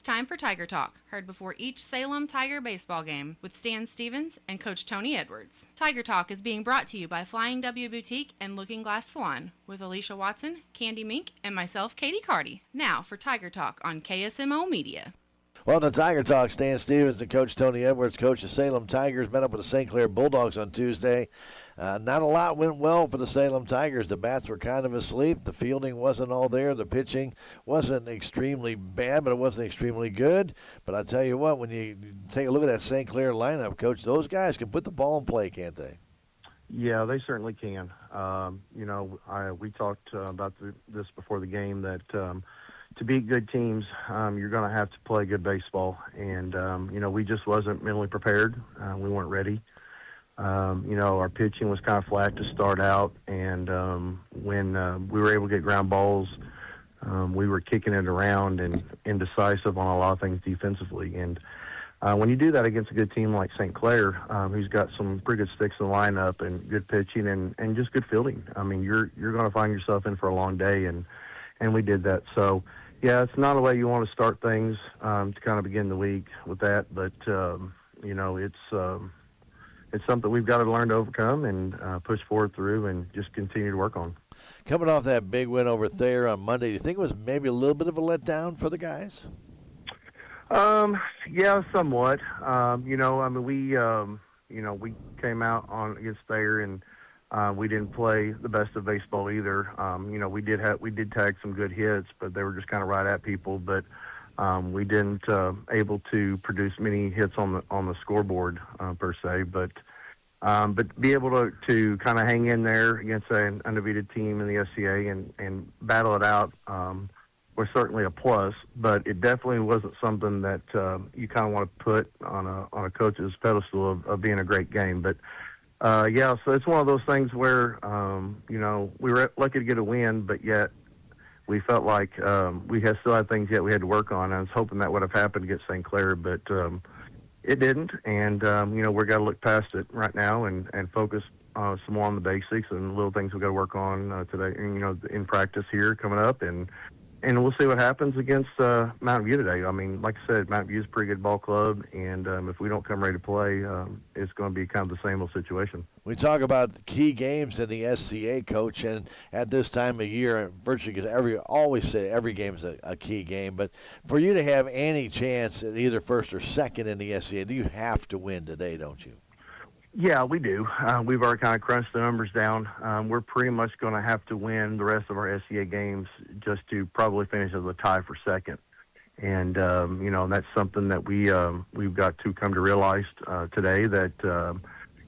It's time for Tiger Talk, heard before each Salem Tiger baseball game with Stan Stevens and Coach Tony Edwards. Tiger Talk is being brought to you by Flying W Boutique and Looking Glass Salon with Alicia Watson, Candy Mink, and myself, Katie Carty. Now for Tiger Talk on KSMO Media. Well, the Tiger Talk, Stan Stevens and Coach Tony Edwards. Coach, the Salem Tigers met up with the St. Clair Bulldogs on Tuesday. Not a lot went well for the Salem Tigers. The bats were kind of asleep. The fielding wasn't all there. The pitching wasn't extremely bad, but it wasn't extremely good. But I tell you what, when you take a look at that St. Clair lineup, Coach, those guys can put the ball in play, can't they? Yeah, they certainly can. We talked about this before the game that to beat good teams, you're going to have to play good baseball. And, we just wasn't mentally prepared. We weren't ready. Our pitching was kind of flat to start out. And when we were able to get ground balls, we were kicking it around and indecisive on a lot of things defensively. And when you do that against a good team like St. Clair, who's got some pretty good sticks in the lineup and good pitching and just good fielding, I mean, you're going to find yourself in for a long day. And we did that. So, yeah, it's not a way you want to start things to kind of begin the week with that. But, it's something we've got to learn to overcome and push forward through and just continue to work on. Coming off that big win over Thayer on Monday, do you think it was maybe a little bit of a letdown for the guys? Yeah, somewhat. We came out on against Thayer and we didn't play the best of baseball either. We did tag some good hits, but they were just kind of right at people. But we didn't able to produce many hits on the scoreboard per se. But be able to kind of hang in there against an undefeated team in the SCA and battle it out was certainly a plus. But it definitely wasn't something that you kind of want to put on a coach's pedestal of being a great game. But so it's one of those things where, we were lucky to get a win, but yet we felt like we still had things yet we had to work on. I was hoping that would have happened against St. Clair, but it didn't. And, we've got to look past it right now and focus some more on the basics and little things we've got to work on today, in practice here coming up. And we'll see what happens against Mountain View today. I mean, like I said, Mountain View is a pretty good ball club, and if we don't come ready to play, it's going to be kind of the same old situation. We talk about the key games in the SCA, Coach, and at this time of year, virtually always say every game is a key game. But for you to have any chance at either first or second in the SCA, you have to win today, don't you? Yeah, we do. We've already kind of crunched the numbers down. We're pretty much going to have to win the rest of our SCA games just to probably finish as a tie for second. And, that's something that we've got to come to realize today that,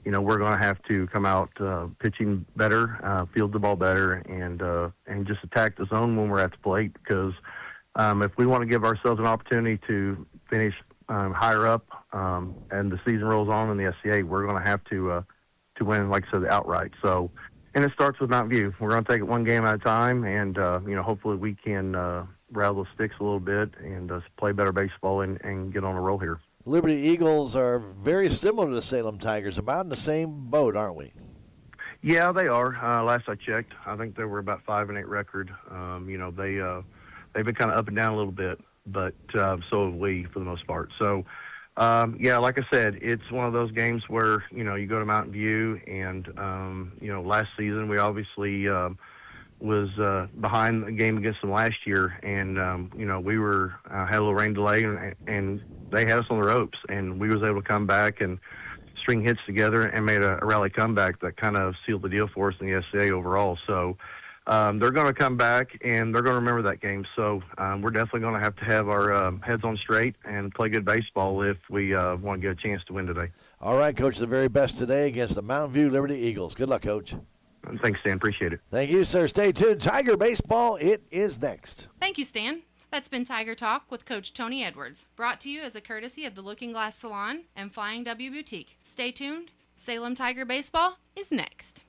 we're going to have to come out pitching better, field the ball better, and just attack the zone when we're at the plate. Because if we want to give ourselves an opportunity to finish higher up, and the season rolls on in the SCA, we're going to have to win, like I said, outright. So, and it starts with Mountain View. We're going to take it one game at a time, and hopefully we can rattle the sticks a little bit and play better baseball and get on a roll here. Liberty Eagles are very similar to the Salem Tigers, about in the same boat, aren't we? Yeah, they are. Last I checked, I think they were about 5-8 record. They've been kind of up and down a little bit, but so have we for the most part. So, like I said, it's one of those games where, you go to Mountain View and, last season we obviously was behind the game against them last year. And, we were had a little rain delay and they had us on the ropes. And we was able to come back and string hits together and made a rally comeback that kind of sealed the deal for us in the SCA overall. So, they're going to come back, and they're going to remember that game. So we're definitely going to have our heads on straight and play good baseball if we want to get a chance to win today. All right, Coach, the very best today against the Mountain View Liberty Eagles. Good luck, Coach. Thanks, Stan. Appreciate it. Thank you, sir. Stay tuned. Tiger Baseball, it is next. Thank you, Stan. That's been Tiger Talk with Coach Tony Edwards, brought to you as a courtesy of the Looking Glass Salon and Flying W Boutique. Stay tuned. Salem Tiger Baseball is next.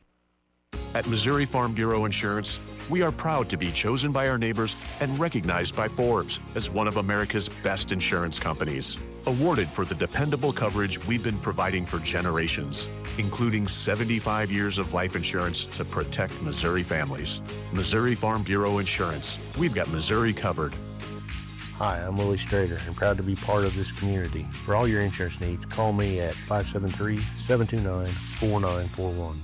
At Missouri Farm Bureau Insurance, we are proud to be chosen by our neighbors and recognized by Forbes as one of America's best insurance companies. Awarded for the dependable coverage we've been providing for generations, including 75 years of life insurance to protect Missouri families. Missouri Farm Bureau Insurance. We've got Missouri covered. Hi, I'm Willie Strader and proud to be part of this community. For all your insurance needs, call me at 573-729-4941.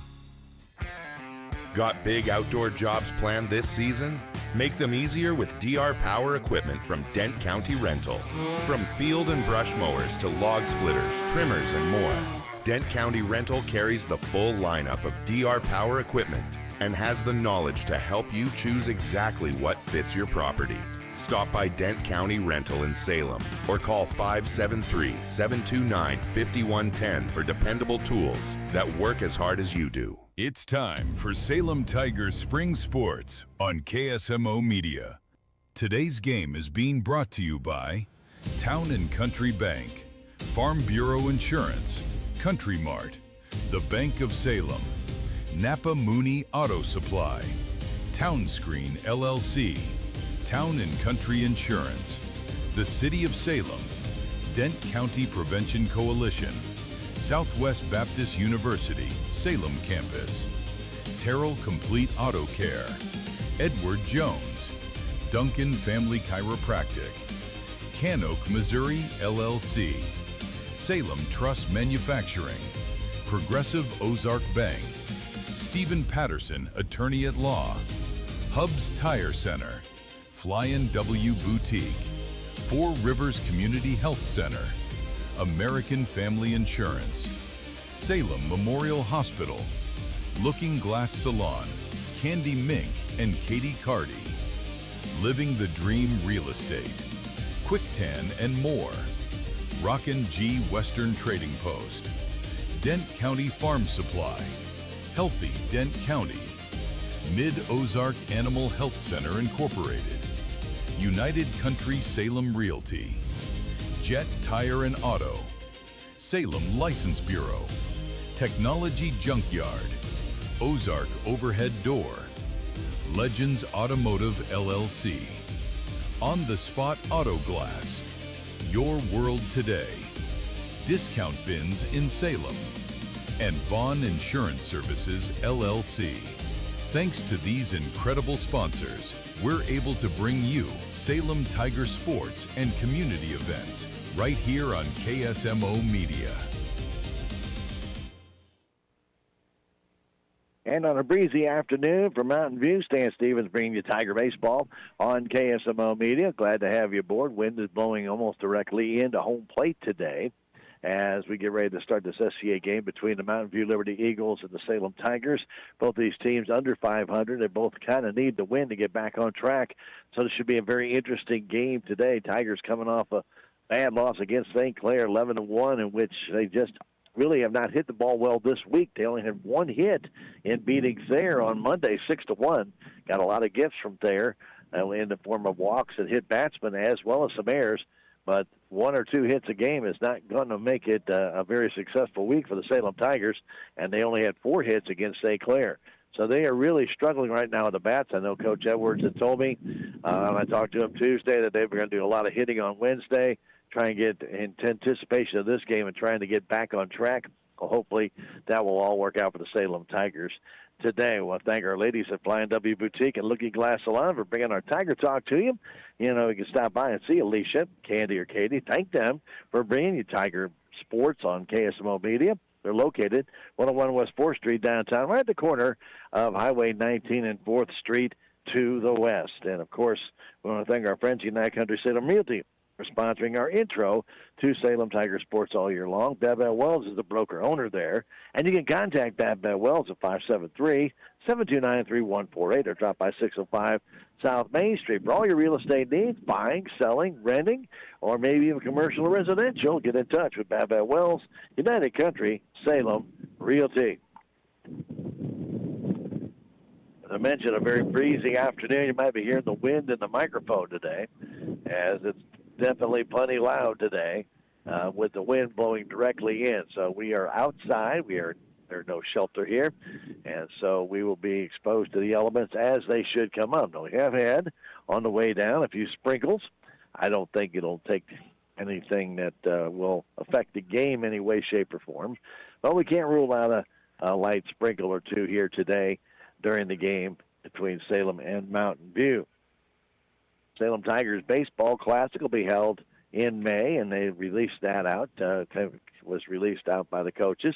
Got big outdoor jobs planned this season? Make them easier with DR Power equipment from Dent County Rental. From field and brush mowers to log splitters, trimmers, and more, Dent County Rental carries the full lineup of DR Power equipment and has the knowledge to help you choose exactly what fits your property. Stop by Dent County Rental in Salem or call 573-729-5110 for dependable tools that work as hard as you do. It's time for Salem Tigers Spring Sports on KSMO Media. Today's game is being brought to you by Town & Country Bank, Farm Bureau Insurance, Country Mart, the Bank of Salem, Napa Mooney Auto Supply, Town Screen LLC, Town & Country Insurance, the City of Salem, Dent County Prevention Coalition, Southwest Baptist University, Salem Campus, Terrell Complete Auto Care, Edward Jones, Duncan Family Chiropractic, Canoke, Missouri, LLC, Salem Trust Manufacturing, Progressive Ozark Bank, Stephen Patterson, Attorney at Law, Hubs Tire Center, Flyin' W Boutique, Four Rivers Community Health Center, American Family Insurance, Salem Memorial Hospital, Looking Glass Salon, Candy Mink and Katie Cardy, Living the Dream Real Estate, Quick Tan and more, Rockin' G Western Trading Post, Dent County Farm Supply, Healthy Dent County, Mid-Ozark Animal Health Center Incorporated, United Country Salem Realty, Jet Tire and Auto, Salem License Bureau, Technology Junkyard, Ozark Overhead Door, Legends Automotive LLC, On the Spot Auto Glass, Your World Today, Discount Bins in Salem, and Vaughn Insurance Services LLC. Thanks to these incredible sponsors, we're able to bring you Salem Tiger sports and community events right here on KSMO Media. And on a breezy afternoon from Mountain View, Stan Stevens bringing you Tiger Baseball on KSMO Media. Glad to have you aboard. Wind is blowing almost directly into home plate today as we get ready to start this SCA game between the Mountain View Liberty Eagles and the Salem Tigers. Both these teams under 500. They both kind of need the win to get back on track. So this should be a very interesting game today. Tigers coming off a bad loss against St. Clair, 11-1, in which they just really have not hit the ball well this week. They only had one hit in beating Thayer on Monday, 6-1. Got a lot of gifts from Thayer in the form of walks and hit batsmen as well as some errors. But one or two hits a game is not going to make it a very successful week for the Salem Tigers, and they only had 4 hits against St. Clair. So they are really struggling right now with the bats. I know Coach Edwards had told me, and I talked to him Tuesday, that they were going to do a lot of hitting on Wednesday, try and get in anticipation of this game and trying to get back on track. Well, hopefully that will all work out for the Salem Tigers today. I want to thank our ladies at Flying W Boutique and Looking Glass Salon for bringing our Tiger Talk to you. You know, you can stop by and see Alicia, Candy, or Katie. Thank them for bringing you Tiger Sports on KSMO Media. They're located 101 West 4th Street downtown, right at the corner of Highway 19 and 4th Street to the west. And, of course, we want to thank our friends at United Country Salem Realty for sponsoring our intro to Salem Tiger Sports all year long. Babette Wells is the broker-owner there. And you can contact Babette Wells at 573-729-3148 or drop by 605 South Main Street. For all your real estate needs, buying, selling, renting, or maybe even commercial or residential, get in touch with Babette Wells, United Country Salem Realty. As I mentioned, a very breezy afternoon. You might be hearing the wind in the microphone today, as it's definitely plenty loud today with the wind blowing directly in. So we are outside. There's no shelter here, and so we will be exposed to the elements as they should come up. Now, we have had on the way down a few sprinkles. I don't think it'll take anything that will affect the game any way, shape, or form. But we can't rule out a light sprinkle or two here today during the game between Salem and Mountain View. Salem Tigers Baseball Classic will be held in May, and they released that out. Was released out by the coaches.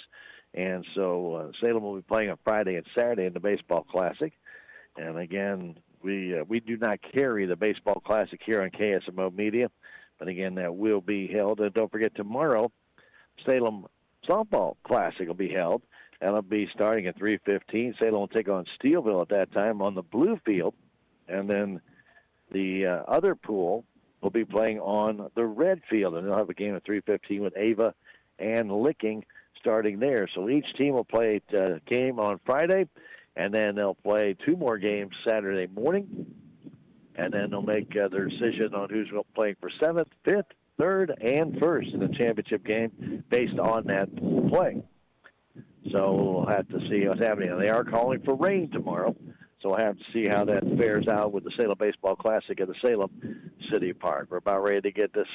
And so Salem will be playing on Friday and Saturday in the Baseball Classic. And again, we do not carry the Baseball Classic here on KSMO Media. But again, that will be held. And don't forget, tomorrow, Salem Softball Classic will be held. That'll be starting at 3:15. Salem will take on Steelville at that time on the blue field. And then the other pool will be playing on the red field. And they'll have a game at 3:15 with Ava and Licking starting there. So each team will play a game on Friday, and then they'll play 2 more games Saturday morning. And then they'll make their decision on who's playing for 7th, 5th, 3rd, and 1st in the championship game based on that play. So we'll have to see what's happening. And they are calling for rain tomorrow, so we'll have to see how that fares out with the Salem Baseball Classic at the Salem City Park. We're about ready to get this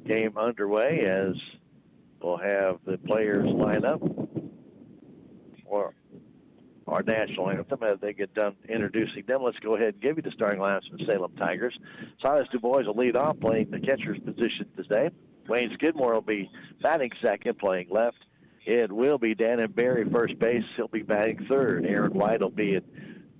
game underway as we'll have the players line up for our national anthem. As they get done introducing them, let's go ahead and give you the starting lineups for the Salem Tigers. Silas DuBois will lead off, playing the catcher's position today. Wayne Skidmore will be batting second, playing left. It will be Dan Barry first base. He'll be batting third. Aaron White will be at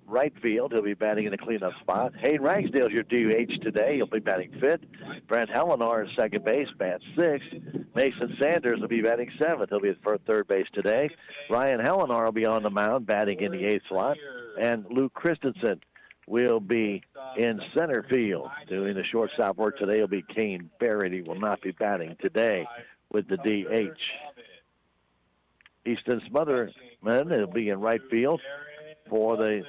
right field. He'll be batting in the cleanup spot. Hayden Ragsdale's your DH today. He'll be batting fifth. Brent Helenar is second base, bats sixth. Mason Sanders will be batting seventh. He'll be at third base today. Ryan Helenar will be on the mound, batting in the eighth slot. And Luke Christensen will be in center field. Doing the shortstop work today will be Kane Barrett. He will not be batting today with the DH. Easton Smotherman will be in right field for the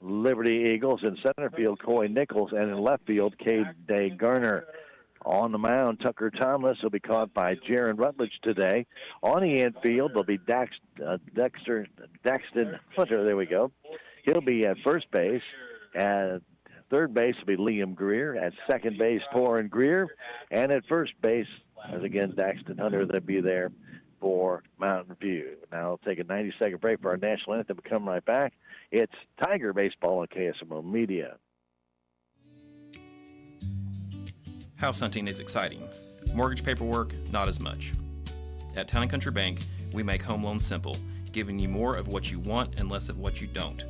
Liberty Eagles. In center field, Coy Nichols, and in left field, Cade Day Garner. On the mound, Tucker Thomas will be caught by Jaron Rutledge today. On the infield, there'll be Daxton Hunter. There we go. He'll be at first base. At third base will be Liam Greer. At second base, Torrin Greer. And at first base, as again, Daxton Hunter, they'll be there for Mountain View. Now we'll take a 90-second break for our national anthem. We'll come right back. It's Tiger Baseball on KSMO Media. House hunting is exciting. Mortgage paperwork, not as much. At Town & Country Bank, we make home loans simple, giving you more of what you want and less of what you don't.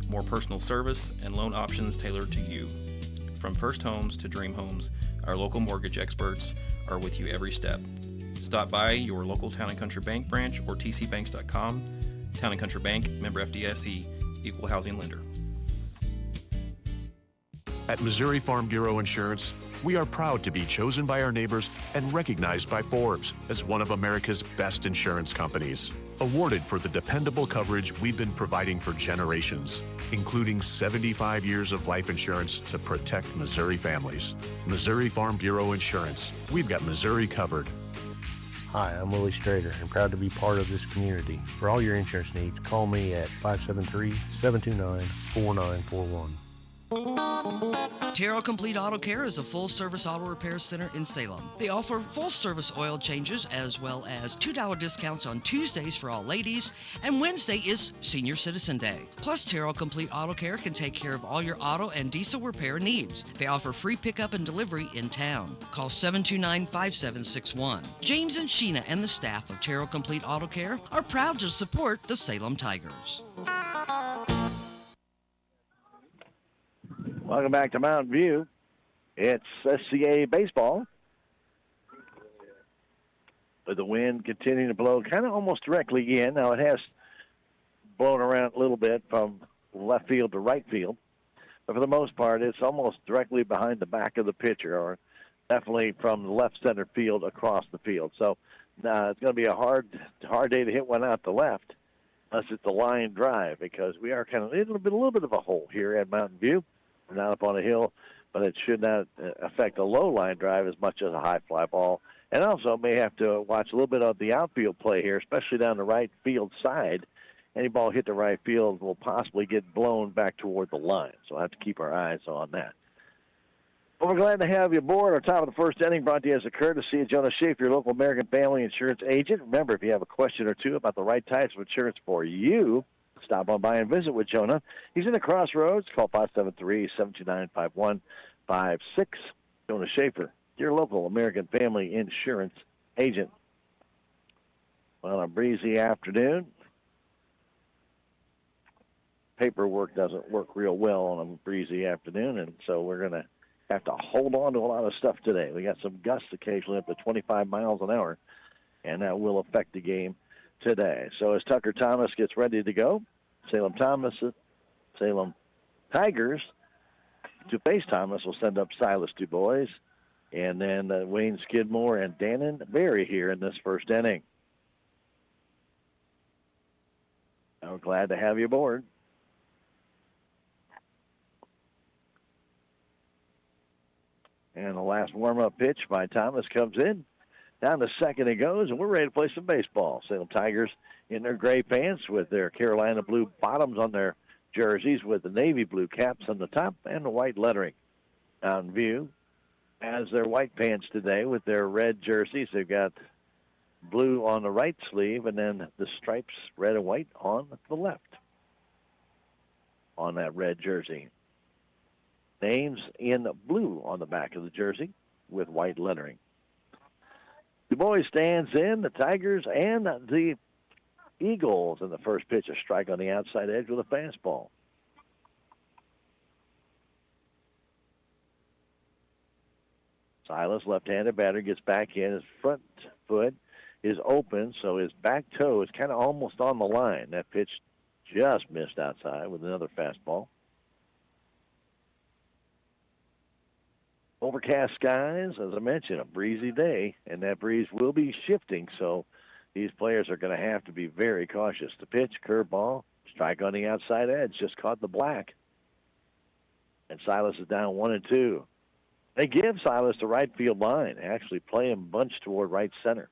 More personal service and loan options tailored to you. From first homes to dream homes, our local mortgage experts are with you every step. Stop by your local Town & Country Bank branch or tcbanks.com. Town & Country Bank, member FDIC, equal housing lender. At Missouri Farm Bureau Insurance, we are proud to be chosen by our neighbors and recognized by Forbes as one of America's best insurance companies. Awarded for the dependable coverage we've been providing for generations, including 75 years of life insurance to protect Missouri families. Missouri Farm Bureau Insurance. We've got Missouri covered. Hi, I'm Willie Strader and proud to be part of this community. For all your insurance needs, call me at 573-729-4941. Terrell Complete Auto Care is a full-service auto repair center in Salem. They offer full-service oil changes as well as $2 discounts on Tuesdays for all ladies, and Wednesday is Senior Citizen Day. Plus, Terrell Complete Auto Care can take care of all your auto and diesel repair needs. They offer free pickup and delivery in town. Call 729-5761. James and Sheena and the staff of Terrell Complete Auto Care are proud to support the Salem Tigers. Welcome back to Mountain View. It's SCA baseball. With the wind continuing to blow kind of almost directly in. Now it has blown around a little bit from left field to right field. But for the most part, it's almost directly behind the back of the pitcher, or definitely from the left center field across the field. So it's going to be a hard day to hit one out the left, unless it's a line drive, because we are kind of in a little bit of a hole here at Mountain View. We're not up on a hill, but it should not affect a low line drive as much as a high fly ball. And also may have to watch a little bit of the outfield play here, especially down the right field side. Any ball hit the right field will possibly get blown back toward the line. So we'll have to keep our eyes on that. Well, we're glad to have you aboard. Our top of the first inning brought to you as a courtesy of Jonah Schaefer, your local American Family Insurance agent. Remember, if you have a question or two about the right types of insurance for you, stop on by and visit with Jonah. He's in the Crossroads. Call 573-729-5149. 856. Jonah Schaefer, your local American Family Insurance agent. On a breezy afternoon, paperwork doesn't work real well on a breezy afternoon, and so we're going to have to hold on to a lot of stuff today. We got some gusts occasionally up to 25 miles an hour, and that will affect the game today. So as Tucker Thomas gets ready to go, Salem Tigers to face Thomas will send up Silas DuBois, and then Wayne Skidmore and Dannon Berry here in this first inning. We're glad to have you aboard. And the last warm-up pitch by Thomas comes in. Down to second it goes, and we're ready to play some baseball. Salem Tigers in their gray pants with their Carolina blue bottoms on their jerseys with the navy blue caps on the top and the white lettering. Mountain View has their white pants today with their red jerseys. They've got blue on the right sleeve, and then the stripes red and white on the left on that red jersey. Names in blue on the back of the jersey with white lettering. DuBois stands in, the Tigers and the Eagles in the first pitch. A strike on the outside edge with a fastball. Silas, left-handed batter, gets back in. His front foot is open, so his back toe is kind of almost on the line. That pitch just missed outside with another fastball. Overcast skies, as I mentioned, a breezy day, and that breeze will be shifting, so these players are going to have to be very cautious. The pitch, curveball, strike on the outside edge, just caught the black. And Silas is down 1-2. They give Silas the right field line, actually play him bunched toward right center.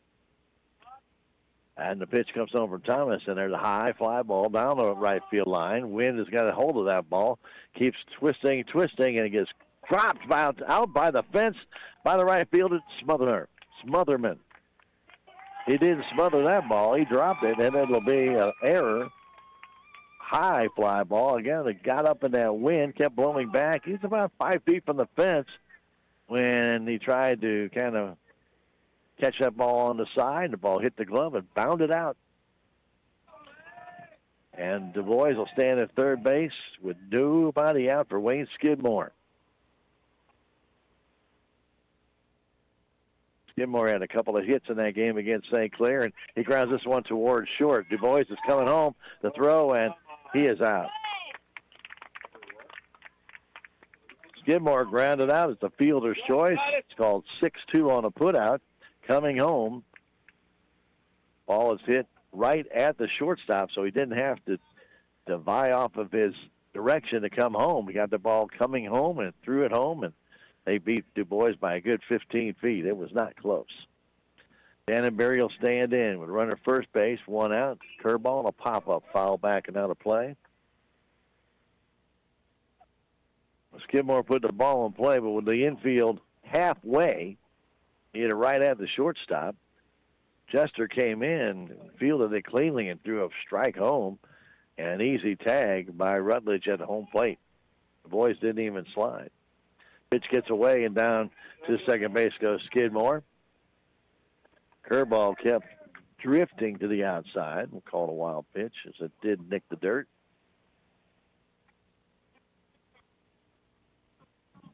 And the pitch comes over from Thomas, and there's a high fly ball down the right field line. Wind has got a hold of that ball, keeps twisting, and it gets dropped out by the fence by the right fielder, Smotherman. He didn't smother that ball. He dropped it, and it'll be an error. High fly ball. Again, it got up in that wind, kept blowing back. He's about 5 feet from the fence when he tried to kind of catch that ball on the side. The ball hit the glove and bounded out. And DuBois will stand at third base with nobody out for Wayne Skidmore. Skidmore had a couple of hits in that game against St. Clair, and he grounds this one towards short. DuBois is coming home, the throw, and he is out. Skidmore grounded out. It's a fielder's choice. It's called 6-2 on a putout. Coming home, ball is hit right at the shortstop, so he didn't have to vie off of his direction to come home. He got the ball coming home and threw it home, and they beat DuBois by a good 15 feet. It was not close. Dannenberry will stand in with runner first base, one out. Curveball and a pop-up, foul back and out of play. Skidmore put the ball in play, but with the infield halfway, he hit it right at the shortstop. Chester came in, fielded it cleanly, and threw a strike home. And an easy tag by Rutledge at the home plate. The boys didn't even slide. Pitch gets away, and down to second base goes Skidmore. Curveball kept drifting to the outside. We'll call it a wild pitch, as it did nick the dirt.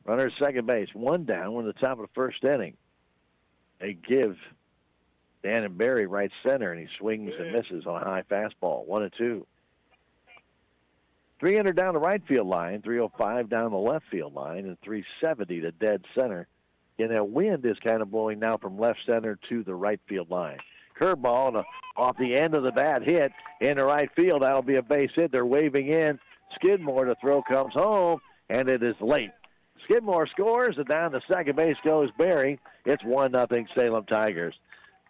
Runner at second base, one down. We're in the top of the first inning. They give Dannenberry right center, and he swings and misses on a high fastball. 1-2. 300 down the right field line, 305 down the left field line, and 370 to dead center. And that wind is kind of blowing now from left center to the right field line. Curveball and off the end of the bat hit in the right field. That'll be a base hit. They're waving in. Skidmore, the throw comes home, and it is late. Skidmore scores, and down to second base goes Berry. It's 1-0 Salem Tigers.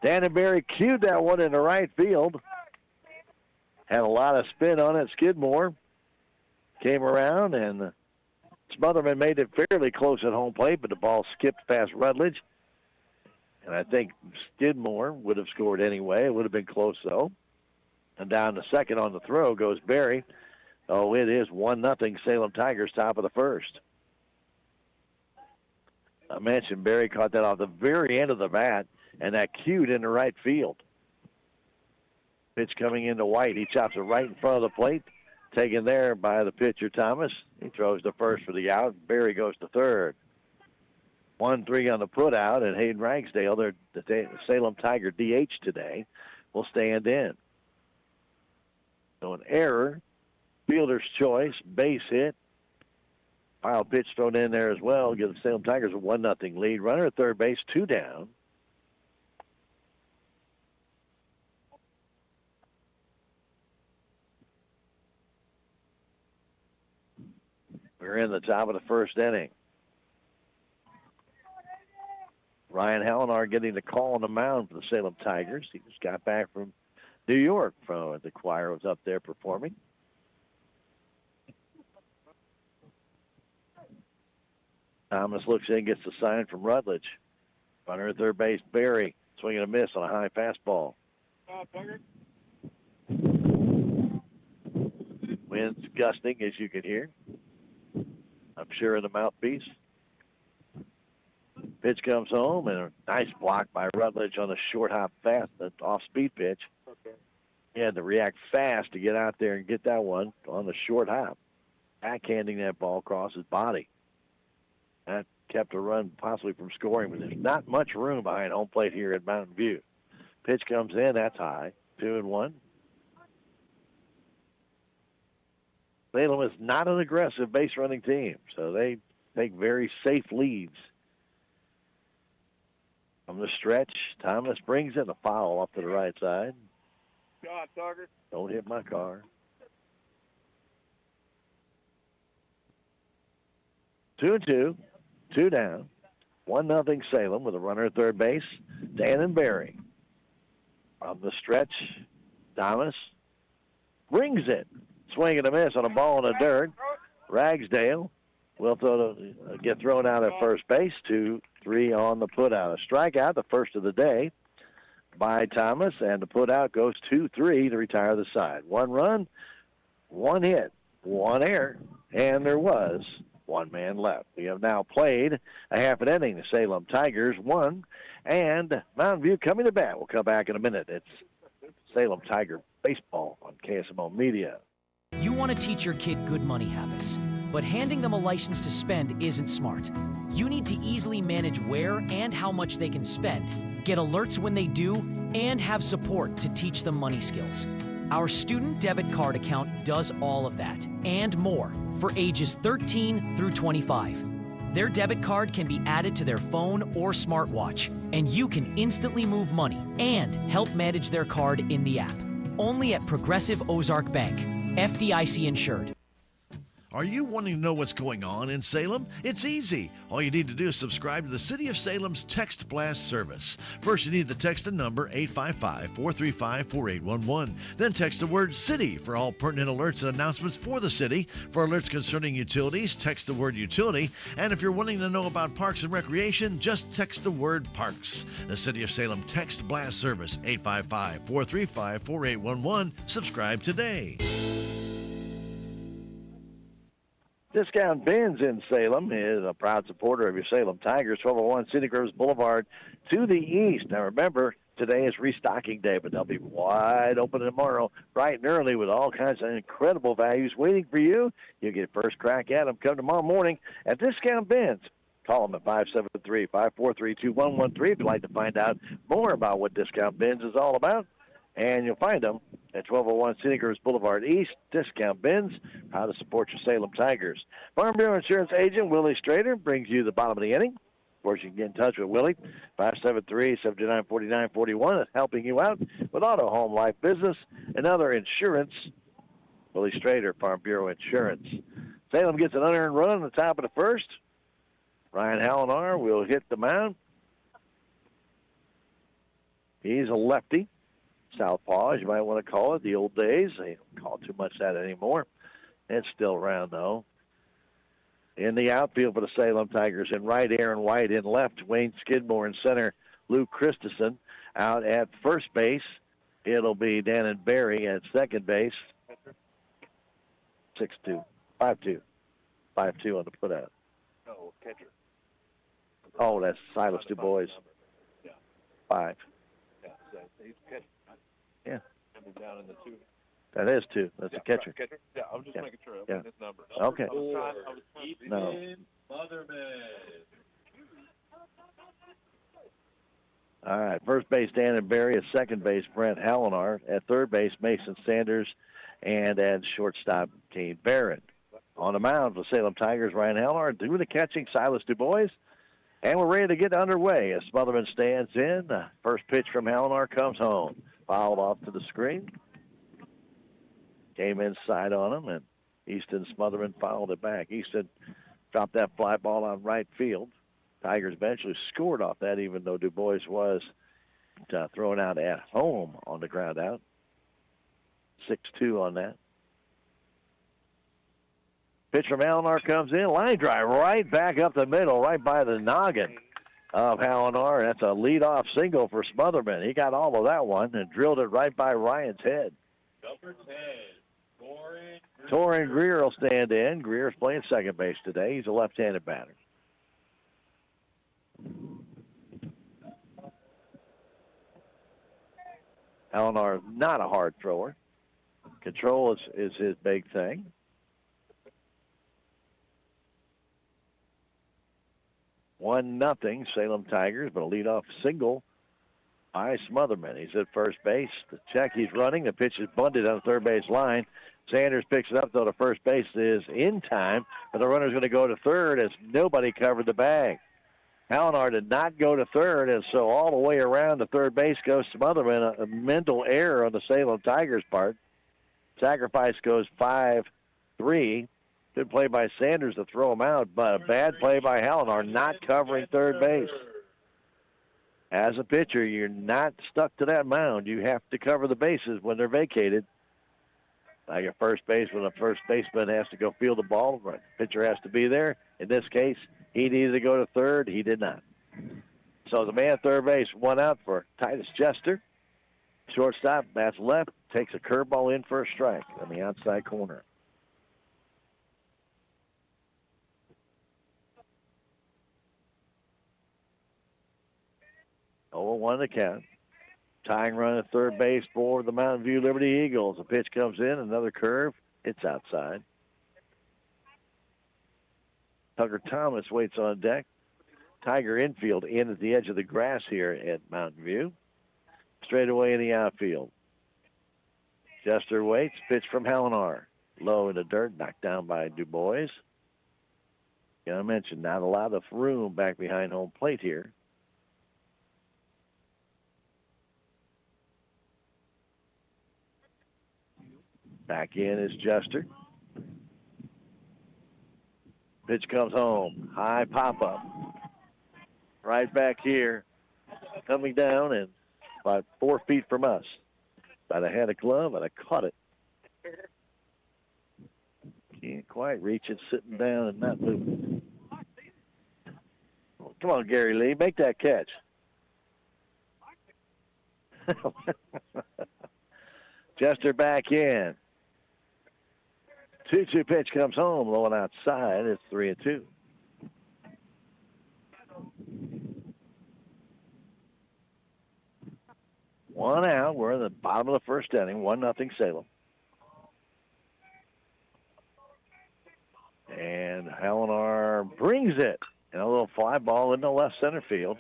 Dannenberry cued that one in the right field. Had a lot of spin on it. Skidmore came around, and Smotherman made it fairly close at home plate, but the ball skipped past Rutledge. And I think Skidmore would have scored anyway. It would have been close, though. And down to second on the throw goes Berry. Oh, it is 1-0 Salem Tigers, top of the first. I mentioned Barry caught that off the very end of the bat, and that cued into right field. Pitch coming into White. He chops it right in front of the plate. Taken there by the pitcher, Thomas. He throws to first for the out. Barry goes to third. 1-3 on the put out, and Hayden Ragsdale, the Salem Tiger DH today, will stand in. So an error, fielder's choice, base hit. Wild pitch thrown in there as well. Give the Salem Tigers a 1-0 lead. Runner at third base, 2 down. We're in the top of the first inning. Ryan Hallinar getting the call on the mound for the Salem Tigers. He just got back from New York. From the choir was up there performing. Thomas looks in, gets the sign from Rutledge. Runner at third base, Barry, swinging a miss on a high fastball. Wind's gusting, as you can hear. I'm sure in the mouthpiece. Pitch comes home, and a nice block by Rutledge on the short hop fast, the off-speed pitch. He had to react fast to get out there and get that one on the short hop. Backhanding that ball across his body. That kept a run possibly from scoring, but there's not much room behind home plate here at Mountain View. Pitch comes in, that's high. 2-1. Salem is not an aggressive base-running team, so they take very safe leads. From the stretch, Thomas brings in a foul off to the right side. God, Tucker. Don't hit my car. 2-2, 2 down. 1-0 Salem with a runner at third base, Dan and Barry. From the stretch, Thomas brings it. Swing and a miss on a ball in the dirt. Ragsdale will get thrown out at first base. 2-3 on the putout. A strikeout, the first of the day by Thomas, and the putout goes 2-3 to retire the side. 1 run, 1 hit, 1 error, and there was 1 man left. We have now played a half an inning. The Salem Tigers won, and Mountain View coming to bat. We'll come back in a minute. It's Salem Tiger baseball on KSMO Media. You want to teach your kid good money habits, but handing them a license to spend isn't smart. You need to easily manage where and how much they can spend, get alerts when they do, and have support to teach them money skills. Our student debit card account does all of that and more for ages 13 through 25. Their debit card can be added to their phone or smartwatch, and you can instantly move money and help manage their card in the app. Only at Progressive Ozark Bank. FDIC insured. Are you wanting to know what's going on in Salem? It's easy. All you need to do is subscribe to the City of Salem's Text Blast service. First, you need to text the number 855-435-4811. Then text the word CITY for all pertinent alerts and announcements for the city. For alerts concerning utilities, text the word utility. And if you're wanting to know about parks and recreation, just text the word parks. The City of Salem Text Blast service, 855-435-4811. Subscribe today. Discount Bins in Salem is a proud supporter of your Salem Tigers. 1201 City Groves Boulevard to the east. Now remember, today is restocking day, but they'll be wide open tomorrow, bright and early, with all kinds of incredible values waiting for you. You'll get first crack at them. Come tomorrow morning at Discount Bins. Call them at 573-543-2113 if you'd like to find out more about what Discount Bins is all about. And you'll find them at 1201 City Groves Boulevard East. Discount Bins, how to support your Salem Tigers. Farm Bureau Insurance Agent Willie Strader brings you the bottom of the inning. Of course, you can get in touch with Willie, 573-729-4941. That's helping you out with auto, home, life, business, and other insurance. Willie Strader, Farm Bureau Insurance. Salem gets an unearned run on the top of the first. Ryan Hallinar will hit the mound. He's a lefty. Southpaw, as you might want to call it, the old days. They don't call too much that anymore. It's still around, though. In the outfield for the Salem Tigers, in right, Aaron White. In left, Wayne Skidmore. In center, Luke Christensen. Out at first base, it'll be Dan and Barry. At second base, 6-2, 5-2. 5-2 on the putout. No, catcher. Oh, that's Silas Du Bois. 5. Yeah. That is 2. That's a catcher. Yeah, I was just making sure. Yeah. His number. Okay. No. All right. First base, Dan and Barry. At second base, Brent Hallinar. At third base, Mason Sanders. And at shortstop, Kane Barrett. On the mound for Salem Tigers, Ryan Hallinar. Doing the catching, Silas Du Bois. And we're ready to get underway as Smotherman stands in. First pitch from Hallinar comes home. Fouled off to the screen. Came inside on him, and Easton Smotherman fouled it back. Easton dropped that fly ball on right field. Tigers eventually scored off that, even though Du Bois was thrown out at home on the ground out. 6-2 on that. Pitch from Hallinar comes in. Line drive right back up the middle, right by the noggin of Hallinar. That's a leadoff single for Smotherman. He got all of that one and drilled it right by Ryan's head. Number 10. Torin Greer will stand in. Greer's playing second base today. He's a left-handed batter. Hallinar not a hard thrower. Control is his big thing. One nothing Salem Tigers, but a leadoff single by Smotherman. He's at first base. The check he's running. The pitch is bunted on the third base line. Sanders picks it up, though the first base is in time, but the runner's going to go to third as nobody covered the bag. Hallinar did not go to third, and so all the way around the third base goes Smotherman. A mental error on the Salem Tigers' part. Sacrifice goes 5-3. Good play by Sanders to throw him out, but a bad play by Hallinar not covering third base. As a pitcher, you're not stuck to that mound. You have to cover the bases when they're vacated. Like a first baseman, the first baseman has to go field the ball. The pitcher has to be there. In this case, he needed to go to third. He did not. So the man at third base, one out for Titus Jester. Shortstop, bats left, takes a curveball in for a strike on the outside corner. Oh, 1 to count. Tying run at third base for the Mountain View Liberty Eagles. A pitch comes in, another curve. It's outside. Tucker Thomas waits on deck. Tiger infield in at the edge of the grass here at Mountain View. Straight away in the outfield. Jester waits. Pitch from Hallinar. Low in the dirt, knocked down by Du Bois. I mentioned not a lot of room back behind home plate here. Back in is Jester. Pitch comes home. High pop-up. Right back here. Coming down and about 4 feet from us. But I had a glove and I caught it. Can't quite reach it sitting down and not moving. Come on, Gary Lee. Make that catch. Jester back in. 2-2 pitch comes home, low and outside. It's 3-2. One out. We're in the bottom of the first inning. 1-0 Salem. And Hallinar brings it. And a little fly ball into left center field.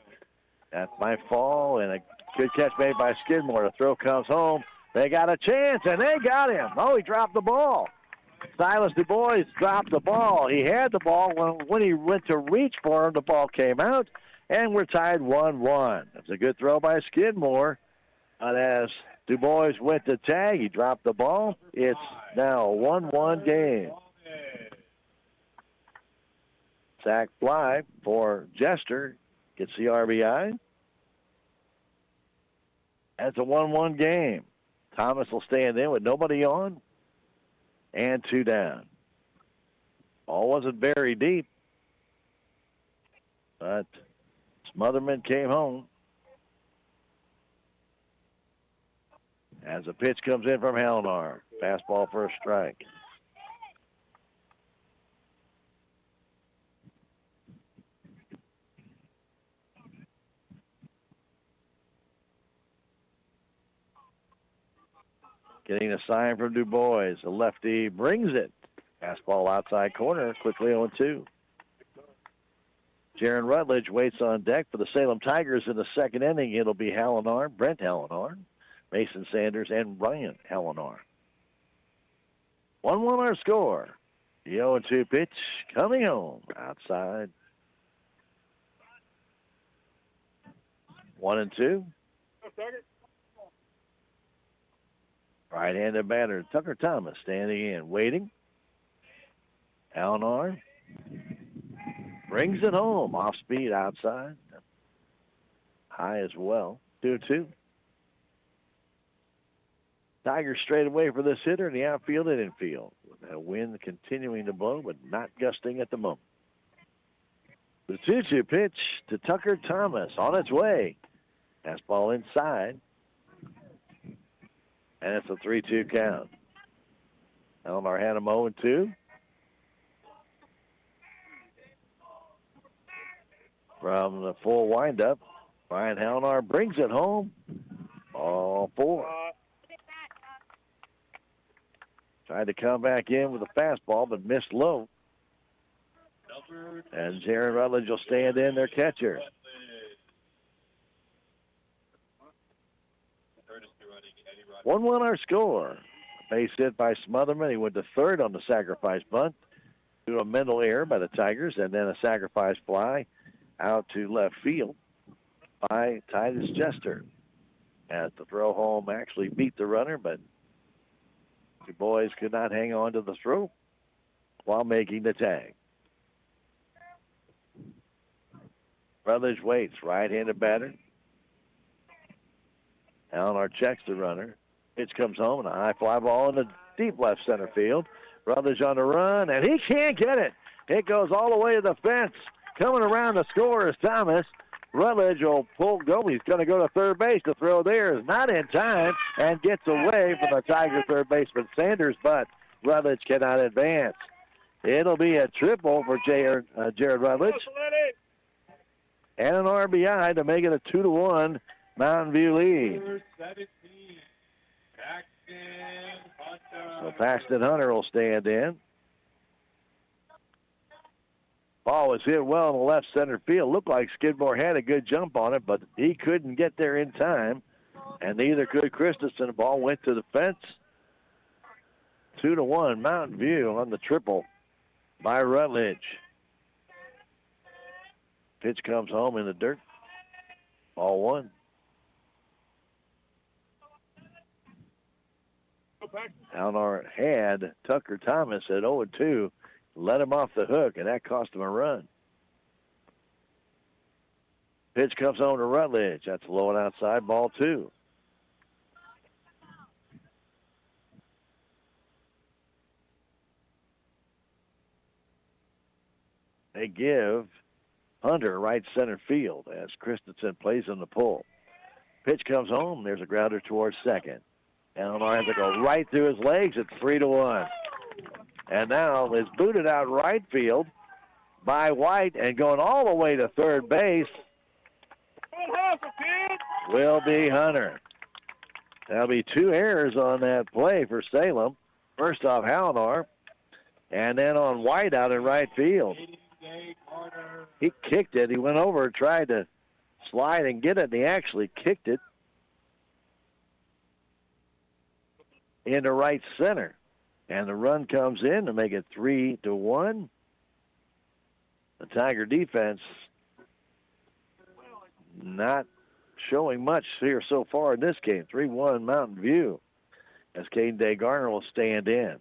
That might fall, and a good catch made by Skidmore. The throw comes home. They got a chance, and they got him. Oh, he dropped the ball. Silas Du Bois dropped the ball. He had the ball. When he went to reach for him, the ball came out, and we're tied 1-1. It's a good throw by Skidmore. But as Du Bois went to tag, he dropped the ball. It's now a 1-1 game. Sack fly for Jester. Gets the RBI. That's a 1-1 game. Thomas will stand in with nobody on. And 2 down. Ball wasn't very deep. But Smotherman came home. As a pitch comes in from Hallinar. Fastball for a strike. Getting a sign from Du Bois. The lefty brings it. Fastball outside corner, quickly 0-2. Jaron Rutledge waits on deck for the Salem Tigers in the second inning. It'll be Hallinar, Brent Hallinar, Mason Sanders, and Ryan Hallinar. 1-1 our score. The 0-2 pitch coming home outside. 1-2. Right-handed batter Tucker Thomas standing in, waiting. Hallinar brings it home, off speed outside. High as well, 2-2. Tigers straight away for this hitter in the outfield and infield. With that wind continuing to blow, but not gusting at the moment. The 2-2 pitch to Tucker Thomas on its way. Fastball inside. And it's a 3-2 count. Elmar had him 0-2. From the full windup, Ryan Hallinar brings it home. All 4. Tried to come back in with a fastball, but missed low. And Jaron Rutledge will stand in, their catcher. One our score. Base hit by Smotherman. He went to third on the sacrifice bunt. To a mental error by the Tigers, and then a sacrifice fly out to left field by Titus Jester. As the throw home actually beat the runner, but the boys could not hang on to the throw while making the tag. Rutledge waits, right-handed batter. Hallinar checks the runner. Pitch comes home, and a high fly ball in the deep left center field. Rutledge on the run, and he can't get it. It goes all the way to the fence. Coming around the score is Thomas. Rutledge will go. He's going to go to third base. The throw there is not in time and gets away from the Tiger third baseman Sanders, but Rutledge cannot advance. It'll be a triple for Jared Rutledge. And an RBI to make it a 2-1 Mountain View lead. So Paxton Hunter will stand in. Ball was hit well in the left center field. Looked like Skidmore had a good jump on it, but he couldn't get there in time. And neither could Christensen. The ball went to the fence. 2-1 Mountain View on the triple by Rutledge. Pitch comes home in the dirt. Ball 1. Hallinar had Tucker Thomas at 0-2, let him off the hook, and that cost him a run. Pitch comes home to Rutledge. That's low and outside, ball 2. They give Hunter right center field as Christensen plays on the pull. Pitch comes home. There's a grounder towards second. Hallinar has to go right through his legs. It's 3-1. And now is booted out right field by White, and going all the way to third base will be Hunter. There'll be 2 errors on that play for Salem. First off, Hallinar, and then on White out in right field. He kicked it. He went over and tried to slide and get it, and he actually kicked it into right center. And the run comes in to make it 3-1. The Tiger defense not showing much here so far in this game. 3-1 Mountain View as Caden Day Garner will stand in.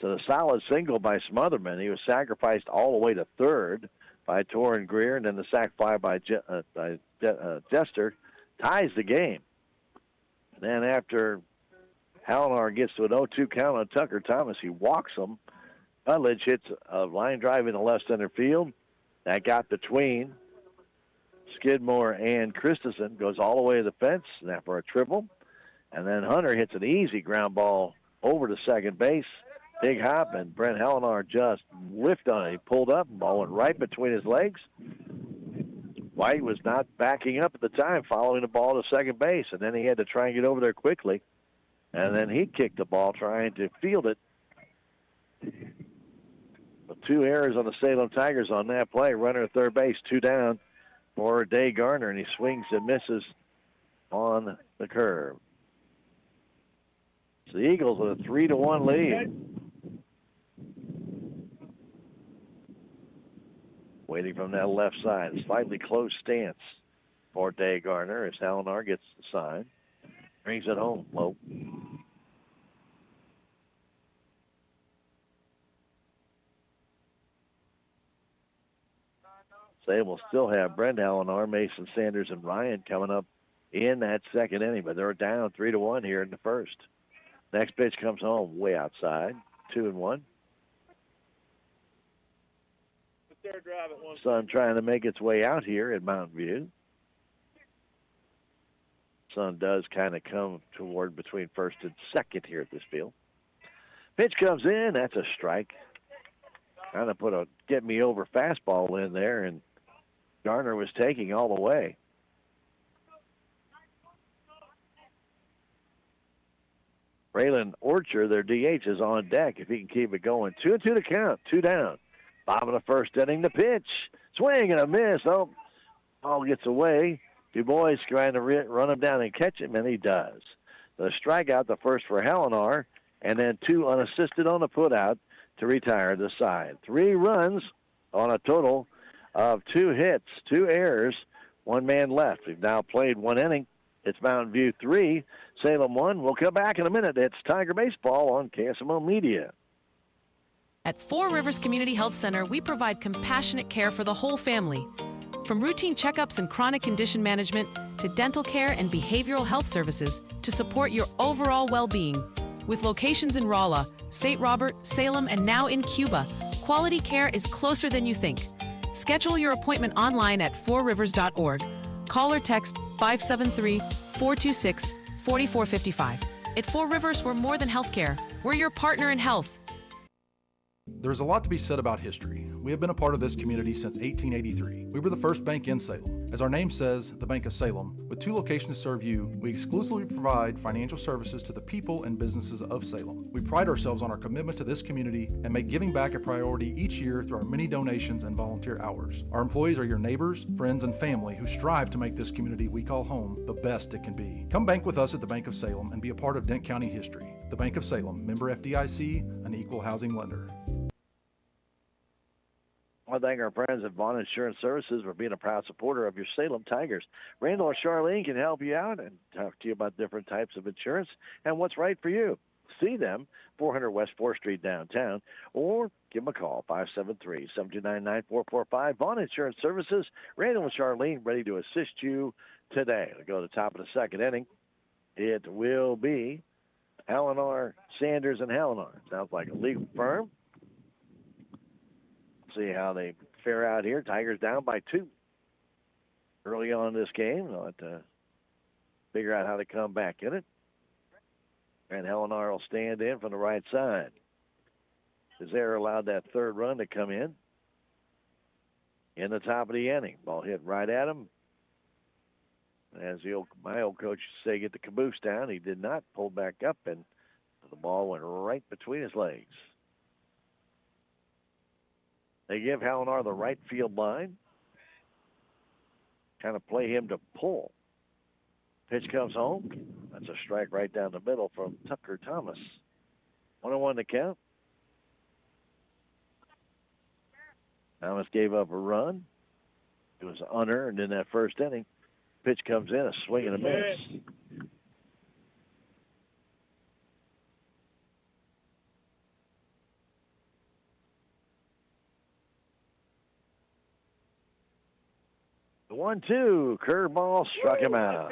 So the solid single by Smotherman. He was sacrificed all the way to third by Torrin Greer, and then the sac fly by Jester ties the game. And then after Hallinar gets to an 0-2 count on Tucker Thomas, he walks him. Rutledge hits a line drive in the left center field. That got between Skidmore and Christensen, goes all the way to the fence, now for a triple. And then Hunter hits an easy ground ball over to second base. Big hop, and Brent Hallinar just whiffed on it. He pulled up, and ball went right between his legs. White was not backing up at the time, following the ball to second base, and then he had to try and get over there quickly. And then he kicked the ball trying to field it. But 2 errors on the Salem Tigers on that play. Runner at third base, 2 down for Day Garner, and he swings and misses on the curve. So the Eagles with a 3-1 lead. Waiting from that left side. Slightly close stance for Day Garner as Halinar gets the sign. Brings it home low. They will still have Brent Halinar, Mason Sanders, and Ryan coming up in that second inning, but they're down 3-1 here in the first. Next pitch comes home way outside, 2-1. Sun trying to make its way out here at Mountain View. Sun does kind of come toward between first and second here at this field. Pitch comes in, that's a strike. Kind of put a get me over fastball in there, and Garner was taking all the way. Braylon Orchard, their DH, is on deck if he can keep it going. 2-2 to count, 2 down. Bottom of the first inning, the pitch. Swing and a miss. Oh, ball gets away. Du Bois trying to run him down and catch him, and he does. The strikeout, the first for Halinar, and then 2 unassisted on the putout to retire the side. 3 runs on a total of 2 hits, 2 errors, 1 man left. We've now played 1 inning. It's Mountain View 3, Salem 1. We'll come back in a minute. It's Tiger Baseball on KSMO Media. At Four Rivers Community Health Center, we provide compassionate care for the whole family. From routine checkups and chronic condition management to dental care and behavioral health services to support your overall well-being. With locations in Rolla, St. Robert, Salem, and now in Cuba, quality care is closer than you think. Schedule your appointment online at fourrivers.org. Call or text 573-426-4455. At Four Rivers, we're more than healthcare. We're your partner in health. There's a lot to be said about history. We have been a part of this community since 1883. We were the first bank in Salem. As our name says, the Bank of Salem, with 2 locations to serve you, we exclusively provide financial services to the people and businesses of Salem. We pride ourselves on our commitment to this community and make giving back a priority each year through our many donations and volunteer hours. Our employees are your neighbors, friends, and family who strive to make this community we call home the best it can be. Come bank with us at the Bank of Salem and be a part of Dent County history. The Bank of Salem, member FDIC, an equal housing lender. I want to thank our friends at Vaughn Insurance Services for being a proud supporter of your Salem Tigers. Randall or Charlene can help you out and talk to you about different types of insurance and what's right for you. See them, 400 West 4th Street downtown, or give them a call, 573-729-9445. Vaughn Insurance Services, Randall and Charlene ready to assist you today. We'll go to the top of the second inning. It will be Halinar, Sanders, and Halinar. Sounds like a legal firm. See how they fare out here. Tigers down by 2 early on in this game. They'll have to figure out how to come back in it. And Halinar will stand in from the right side. Cesare allowed that 3rd run to come in the top of the inning. Ball hit right at him. As my old coach used to say, get the caboose down. He did not pull back up, and the ball went right between his legs. They give Halinar the right field line. Kind of play him to pull. Pitch comes home. That's a strike right down the middle from Tucker Thomas. 1-1 to count. Thomas gave up a run. It was unearned in that first inning. Pitch comes in, a swing and a miss. The 1-2 curveball struck him out.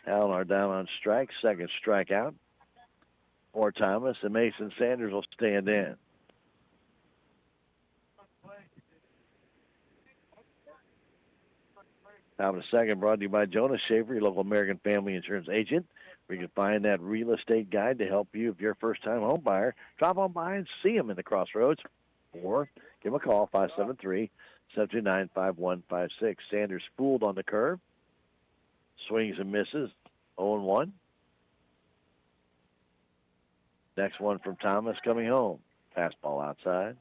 Halinar down on strike, second strikeout for Thomas, and Mason Sanders will stand in. Top of the second, brought to you by Jonas Schaefer, your local American Family Insurance agent, where you can find that real estate guide to help you if you're a first-time home buyer. Drop on by and see him in the Crossroads, or give him a call, 573-729-5156. Sanders fooled on the curve, swings and misses. 0-1. Next one from Thomas coming home. Fastball outside.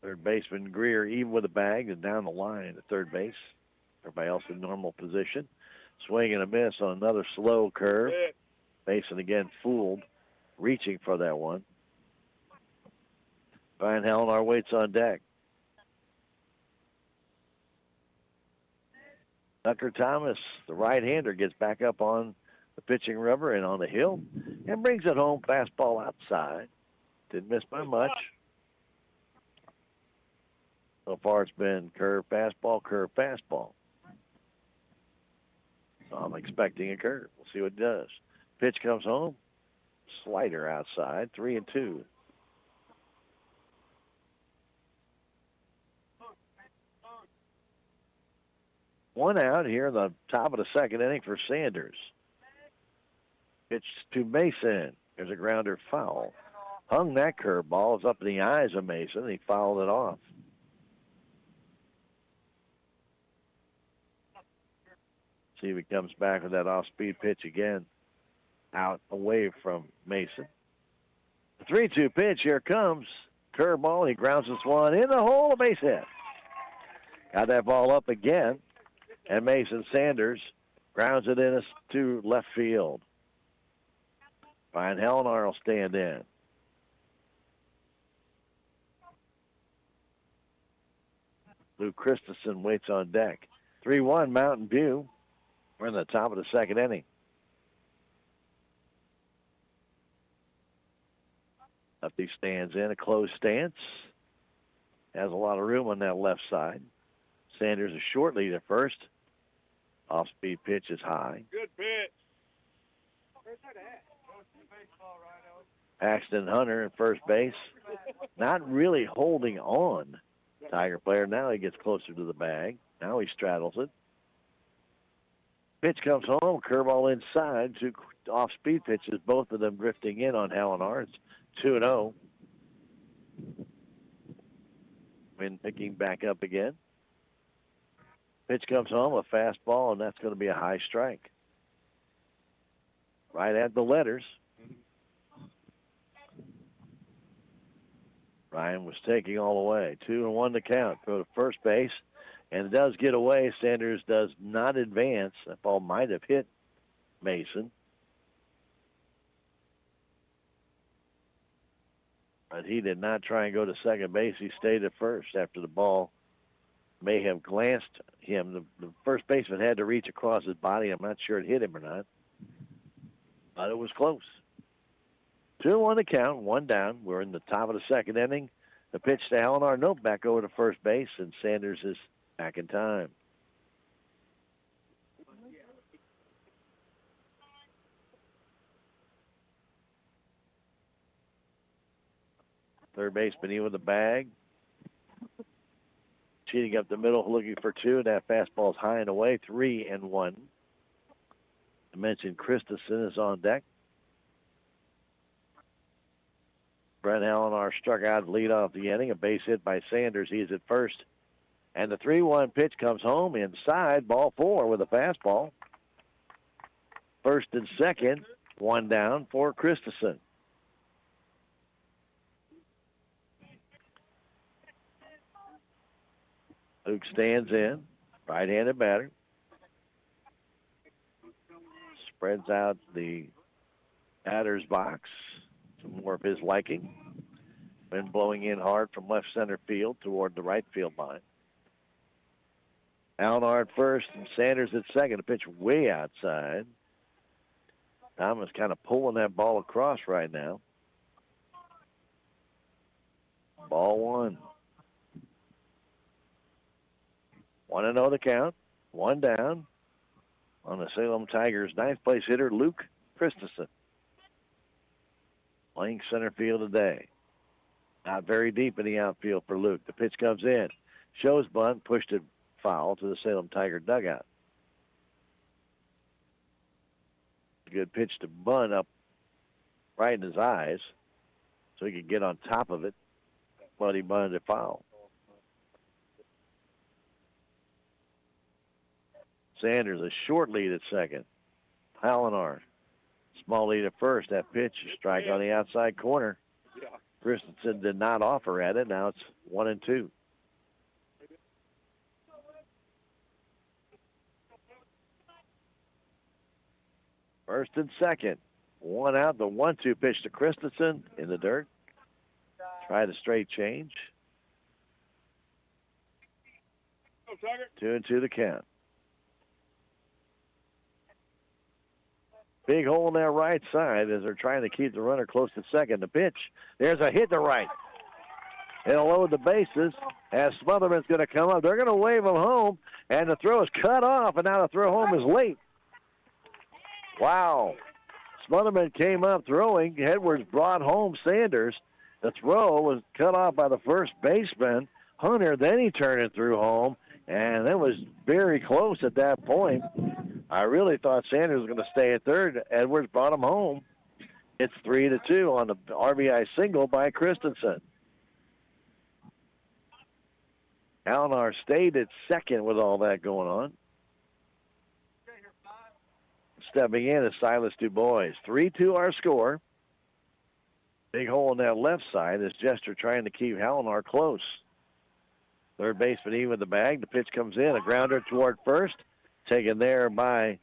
Third baseman Greer even with a bag and down the line at third base. Everybody else in normal position. Swing and a miss on another slow curve. Mason again fooled, reaching for that one. Brian Helenar waits on deck. Tucker Thomas, the right-hander, gets back up on the pitching rubber and on the hill and brings it home. Fastball outside. Didn't miss by much. So far it's been curve, fastball, curve, fastball. So I'm expecting a curve. We'll see what it does. Pitch comes home. Slider outside, 3-2. One out here in the top of the second inning for Sanders. Pitch to Mason. There's a grounder foul. Hung that curveball. It's up in the eyes of Mason. He fouled it off. See if he comes back with that off-speed pitch again. Out away from Mason. The 3-2 pitch. Here comes. Curveball. He grounds this one in the hole. A base hit. Got that ball up again. And Mason Sanders grounds it in to left field. Brian Helenar will stand in. Lou Christensen waits on deck. 3-1 Mountain View. We're in the top of the second inning. Lefty stands in a closed stance. Has a lot of room on that left side. Sanders is short lead at first. Off-speed pitch is high. Good pitch. Paxton Hunter at first base. Not really holding on. Tiger player. Now he gets closer to the bag. Now he straddles it. Pitch comes home. Curveball inside. Two off-speed pitches. Both of them drifting in on Helenar. It's 2-0. Wind picking back up again. Pitch comes home, a fastball, and that's going to be a high strike. Right at the letters. Ryan was taking all the way. 2-1 to count. Go to first base, and it does get away. Sanders does not advance. That ball might have hit Mason. But he did not try and go to second base. He stayed at first after the ball may have glanced him. The first baseman had to reach across his body. I'm not sure it hit him or not. But it was close. 2-1 to count, one down. We're in the top of the second inning. The pitch to Helenar. Nope, back over to first base, and Sanders is back in time. Third baseman in with the bag. Cheating up the middle, looking for two, and that fastball's high and away, 3-1. I mentioned Christensen is on deck. Brent Helenar struck out lead off the inning. A base hit by Sanders. He's at first. And the 3-1 pitch comes home inside, ball four with a fastball. First and second, one down for Christensen. Luke stands in, right-handed batter. Spreads out the batter's box, some more of his liking. Been blowing in hard from left center field toward the right field line. Helenar at first and Sanders at second. A pitch way outside. Thomas kind of pulling that ball across right now. Ball one. 1-0 the count. One down on the Salem Tigers' ninth place hitter, Luke Christensen. Playing center field today. Not very deep in the outfield for Luke. The pitch comes in. Shows bunt, pushed it foul to the Salem Tiger dugout. A good pitch to bunt up right in his eyes so he could get on top of it, but he bunted it foul. Sanders, a short lead at second. Hallinar, small lead at first. That pitch, a strike on the outside corner. Christensen did not offer at it. Now it's 1-2. First and second. One out. The 1-2 pitch to Christensen in the dirt. Tried a straight change. 2-2 the count. Big hole in that right side as they're trying to keep the runner close to second. The pitch. There's a hit to right. It'll load the bases as Smotherman's going to come up. They're going to wave him home, and the throw is cut off, and now the throw home is late. Wow. Smotherman came up throwing. Edwards brought home Sanders. The throw was cut off by the first baseman, Hunter. Then he turned it through home, and it was very close at that point. I really thought Sanders was going to stay at third. Edwards brought him home. It's 3-2 on the RBI single by Christensen. Hallinar stayed at second with all that going on. Stepping in is Silas DuBois. 3-2 our score. Big hole in that left side as Jester trying to keep Hallinar close. Third baseman in with the bag. The pitch comes in. A grounder toward first. Taken there by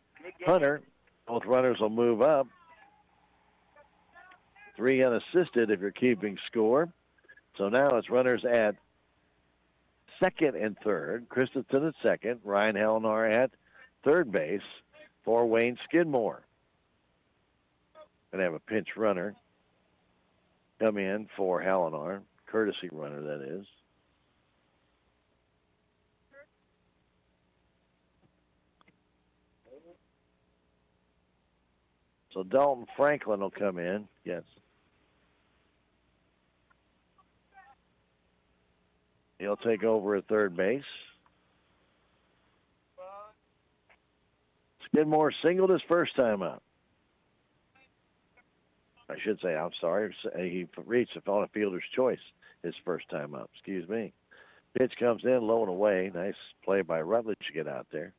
Hunter. Both runners will move up. 3 unassisted if you're keeping score. So now it's runners at second and third. Christensen at second. Ryan Hallinar at third base for Wayne Skidmore. Going to have a pinch runner come in for Hallinar. Courtesy runner, that is. So Dalton Franklin will come in. Yes. He'll take over at third base. Skidmore singled his first time out. I should say, I'm sorry. He reached the fielder's choice his first time up. Excuse me. Pitch comes in, low and away. Nice play by Rutledge to get out there.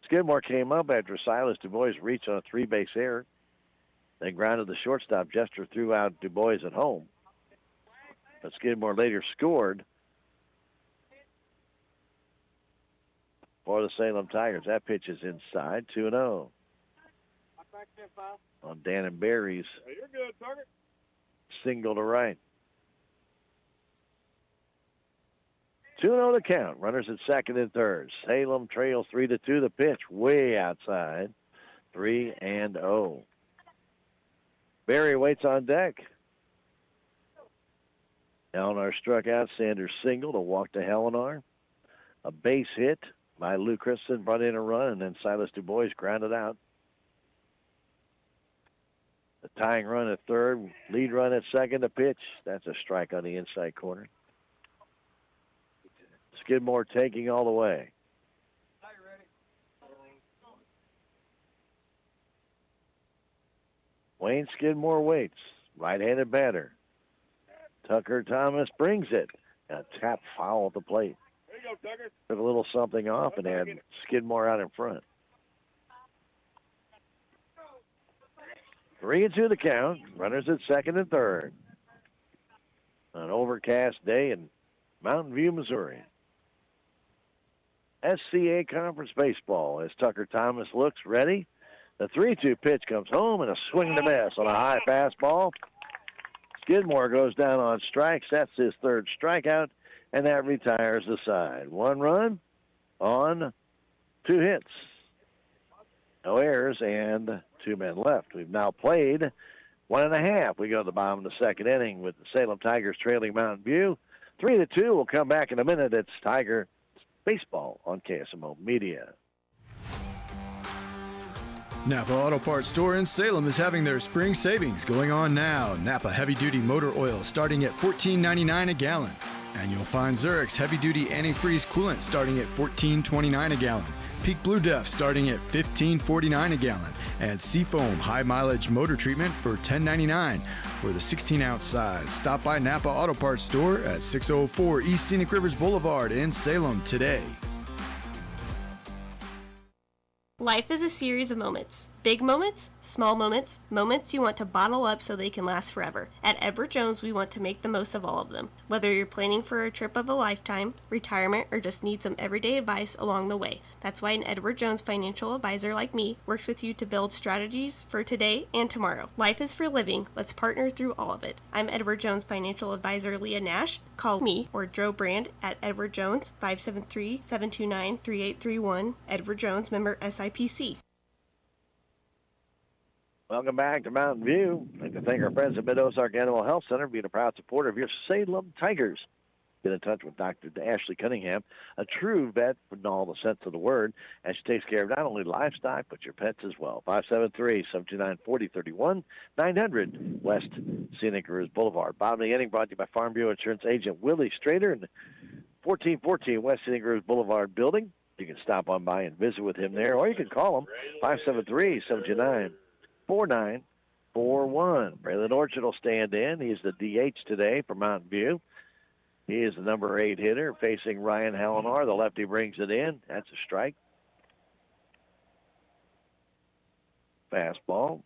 Skidmore came up after Silas DuBois reached on a 3-base error. They grounded the shortstop. Jester threw out DuBois at home. But Skidmore later scored for the Salem Tigers. That pitch is inside, 2-0. On Dan Barry's single to right. 2-0 the count. Runners at second and third. Salem trails 3-2. The pitch way outside. 3-0. Barry waits on deck. Hallinar struck out. Sanders singled. A walk to Hallinar. A base hit by Lou Christensen brought in a run, and then Silas DuBois grounded out. The tying run at third. Lead run at second. The pitch. That's a strike on the inside corner. Skidmore taking all the way. Wayne Skidmore waits. Right-handed batter. Tucker Thomas brings it. A tap foul at the plate. There you go, Tucker. Took a little something off and had Skidmore out in front. 3-2 the count. Runners at second and third. An overcast day in Mountain View, Missouri. SCA Conference Baseball as Tucker Thomas looks ready. The 3-2 pitch comes home and a swing and a miss on a high fastball. Skidmore goes down on strikes. That's his third strikeout, and that retires the side. 1 run on 2 hits. No errors and 2 men left. We've now played 1.5. We go to the bottom of the second inning with the Salem Tigers trailing Mountain View. 3-2. We'll come back in a minute. It's Tiger Baseball on KSMO Media. Napa Auto Parts Store in Salem is having their spring savings going on now. Napa Heavy Duty Motor Oil starting at $14.99 a gallon. And you'll find Zurich Heavy Duty Antifreeze Coolant starting at $14.29 a gallon. Peak Blue Def starting at $15.49 a gallon. And Seafoam High Mileage Motor Treatment for $10.99 for the 16-ounce size. Stop by Napa Auto Parts Store at 604 East Scenic Rivers Boulevard in Salem today. Life is a series of moments. Big moments, small moments, moments you want to bottle up so they can last forever. At Edward Jones, we want to make the most of all of them. Whether you're planning for a trip of a lifetime, retirement, or just need some everyday advice along the way. That's why an Edward Jones financial advisor like me works with you to build strategies for today and tomorrow. Life is for living. Let's partner through all of it. I'm Edward Jones financial advisor Leah Nash. Call me or Joe Brand at Edward Jones, 573-729-3831. Edward Jones, member SIPC. Welcome back to Mountain View. I'd like to thank our friends at Mid-Ozark Animal Health Center being a proud supporter of your Salem Tigers. Get in touch with Dr. Ashley Cunningham, a true vet in all the sense of the word, and she takes care of not only livestock, but your pets as well. 573-729-4031, 900 West Scenic Ridge Boulevard. Bottom of the inning brought to you by Farm Bureau Insurance Agent Willie Strader in the 1414 West Scenic Ridge Boulevard building. You can stop on by and visit with him there, or you can call him, 573-729-4941. Braylon Orchard will stand in. He's the DH today for Mountain View. He is the number 8 hitter facing Ryan Hallinar. The lefty brings it in. That's a strike. Fastball.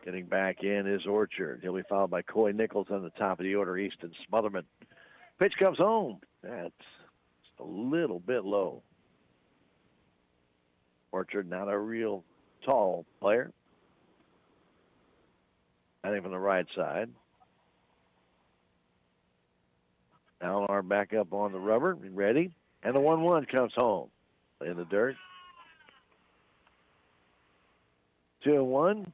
Getting back in is Orchard. He'll be followed by Coy Nichols on the top of the order, Easton Smotherman. Pitch comes home. That's just a little bit low. Orchard, not a real tall player. I think from the right side. Hallinar back up on the rubber, ready. And the 1-1 comes home in the dirt. 2-1.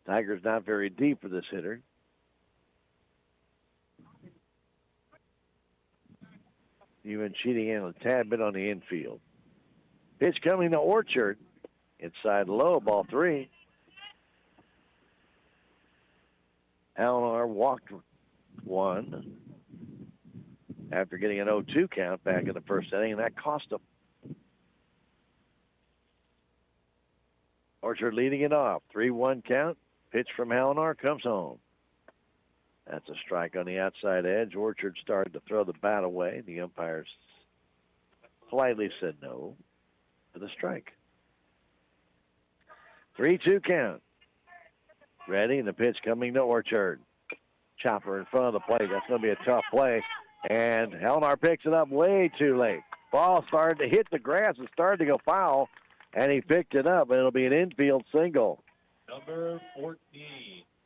Tigers not very deep for this hitter. Even cheating in a tad bit on the infield. Pitch coming to Orchard. Inside low, ball 3. Hallinar walked 1 after getting an 0-2 count back in the first inning, and that cost him. Orchard leading it off. 3-1 count. Pitch from Hallinar comes home. That's a strike on the outside edge. Orchard started to throw the bat away. The umpires politely said no to the strike. 3-2 count. Ready, and the pitch coming to Orchard. Chopper in front of the plate. That's going to be a tough play. And Hallinar picks it up way too late. Ball started to hit the grass. It started to go foul, and he picked it up, and it'll be an infield single. Number 14,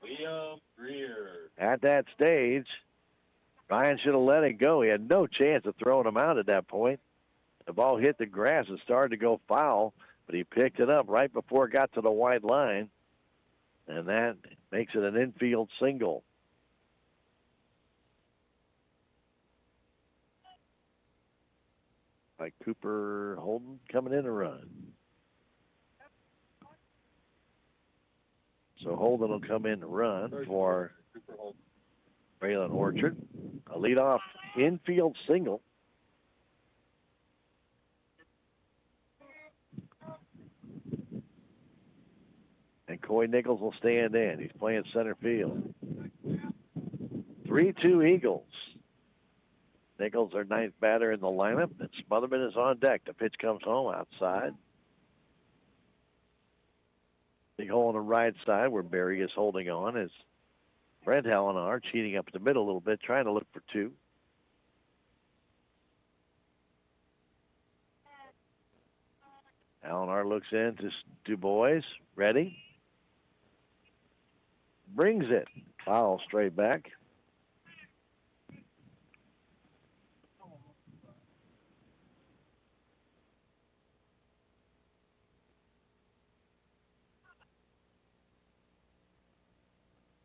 Liam Greer. At that stage, Ryan should have let it go. He had no chance of throwing him out at that point. The ball hit the grass and started to go foul, but he picked it up right before it got to the white line, and that makes it an infield single. By Cooper Holden coming in to run. So Holden will come in to run for Braylon Orchard. A leadoff infield single. And Coy Nichols will stand in. He's playing center field. 3-2 Eagles. Nichols, our ninth batter in the lineup, and Smotherman is on deck. The pitch comes home outside. Big hole on the right side where Barry is holding on is Brent Hallinar, cheating up the middle a little bit, trying to look for 2. Hallinar looks in to Du Bois. Ready. Brings it. Foul straight back.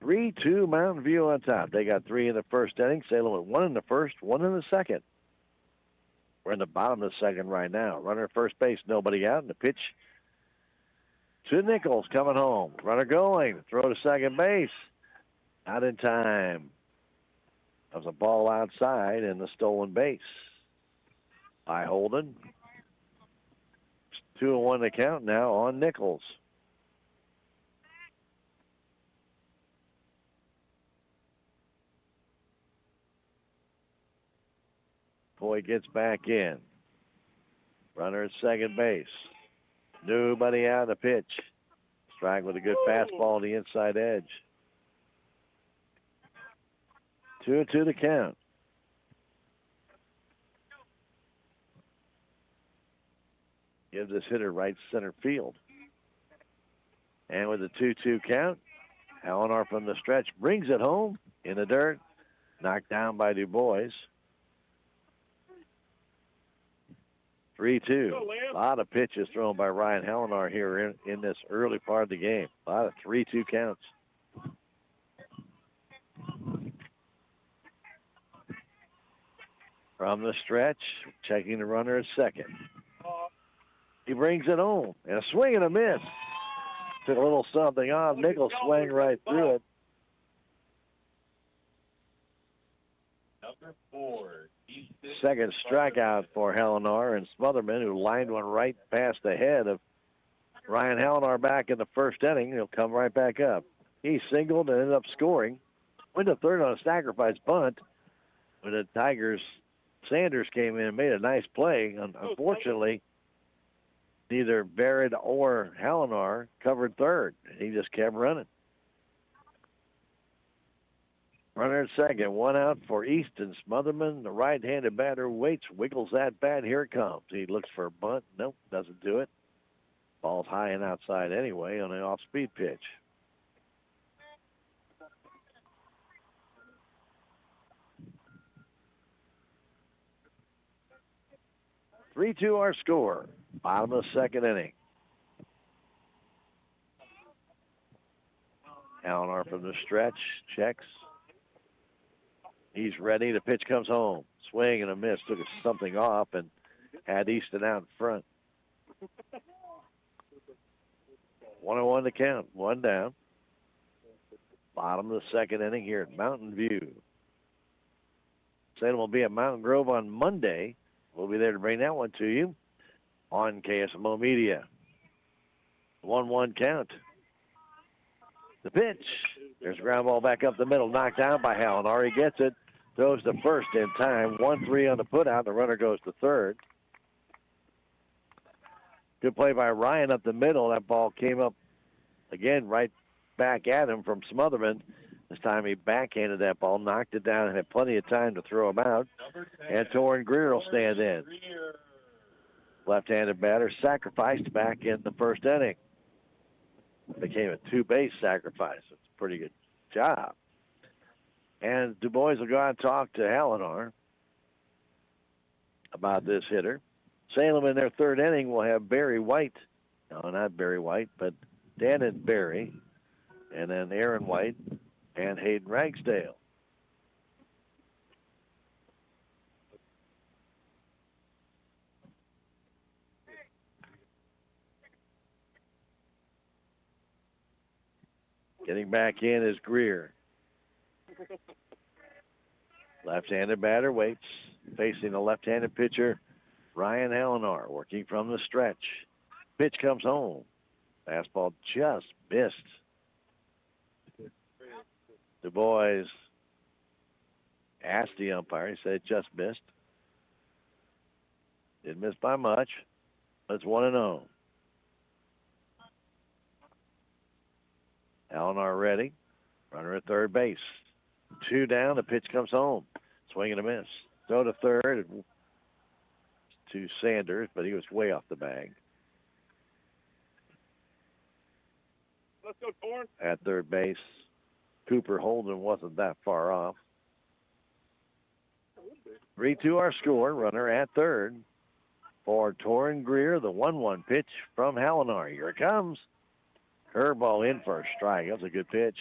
Three, 2 Mountain View on top. They got 3 in the first inning. Salem with 1 in the first, 1 in the second. We're in the bottom of the second right now. Runner at first base, nobody out. And the pitch to Nichols coming home. Runner going. Throw to second base. Not in time. That was a ball outside and the stolen base by Holden. 2-1 to count now on Nichols. he gets back in. Runner at second base. Nobody out of the pitch. Strike with a good fastball on the inside edge. 2-2 to count. Gives this hitter right center field. And with a 2-2 count, Eleanor from the stretch brings it home in the dirt. Knocked down by Du Bois. 3-2. A lot of pitches thrown by Ryan Helenar here in this early part of the game. A lot of 3-2 counts. From the stretch, checking the runner at second. He brings it home. And a swing and a miss. Took a little something off. Nichols swung right through it. Number 4. Second strikeout for Helenar, and Smotherman, who lined one right past the head of Ryan Helenar back in the first inning. He'll come right back up. He singled and ended up scoring. Went to third on a sacrifice bunt. When the Tigers, Sanders came in and made a nice play. Unfortunately, neither Barrett or Helenar covered third. He just kept running. Runner at second, one out for Easton. Smotherman, the right-handed batter, waits, wiggles that bat. Here it comes. He looks for a bunt. Nope, doesn't do it. Ball's high and outside anyway on an off-speed pitch. Three-two our score. Bottom of the second inning. Eleanor from the stretch, checks. He's ready. The pitch comes home. Swing and a miss. Took something off and had Easton out in front. 1-1 to count. One down. Bottom of the second inning here at Mountain View. Salem will be at Mountain Grove on Monday. We'll be there to bring that one to you on KSMO Media. 1-1 count. The pitch. There's a ground ball back up the middle, knocked down by Helenar. He gets it, throws to first in time. 1-3 on the putout. The runner goes to third. Good play by Ryan up the middle. That ball came up again right back at him from Smotherman. This time he backhanded that ball, knocked it down, and had plenty of time to throw him out. And Torrin Greer will stand in. Left-handed batter sacrificed back in the first inning. Became a two-base sacrifice. It's a pretty good job. And Du Bois will go out and talk to Helenar about this hitter. Salem in their third inning will have Barry White. No, not Barry White, but Dannon Barry. And then Aaron White and Hayden Ragsdale. Getting back in is Greer. Left-handed batter waits, facing the left-handed pitcher, Ryan Helenar, working from the stretch. Pitch comes home. Fastball just missed. Du Bois asked the umpire. He said it just missed. Didn't miss by much. It's 1-0. Helenar ready. Runner at third base. Two down. The pitch comes home. Swing and a miss. Throw to third to Sanders, but he was way off the bag. Let's go, Torn. At third base, Cooper Holden wasn't that far off. 3-2 our score. Runner at third for Torrin Greer. The 1-1 pitch from Helenar. Here it comes. Curveball in for a strike. That was a good pitch.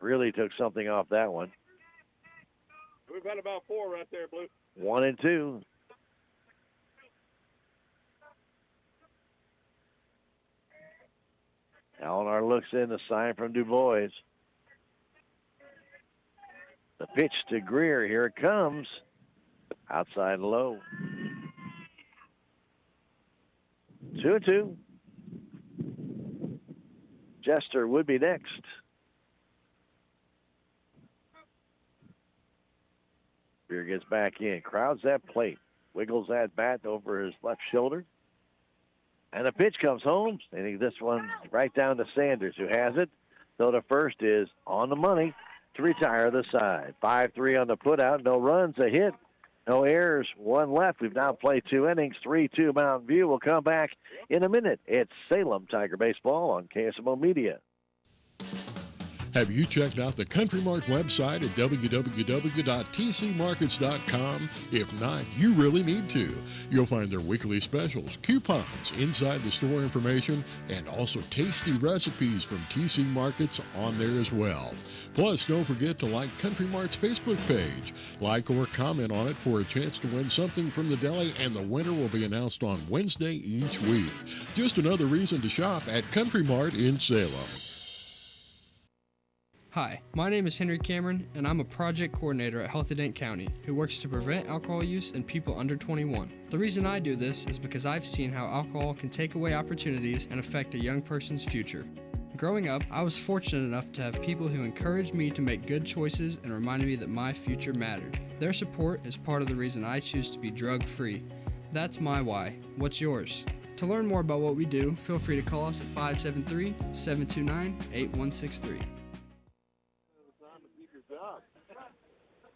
Really took something off that one. We've had about 4 right there, Blue. 1-2. Helenar looks in, the sign from Du Bois. The pitch to Greer. Here it comes. Outside low. 2-2. Jester would be next. Spear gets back in, crowds that plate, wiggles that bat over his left shoulder. And the pitch comes home, and this one right down to Sanders, who has it. So the first is on the money to retire the side. 5-3 on the putout, no runs, a hit, no errors, one left. We've now played 2 innings, 3-2 Mountain View. We'll come back in a minute. It's Salem Tiger Baseball on KSMO Media. Have you checked out the Country Mart website at www.tcmarkets.com? If not, you really need to. You'll find their weekly specials, coupons, inside the store information, and also tasty recipes from TC Markets on there as well. Plus, don't forget to like Country Mart's Facebook page. Like or comment on it for a chance to win something from the deli, and the winner will be announced on Wednesday each week. Just another reason to shop at Country Mart in Salem. Hi, my name is Henry Cameron, and I'm a project coordinator at Healthy Dent County who works to prevent alcohol use in people under 21. The reason I do this is because I've seen how alcohol can take away opportunities and affect a young person's future. Growing up, I was fortunate enough to have people who encouraged me to make good choices and reminded me that my future mattered. Their support is part of the reason I choose to be drug-free. That's my why. What's yours? To learn more about what we do, feel free to call us at 573-729-8163.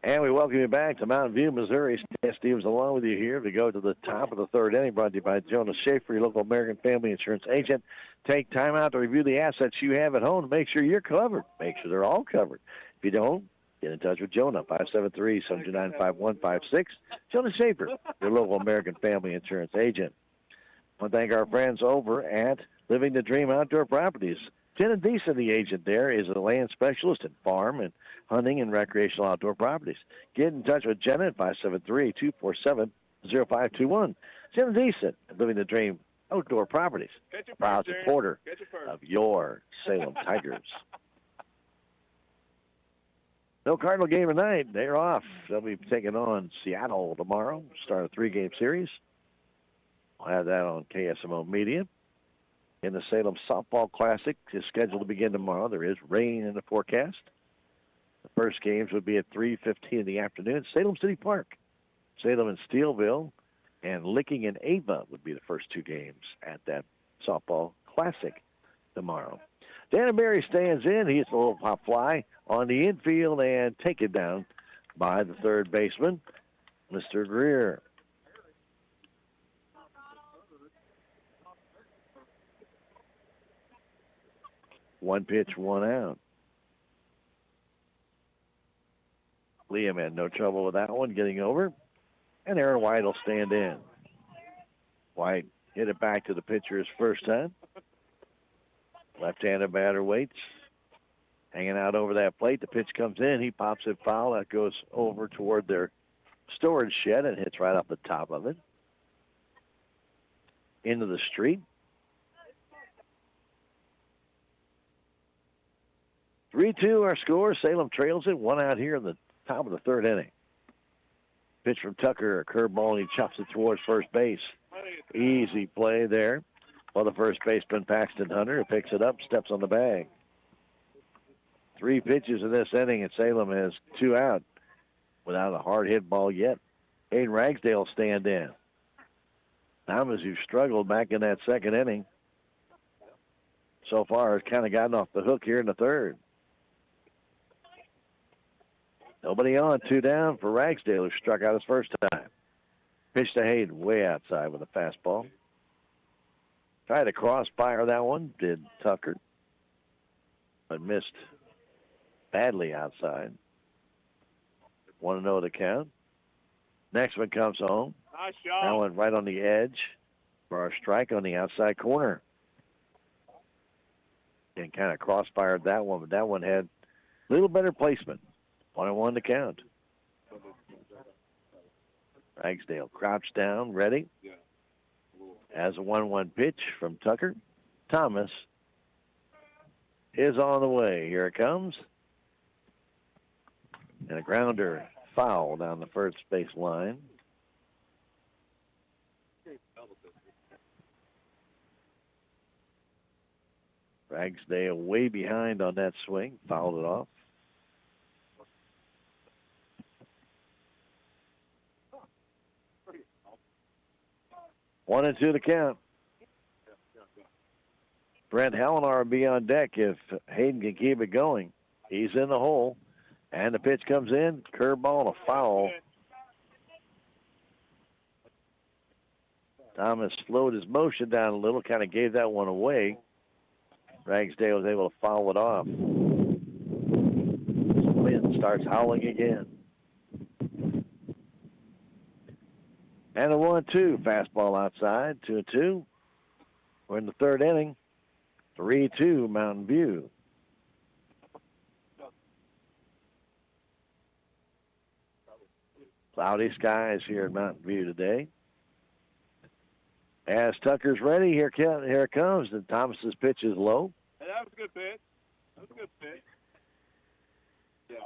And we welcome you back to Mountain View, Missouri. Stan Stevens along with you here. We go to the top of the third inning, brought to you by Jonas Schaefer, your local American Family Insurance agent. Take time out to review the assets you have at home to make sure you're covered. Make sure they're all covered. If you don't, get in touch with Jonah, 573-729-5156. Jonas Schaefer, your local American Family Insurance agent. I want to thank our friends over at Living the Dream Outdoor Properties. Jenna Deason, the agent there, is a land specialist in farm and hunting and recreational outdoor properties. Get in touch with Jenna at 573-247-0521. Jenna Deason, Living the Dream Outdoor Properties, a proud supporter of your Salem Tigers. No Cardinal game tonight. They're off. They'll be taking on Seattle tomorrow, start a 3-game series. We'll have that on KSMO Media. In the Salem Softball Classic is scheduled to begin tomorrow. There is rain in the forecast. The first games would be at 3:15 in the afternoon. Salem City Park. Salem and Steelville and Licking and Ava would be the first 2 games at that Softball Classic tomorrow. Dan Berry stands in. He hits a little pop fly on the infield and taken down by the third baseman, Mr. Greer. One pitch, one out. Liam had no trouble with that one, getting over. And Aaron White will stand in. White hit it back to the pitcher his first time. Left-handed batter waits. Hanging out over that plate. The pitch comes in. He pops it foul. That goes over toward their storage shed and hits right off the top of it. Into the street. 3-2 our score. Salem trails it. 1 out here in the top of the third inning. Pitch from Tucker, a curveball, and he chops it towards first base. Easy play there. Well, the first baseman, Paxton Hunter, picks it up, steps on the bag. 3 pitches in this inning, and Salem has 2 out without a hard hit ball yet. Aiden Ragsdale stand in. Thomas, who struggled back in that second inning, so far has kind of gotten off the hook here in the third. Nobody on, 2 down for Ragsdale, who struck out his first time. Pitch to Hayden, way outside with a fastball. Tried to cross-fire that one, did Tucker, but missed badly outside. 1-0 to count. Next one comes home. Nice shot. That one right on the edge for our strike on the outside corner. And kind of cross-fired that one, but that one had a little better placement. 1-1 to count. Ragsdale crouched down, ready. As a 1-1 pitch from Tucker. Thomas is on the way. Here it comes. And a grounder foul down the first base line. Ragsdale way behind on that swing. Fouled it off. 1-2 the count. Brent Hallinar will be on deck if Hayden can keep it going. He's in the hole. And the pitch comes in. Curveball and a foul. Thomas slowed his motion down a little, kind of gave that one away. Ragsdale was able to foul it off. Wind starts howling again. And a 1-2. Fastball outside. 2-2. We're in the third inning. 3-2 Mountain View. Cloudy skies here in Mountain View today. As Tucker's ready, here it comes. And Thomas's pitch is low. Hey, that was a good pitch. That was a good pitch. Yeah.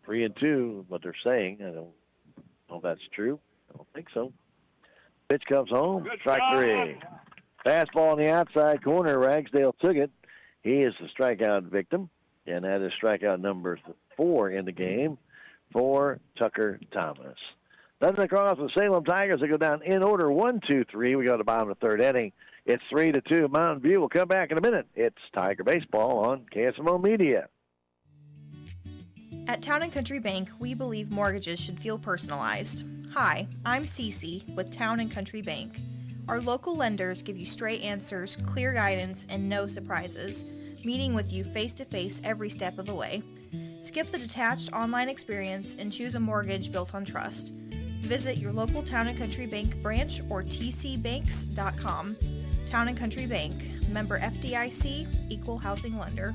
3-2, what they're saying. I don't know if that's true. I don't think so. Pitch comes home. Good Strike job. 3. Fastball on the outside corner. Ragsdale took it. He is the strikeout victim, and that is strikeout number 4 in the game for Tucker Thomas. Nothing across the Salem Tigers. They go down in order 1-2-3. We go to the bottom of the third inning. It's 3-2 Mountain View. We'll come back in a minute. It's Tiger Baseball on KSMO Media. At Town & Country Bank, we believe mortgages should feel personalized. Hi, I'm Cece with Town & Country Bank. Our local lenders give you straight answers, clear guidance, and no surprises, meeting with you face-to-face every step of the way. Skip the detached online experience and choose a mortgage built on trust. Visit your local Town & Country Bank branch or tcbanks.com. Town & Country Bank, member FDIC, equal housing lender.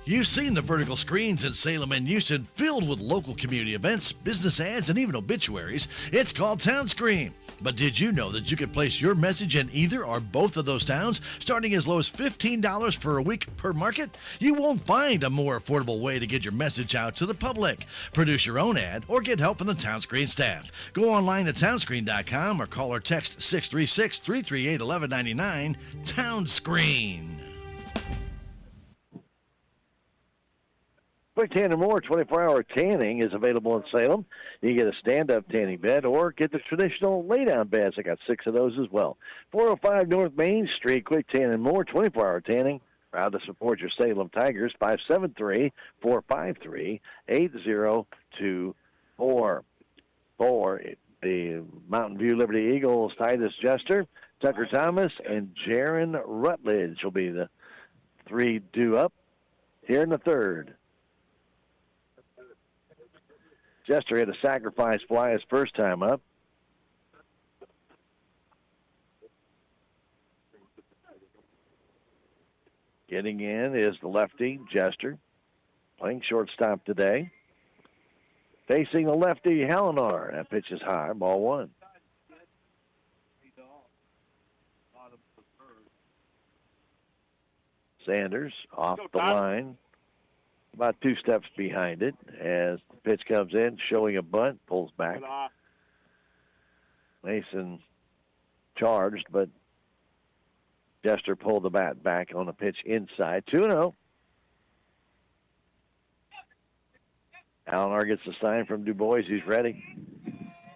You've seen the vertical screens in Salem and Houston filled with local community events, business ads, and even obituaries. It's called Town Screen. But did you know that you can place your message in either or both of those towns, starting as low as $15 for a week per market? You won't find a more affordable way to get your message out to the public. Produce your own ad or get help from the Town Screen staff. Go online to townscreen.com or call or text 636-338-1199. Town Screen. Quick Tan and More 24-hour tanning is available in Salem. You can get a stand-up tanning bed or get the traditional lay-down beds. I got 6 of those as well. 405 North Main Street, Quick Tan and More 24-hour tanning. Proud to support your Salem Tigers. 573-453-8024. For the Mountain View Liberty Eagles, Titus Jester, Tucker Thomas, and Jaron Rutledge will be the 3 due up here in the third. Jester had a sacrifice fly his first time up. Getting in is the lefty, Jester, playing shortstop today. Facing the lefty, Hallinar. That pitch is high, ball 1. Sanders off the line. About 2 steps behind it as the pitch comes in, showing a bunt, pulls back. Mason charged, but Jester pulled the bat back on the pitch inside. 2-0. Hallinar gets the sign from Du Bois. He's ready.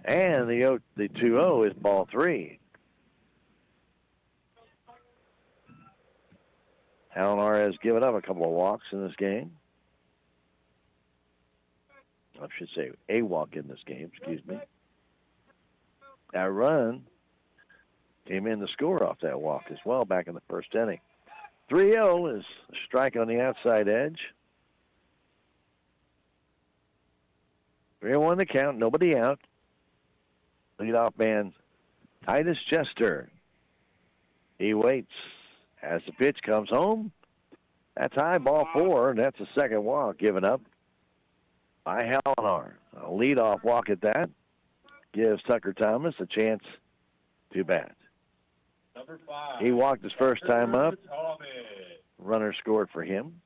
And the 2-0 is ball 3. Hallinar has given up a couple of walks in this game. I should say a walk in this game, excuse me. That run came in to score off that walk as well back in the first inning. 3-0 is a strike on the outside edge. 3-1 the count, nobody out. Leadoff man Titus Jester. He waits as the pitch comes home. That's high, ball 4, and that's the second walk given up by Hallinar. A leadoff walk at that gives Tucker Thomas a chance to bat. Number 5. He walked his first time up. Runner scored for him.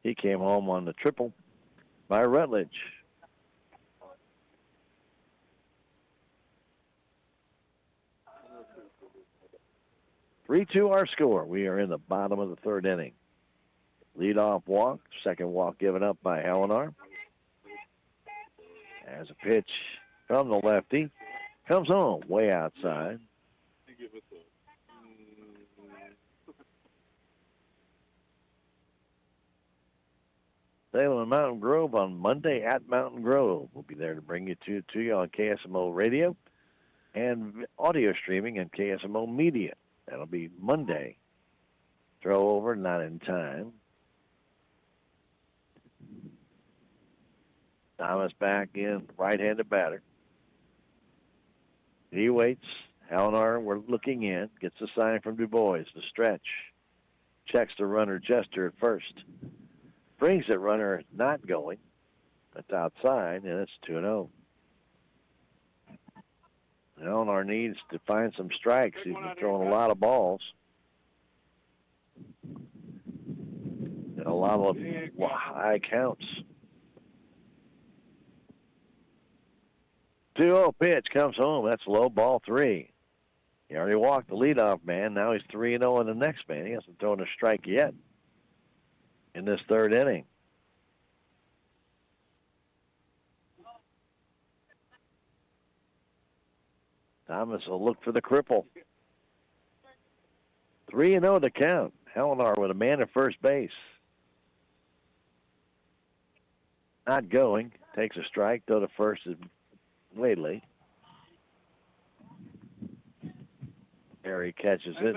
He came home on the triple by Rutledge. Three-two our score. We are in the bottom of the third inning. Leadoff walk, second walk given up by Hallinar. As a pitch from the lefty. Comes home way outside. Salem and Mountain Grove on Monday at Mountain Grove. We'll be there to bring you to you on KSMO Radio and audio streaming and KSMO Media. That'll be Monday. Throw over, not in time. Thomas back in, right-handed batter. He waits. Halinar, we're looking in. Gets a sign from Du Bois. The stretch. Checks the runner Jester at first. Brings it, runner not going. That's outside, and it's 2-0. Halinar needs to find some strikes. He's been throwing a lot of balls. And a lot of high counts. 2-0 pitch comes home. That's low, ball 3. He already walked the leadoff man. Now he's 3-0 in the next man. He hasn't thrown a strike yet in this third inning. Thomas will look for the cripple. 3-0 to count. Halinar with a man at first base. Not going. Takes a strike, though the first is way late. Harry catches it,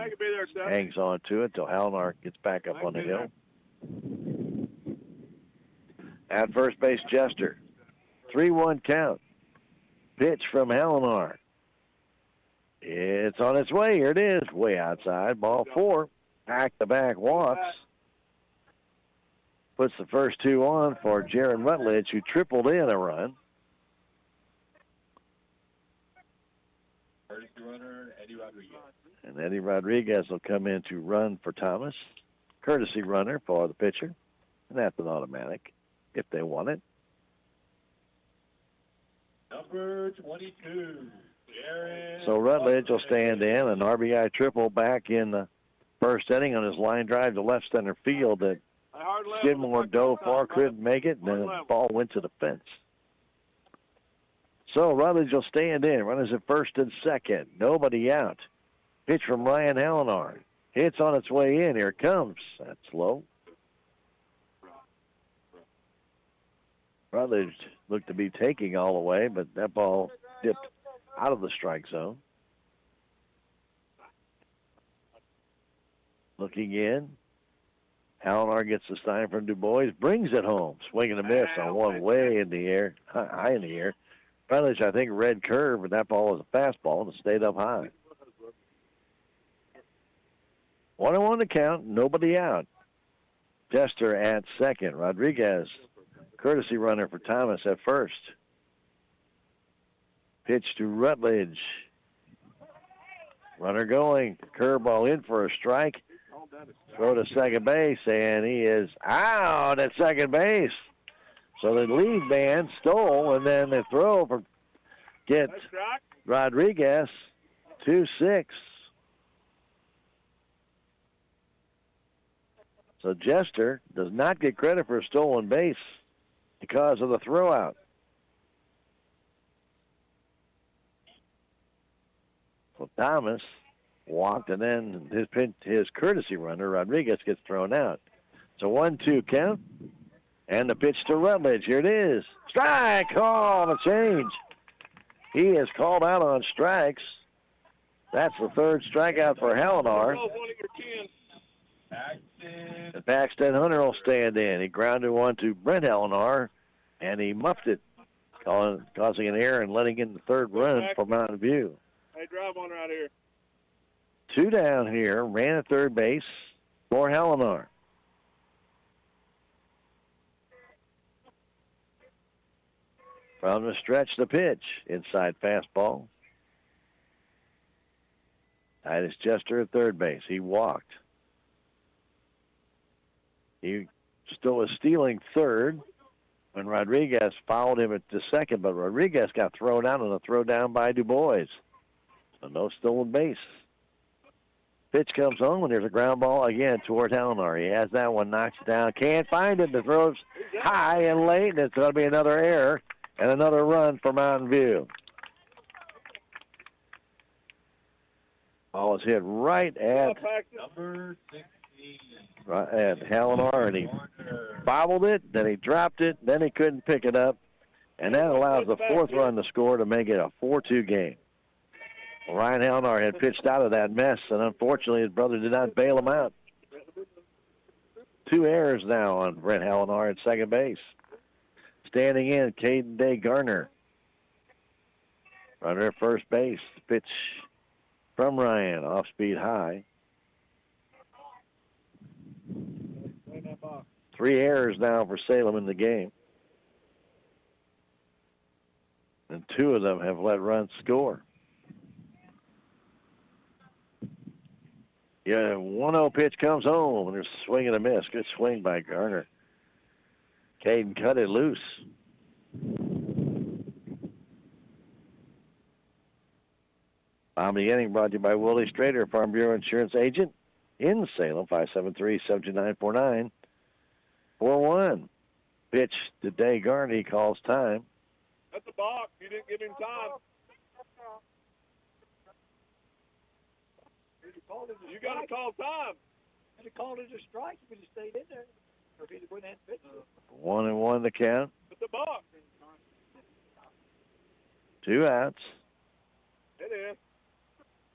hangs on to it till Halinar gets back up on the hill. At first base, Jester. 3-1 count. Pitch from Halinar. It's on its way. Here it is. Way outside. Ball 4. Back-to-back walks. Puts the first 2 on for Jaron Rutledge, who tripled in a run. And Eddie Rodriguez will come in to run for Thomas. Courtesy runner for the pitcher. And that's an automatic if they want it. Number 22. So Rutledge will stand in, an RBI triple back in the first inning on his line drive to left center field that Skidmore dove far, couldn't make it, and then the ball went to the fence. So Rutledge will stand in, runners at first and second, nobody out. Pitch from Ryan Halinar. Hits on its way in, here it comes. That's low. Rutledge looked to be taking all the way, but that ball dipped out of the strike zone. Looking in. Halinar gets the sign from Du Bois, brings it home. Swing and a miss on one way in the air, high in the air. Rutledge, I think, red curve, but that ball was a fastball and it stayed up high. 1-1 to count, nobody out. Jester at second. Rodriguez, courtesy runner for Thomas at first. Pitch to Rutledge. Runner going. Curveball in for a strike. Throw to second base, and he is out at second base. So the lead man stole, and then the throw for gets Rodriguez 2-6. So Jester does not get credit for a stolen base because of the throw out. So Thomas walked, and then his courtesy runner, Rodriguez, gets thrown out. So 1-2 count, and the pitch to Rutledge. Here it is. Strike! Call the change. He is called out on strikes. That's the third strikeout for Halinar. And Paxton Hunter will stand in. He grounded one to Brent Halinar, and he muffed it, causing an error and letting in the third run for Mountain View. Hey, drive one right here. 2 down here, ran at third base for Halinar. From the stretch, the pitch. Inside fastball. Titus Jester at third base. He walked. He still was stealing third when Rodriguez fouled him at the second, but Rodriguez got thrown out on a throw down by Du Bois. So no stolen base. Pitch comes home, and there's a ground ball again toward Halinar. He has that one, knocks it down. Can't find it. The throw's high and late, and it's going to be another error. And another run for Mountain View. Ball was hit right at Helenar, and he bobbled it, then he dropped it, then he couldn't pick it up, and that allows the fourth run to score to make it a 4-2 game. Ryan Helenar had pitched out of that mess, and unfortunately his brother did not bail him out. 2 errors now on Brent Helenar at second base. Standing in, Caden Day Garner. Runner at first base. Pitch from Ryan, off speed high. 3 errors now for Salem in the game. And 2 of them have let runs score. Yeah, 1-0 pitch comes home, and there's a swing and a miss. Good swing by Garner. Caden cut it loose. Bottom of the inning brought to you by Willie Strader, Farm Bureau Insurance Agent in Salem, 573-729-4941. 4-1. Pitch to Day Garner. He calls time. That's the box. You didn't give him time. You got to call time. I'd have called it a strike if he'd have stayed in there. Or if he'd have went and pitched it. 1-1 the count. It's the box. 2 outs. It is.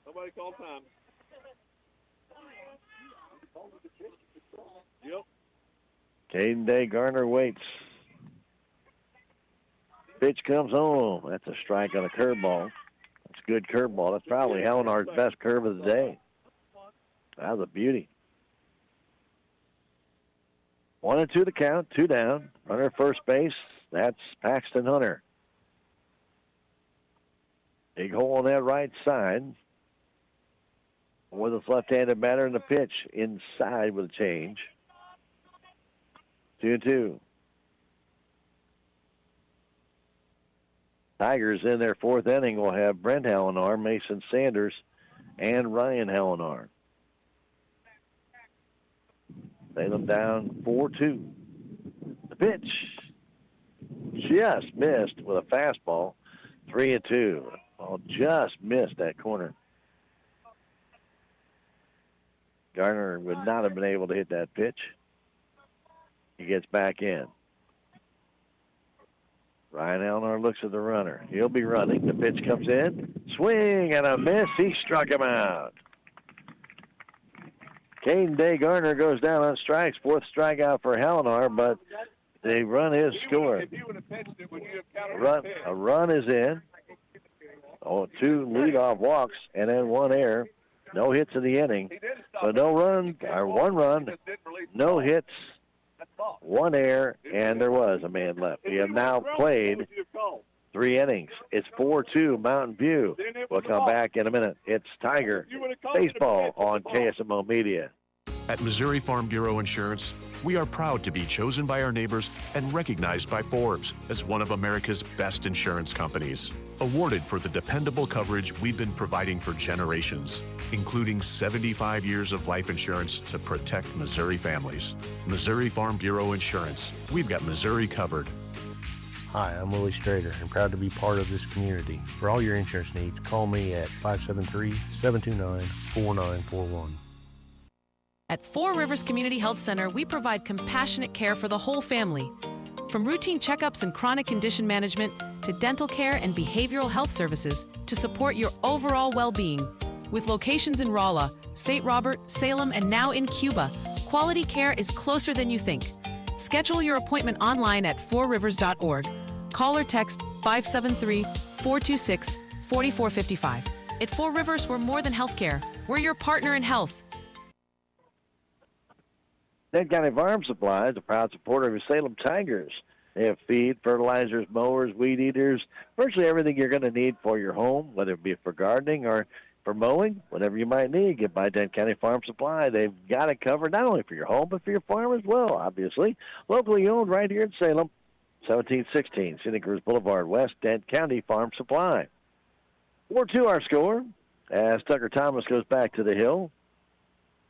Nobody called time. Yep. Caden Day Garner waits. Pitch comes home. That's a strike on a curveball. That's a good curveball. That's probably Helenar's best curve of the day. That was a beauty. 1-2 the count, 2 down. Runner first base. That's Paxton Hunter. Big hole on that right side. With his left-handed batter in the pitch inside with a change. 2-2. Tigers in their 4th inning will have Brent Helenar, Mason Sanders, and Ryan Helenar. Salem down 4-2. The pitch just missed with a fastball. 3-2. Ball just missed that corner. Garner would not have been able to hit that pitch. He gets back in. Ryan Helenar looks at the runner. He'll be running. The pitch comes in. Swing and a miss. He struck him out. Caden Day Garner goes down on strikes. 4th strikeout for Helenar, but they run his score. A run is in. 2 leadoff walks and then 1 error. No hits in the inning. But no run, or 1 run, no hits, 1 error, and there was a man left. We have now played 3 innings. It's 4-2 Mountain View. We'll come back in a minute. It's Tiger Baseball on KSMO Media. At Missouri Farm Bureau Insurance, we are proud to be chosen by our neighbors and recognized by Forbes as one of America's best insurance companies. Awarded for the dependable coverage we've been providing for generations, including 75 years of life insurance to protect Missouri families. Missouri Farm Bureau Insurance. We've got Missouri covered. Hi, I'm Willie Strader and proud to be part of this community. For all your insurance needs, call me at 573-729-4941. At Four Rivers Community Health Center, we provide compassionate care for the whole family. From routine checkups and chronic condition management to dental care and behavioral health services to support your overall well-being. With locations in Rolla, St. Robert, Salem, and now in Cuba, quality care is closer than you think. Schedule your appointment online at fourrivers.org. Call or text 573-426-4455. At Four Rivers, we're more than healthcare. We're your partner in health. Dent County Farm Supply is a proud supporter of the Salem Tigers. They have feed, fertilizers, mowers, weed eaters, virtually everything you're going to need for your home, whether it be for gardening or for mowing, whatever you might need. Get by Dent County Farm Supply. They've got it covered not only for your home, but for your farm as well, obviously. Locally owned right here in Salem, 1716 Scenic Ridge Boulevard West, Dent County Farm Supply. 4-2 our score as Tucker Thomas goes back to the hill.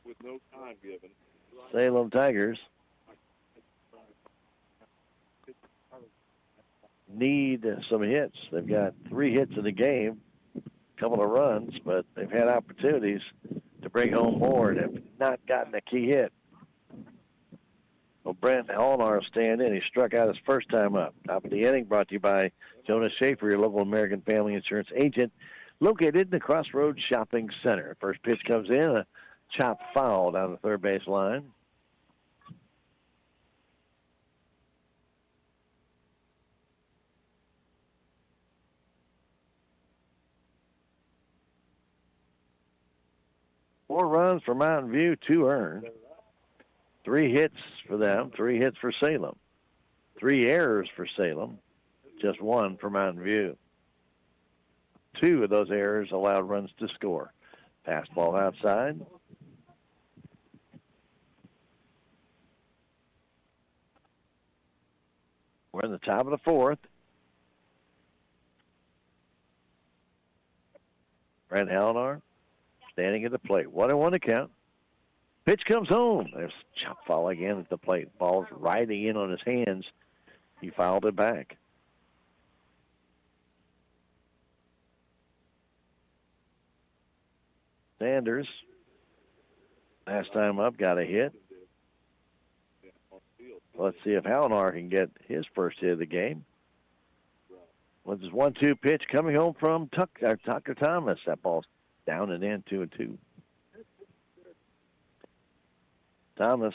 With no time given. Salem Tigers need some hits. They've got 3 hits in the game, a couple of runs, but they've had opportunities to bring home more and have not gotten a key hit. Well, Brent Hallnar will stand in. He struck out his first time up. Top of the inning brought to you by Jonas Schaefer, your local American Family Insurance agent, located in the Crossroads Shopping Center. First pitch comes in, a chop foul down the third base line. Four runs for Mountain View, 2 earned. 3 hits for them, 3 hits for Salem. 3 errors for Salem, just 1 for Mountain View. 2 of those errors allowed runs to score. Fastball outside. We're in the top of the 4th. Brent Hallnar standing at the plate. 1-1 to count. Pitch comes home. There's chop foul again at the plate. Ball's riding in on his hands. He fouled it back. Sanders, last time up, got a hit. Let's see if Hallnar can get his first hit of the game. With his 1-2 pitch coming home from Tucker Thomas. That ball's down and in, 2-2. Thomas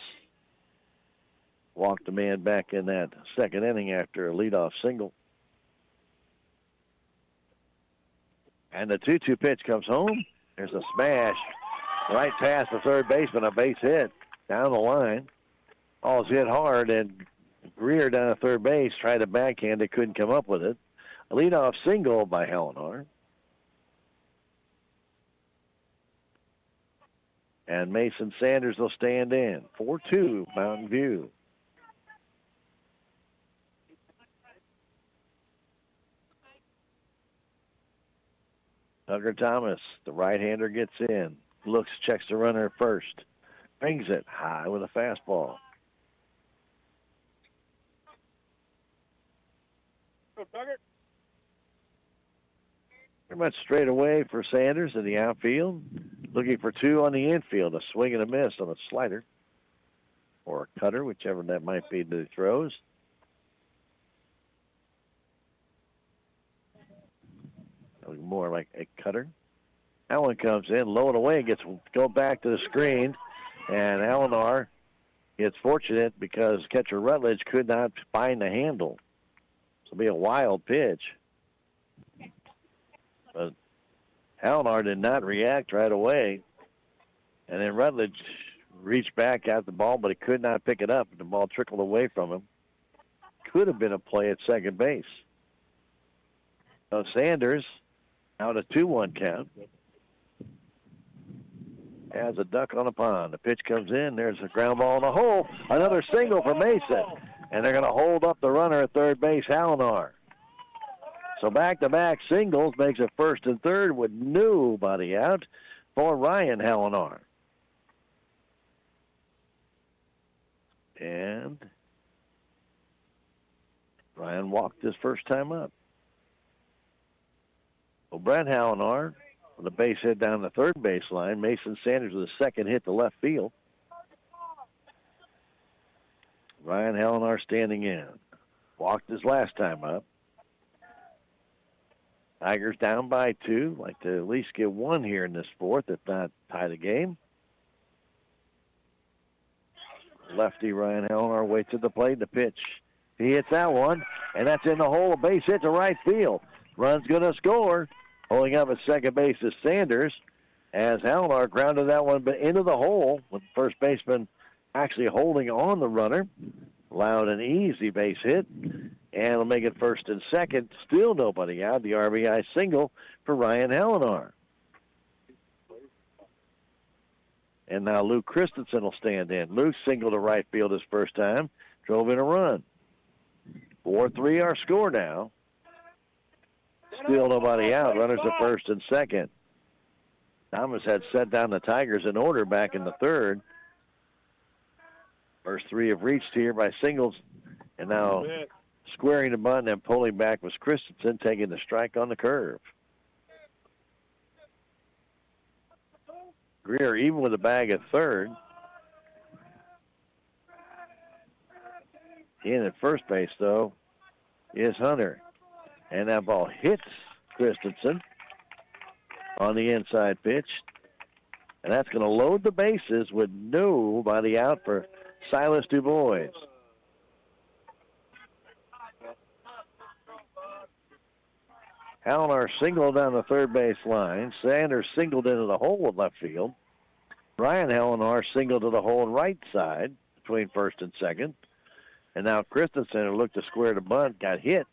walked the man back in that second inning after a leadoff single. And the 2-2 pitch comes home. There's a smash right past the third baseman, a base hit down the line. Ball's hit hard, and Greer down at third base tried to backhand it, couldn't come up with it. A leadoff single by Hallnar. And Mason Sanders will stand in. 4-2, Mountain View. Tucker Thomas, the right-hander, gets in. Looks, checks the runner at first. Brings it high with a fastball. Go, Tucker. Pretty much straight away for Sanders in the outfield. Looking for 2 on the infield. A swing and a miss on a slider. Or a cutter, whichever that might be that he throws. Looking more like a cutter. That one comes in, low and away, go back to the screen. And Hallnar gets fortunate because catcher Rutledge could not find the handle. This will be a wild pitch. But Hallnar did not react right away. And then Rutledge reached back at the ball, but he could not pick it up. The ball trickled away from him. Could have been a play at second base. So Sanders, out a 2-1 count. Has a duck on a pond. The pitch comes in. There's a ground ball in the hole. Another single for Mason. And they're going to hold up the runner at third base, Hallnar. So back-to-back singles makes it first and third with nobody out for Ryan Hallnar. And Ryan walked his first time up. Well, Brent Hallnar with a base hit down the third baseline. Mason Sanders with a second hit to left field. Ryan Hallnar standing in. Walked his last time up. Tigers down by 2. Like to at least get 1 here in this 4th, if not tie the game. Lefty Ryan Hallnar waits at the plate. The pitch. He hits that one, and that's in the hole. A base hit to right field. Run's going to score. Holding up at second base is Sanders, as Hallnar grounded that one into the hole with the first baseman actually holding on the runner. Allowed an easy base hit, and will make it first and second. Still nobody out. The RBI single for Ryan Hallnar. And now Luke Christensen will stand in. Luke singled to right field his first time. Drove in a run. 4-3 our score now. Still nobody out. Runners at first and second. Thomas had set down the Tigers in order back in the third. First 3 have reached here by singles. And now Squaring the bunt and pulling back was Christensen, taking the strike on the curve. Greer even with the bag at third. In at first base, though, is Hunter. And that ball hits Christensen on the inside pitch. And that's going to load the bases with nobody out for Silas DuBois. Hallinar singled down the third base line. Sanders singled into the hole in left field. Ryan Hallinar singled to the hole in right side between first and second. And now Christensen, who looked to square the bunt, got hit.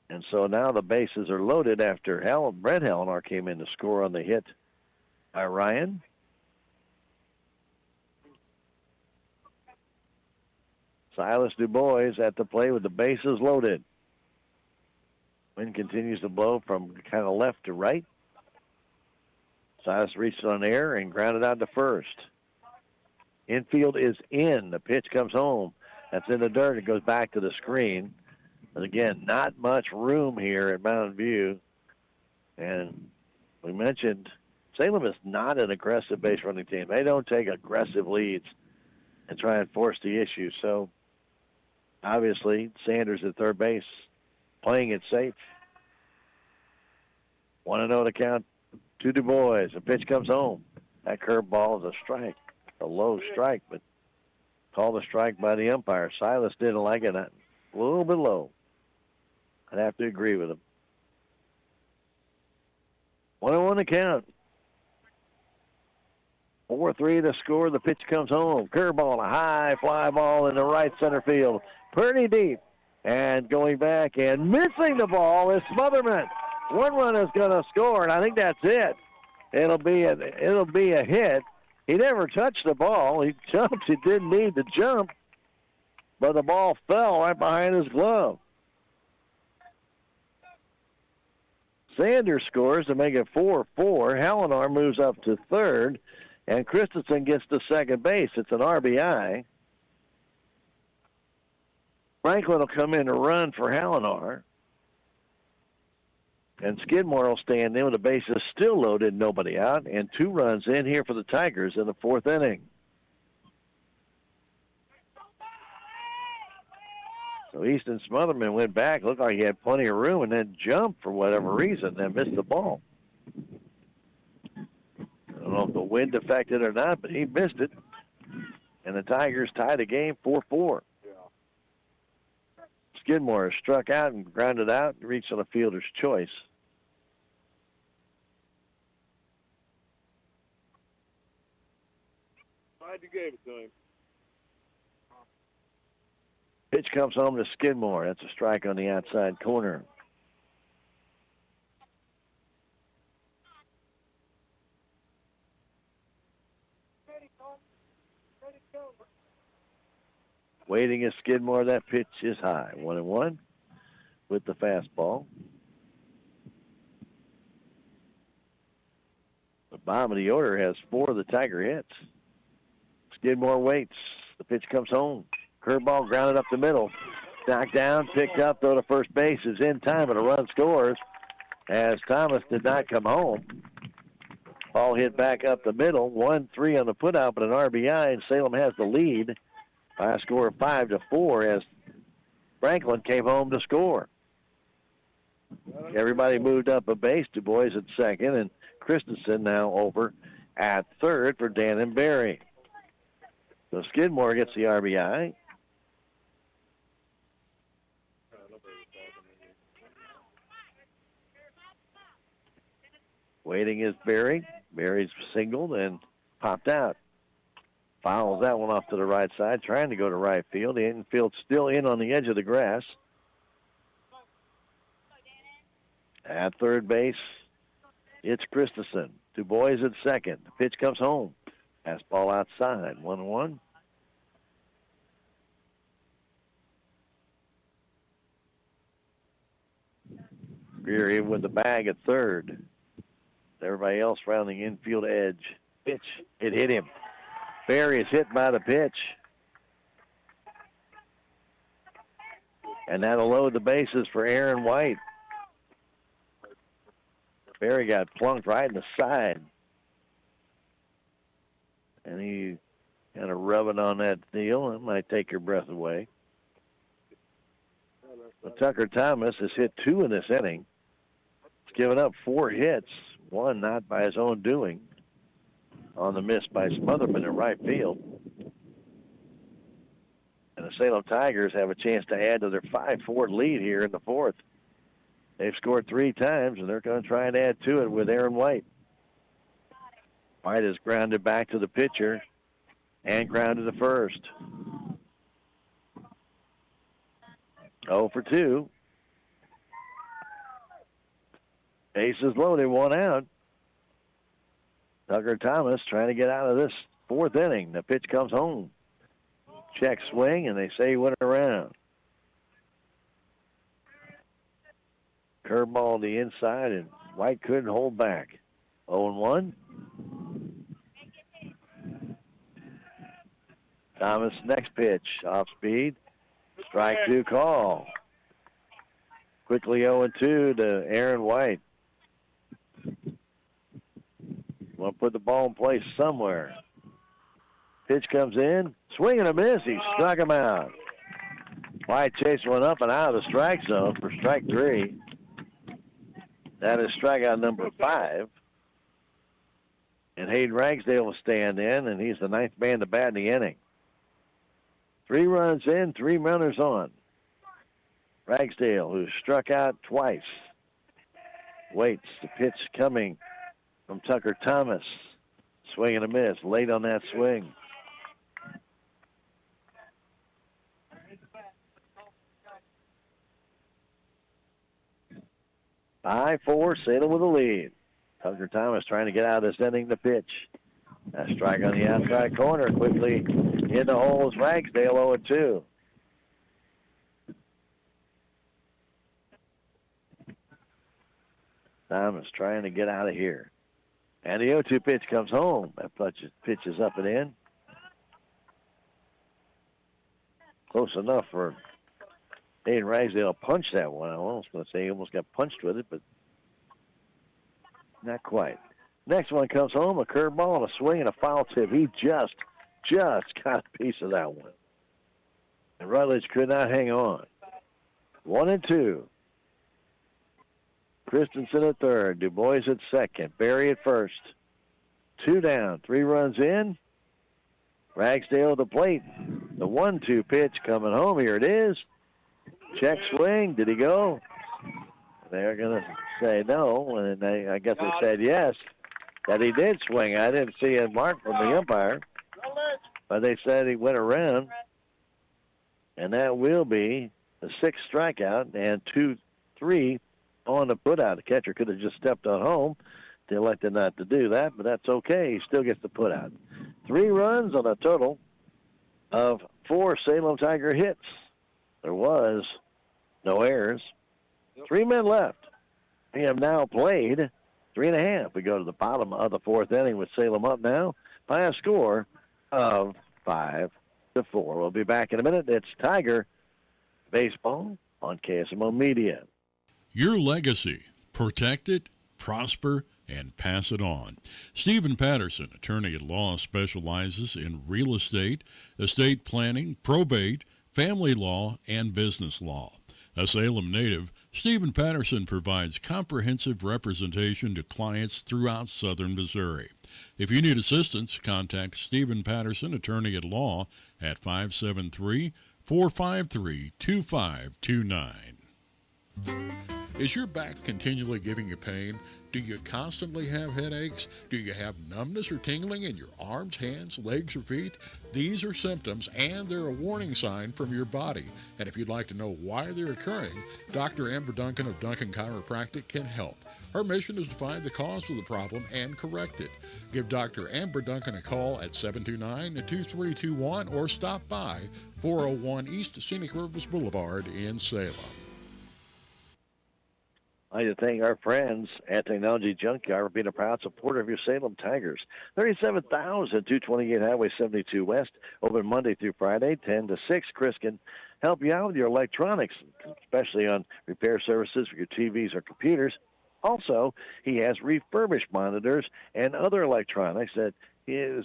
And so now the bases are loaded after Brett Hallinar came in to score on the hit by Ryan. Silas DuBois at the plate with the bases loaded. Wind continues to blow from kind of left to right. Silas reached on air and grounded out to first. Infield is in. The pitch comes home. That's in the dirt. It goes back to the screen. But again, not much room here at Mountain View. And we mentioned Salem is not an aggressive base running team. They don't take aggressive leads and try and force the issue. So obviously Sanders at third base playing it safe. 1-0 to count to DuBois. The pitch comes home. That curveball is a strike, a low strike, but called a strike by the umpire. Silas didn't like it. A little bit low. I'd have to agree with him. 1-1 to count. 4-3 to score. The pitch comes home. Curveball, a high fly ball in the right center field. Pretty deep. And going back and missing the ball is Smotherman. One run is going to score, and I think that's it. It'll be a hit. He never touched the ball. He jumped. He didn't need to jump, but the ball fell right behind his glove. Sanders scores to make it 4-4. Hallinar moves up to third, and Christensen gets to second base. It's an RBI. Franklin will come in to run for Hallinar. And Skidmore will stand in with the bases still loaded, nobody out, and 2 runs in here for the Tigers in the 4th inning. So Easton Smotherman went back, looked like he had plenty of room, and then jumped for whatever reason and missed the ball. I don't know if the wind affected or not, but he missed it. And the Tigers tied the game 4-4. Skidmore struck out and grounded out and reached on a fielder's choice. Glad you gave it to him. Pitch comes home to Skidmore. That's a strike on the outside corner. Waiting is Skidmore. That pitch is high. 1-1 with the fastball. The bottom of the order has 4 of the Tiger hits. Skidmore waits. The pitch comes home. Curveball grounded up the middle. Knocked down, picked up, throw to first base is in time, and a run scores as Thomas did not come home. Ball hit back up the middle. 1-3 on the putout, but an RBI, and Salem has the lead by a score of 5-4 as Franklin came home to score. Everybody moved up a base. DuBois at second, and Christensen now over at third for Dan and Barry. So Skidmore gets the RBI. Waiting is Barry. Barry's singled and popped out. Fouls that one off to the right side, trying to go to right field. The infield still in on the edge of the grass. At third base, it's Christensen. DuBois at second. The pitch comes home. Fastball outside. 1-1. Greer in with the bag at third. Everybody else around the infield edge. Pitch. It hit him. Barry is hit by the pitch. And that'll load the bases for Aaron White. Barry got plunked right in the side. And he kind of rubbing on that deal. It might take your breath away. But Tucker Thomas has hit 2 in this inning. He's given up 4 hits, 1 not by his own doing, on the miss by Smotherman in right field. And the Salem Tigers have a chance to add to their 5-4 lead here in the 4th. They've scored 3 times, and they're going to try and add to it with Aaron White. White is grounded back to the pitcher and grounded to first. 0 for 2. Bases loaded, 1 out. Tucker Thomas trying to get out of this 4th inning. The pitch comes home. Check swing, and they say he went around. Curveball on the inside, and White couldn't hold back. 0-1. Thomas, next pitch, off speed. Strike 2 call. Quickly 0-2 to Aaron White. Want to put the ball in place somewhere. Pitch comes in. Swing and a miss. He struck him out. White chased one up and out of the strike zone for strike 3. That is strikeout number 5. And Hayden Ragsdale will stand in, and he's the 9th man to bat in the inning. 3 runs in, 3 runners on. Ragsdale, who struck out twice, waits. The pitch coming from Tucker Thomas. Swing and a miss. Late on that swing. High 4, Salem with a lead. Tucker Thomas trying to get out of this inning to pitch. A strike on the outside corner. Quickly in the hole is Ragsdale, 0-2. Thomas trying to get out of here. And the 0-2 pitch comes home. That pitch is up and in. Close enough for Hayden Ragsdale to punch that one. I was going to say he almost got punched with it, but not quite. Next one comes home, a curveball and a swing and a foul tip. He just got a piece of that one. And Rutledge could not hang on. 1-2. Christensen at third, Du Bois at second, Barry at first. 2 down, 3 runs in. Ragsdale at the plate. The 1-2 pitch coming home. Here it is. Check swing. Did he go? They're going to say no, and I guess they said yes, that he did swing. I didn't see a mark from the umpire, but they said he went around, and that will be the 6th strikeout and 2-3 on the putout. The catcher could have just stepped on home. They elected not to do that, but that's okay. He still gets the putout. 3 runs on a total of 4 Salem Tiger hits. There was no errors. 3 men left. We have now played 3.5. We go to the bottom of the 4th inning with Salem up now by a score of 5-4. We'll be back in a minute. It's Tiger Baseball on KSMO Media. Your legacy. Protect it, prosper, and pass it on. Stephen Patterson, attorney at law, specializes in real estate, estate planning, probate, family law, and business law. A Salem native, Stephen Patterson provides comprehensive representation to clients throughout southern Missouri. If you need assistance, contact Stephen Patterson, attorney at law, at 573-453-2529. Is your back continually giving you pain? Do you constantly have headaches? Do you have numbness or tingling in your arms, hands, legs, or feet? These are symptoms, and they're a warning sign from your body. And if you'd like to know why they're occurring, Dr. Amber Duncan of Duncan Chiropractic can help. Her mission is to find the cause of the problem and correct it. Give Dr. Amber Duncan a call at 729-2321 or stop by 401 East Scenic Rivers Boulevard in Salem. I'd like to thank our friends at Technology Junkyard for being a proud supporter of your Salem Tigers. 37,228 Highway 72 West, open Monday through Friday, 10 to 6. Chris can help you out with your electronics, especially on repair services for your TVs or computers. Also, he has refurbished monitors and other electronics that is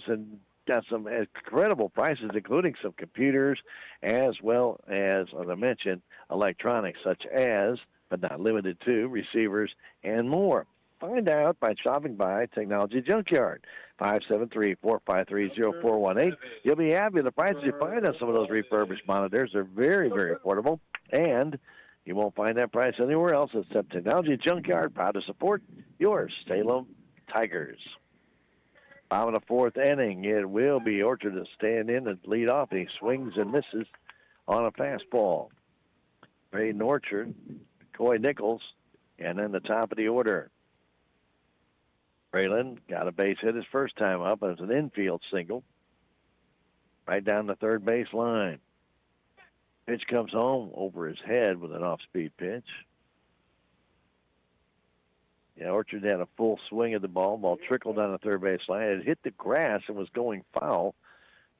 got some incredible prices, including some computers, as well as I mentioned, electronics such as, but not limited to, receivers and more. Find out by shopping by Technology Junkyard, 573-453-0418. You'll be happy with the prices you find on some of those refurbished monitors. They're very, very affordable, and you won't find that price anywhere else except Technology Junkyard, proud to support your Salem Tigers. 5 in the fourth inning, it will be Orchard to stand in and lead off. He swings and misses on a fastball. Braden Orchard, Coy Nichols, and then the top of the order. Braylon got a base hit his first time up, and it's an infield single right down the third base line. Pitch comes home over his head with an off-speed pitch. Yeah, Orchard had a full swing at the ball. Ball trickled down the third base line. It hit the grass and was going foul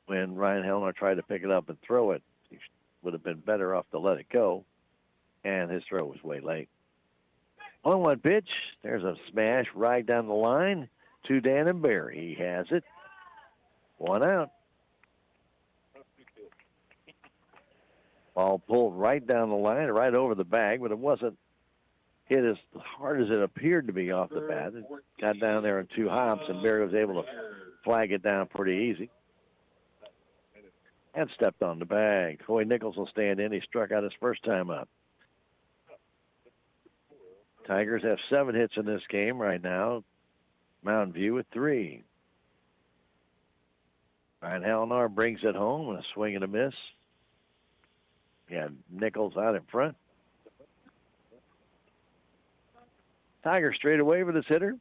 when Ryan Hellner tried to pick it up and throw it. He would have been better off to let it go, and his throw was way late. 1-1 pitch. There's a smash right down the line to Dan and Barry. He has it. 1 out. Ball pulled right down the line, right over the bag, but it wasn't hit as hard as it appeared to be off the bat. It got down there in 2 hops, and Barry was able to flag it down pretty easy. And stepped on the bag. Coy Nichols will stand in. He struck out his first time up. Tigers have 7 hits in this game right now. Mountain View with 3. Ryan Hallinar brings it home with a swing and a miss. Yeah, Nichols out in front. Tigers straight away with this hitter.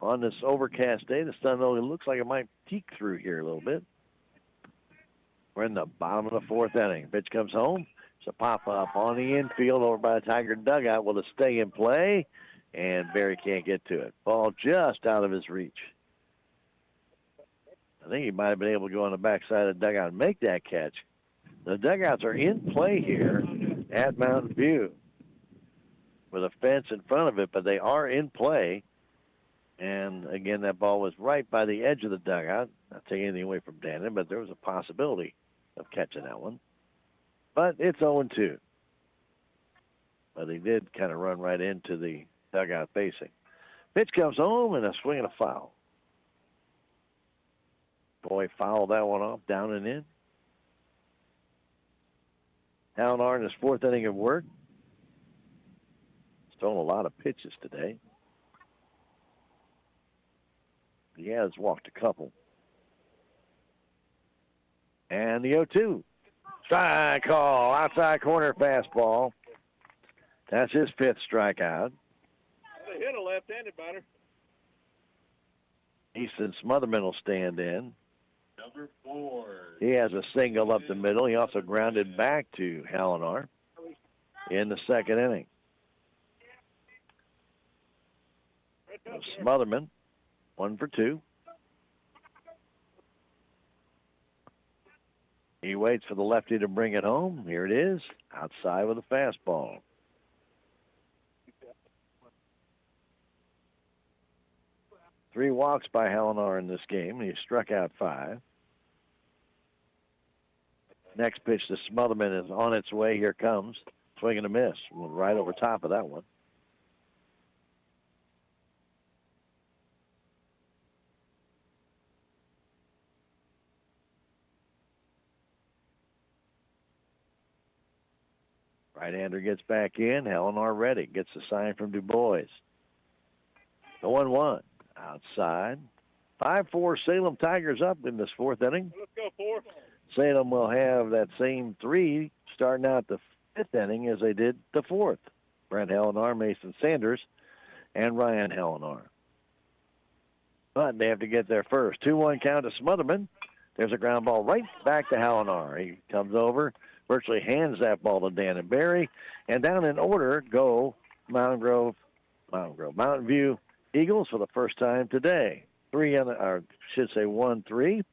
On this overcast day, the sun only looks like it might peek through here a little bit. We're in the bottom of the 4th inning. Pitch comes home. It's a pop-up on the infield over by the Tiger dugout. Will it stay in play? And Barry can't get to it. Ball just out of his reach. I think he might have been able to go on the backside of the dugout and make that catch. The dugouts are in play here at Mountain View with a fence in front of it, but they are in play. And, again, that ball was right by the edge of the dugout. Not taking anything away from Dannon, but there was a possibility of catching that one. But it's 0-2. But he did kind of run right into the dugout facing. Pitch comes home and a swing and a foul. Boy fouled that one off, down and in. Hallinar in his 4th inning of work. He's thrown a lot of pitches today. He has walked a couple. And the 0-2. Strike call, outside corner fastball. That's his 5th strikeout. They hit a left-handed batter. Easton Smotherman will stand in. Number 4. He has a single up the middle. He also grounded back to Hallinar in the 2nd inning. So Smotherman, 1 for 2. He waits for the lefty to bring it home. Here it is, outside with a fastball. Three walks by Hallinar in this game. He struck out 5. Next pitch to Smotherman is on its way. Here comes. Swing and a miss. Went right over top of that one. Right-hander gets back in. Hallinar ready. Gets the sign from Du Bois. The 1-1. Outside. 5-4 Salem Tigers up in this 4th inning. Let's go 4. Salem will have that same 3 starting out the 5th inning as they did the 4th. Brent Hallinar, Mason Sanders, and Ryan Hallinar. But they have to get there first. 2-1 count to Smotherman. There's a ground ball right back to Hallinar. He comes over, virtually hands that ball to Dan and Barry. And down in order go Mountain Grove Mountain View Eagles for the first time today. 1-3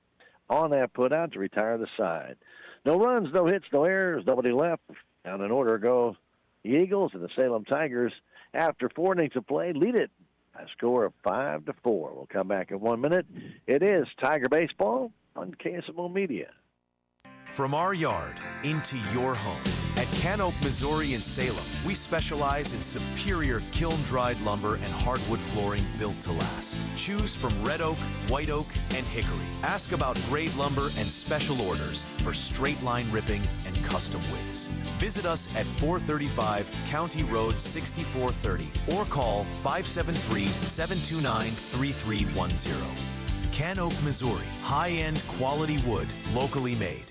on that put out to retire the side. No runs, no hits, no errors, nobody left. Down in order go the Eagles, and the Salem Tigers, after 4 innings of play, lead it by a score of 5-4. We'll come back in 1 minute. It is Tiger Baseball on KSMO Media. From our yard into your home. At Can Oak, Missouri in Salem, we specialize in superior kiln-dried lumber and hardwood flooring built to last. Choose from red oak, white oak, and hickory. Ask about grade lumber and special orders for straight line ripping and custom widths. Visit us at 435 County Road 6430 or call 573-729-3310. Can Oak, Missouri. High-end quality wood, locally made.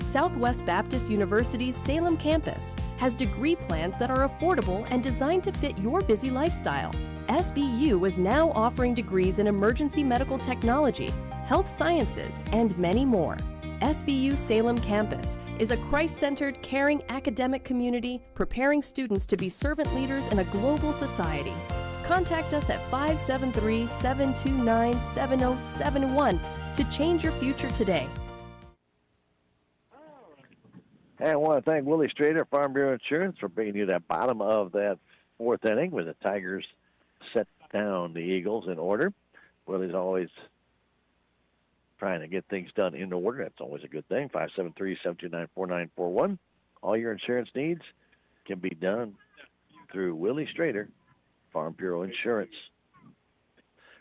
Southwest Baptist University's Salem campus has degree plans that are affordable and designed to fit your busy lifestyle. SBU is now offering degrees in emergency medical technology, health sciences, and many more. SBU Salem campus is a Christ-centered, caring academic community preparing students to be servant leaders in a global society. Contact us at 573-729-7071 to change your future today. And I want to thank Willie Strader, Farm Bureau Insurance, for bringing you that bottom of that 4th inning where the Tigers set down the Eagles in order. Willie's always trying to get things done in order. That's always a good thing. 573-729-4941. All your insurance needs can be done through Willie Strader, Farm Bureau Insurance.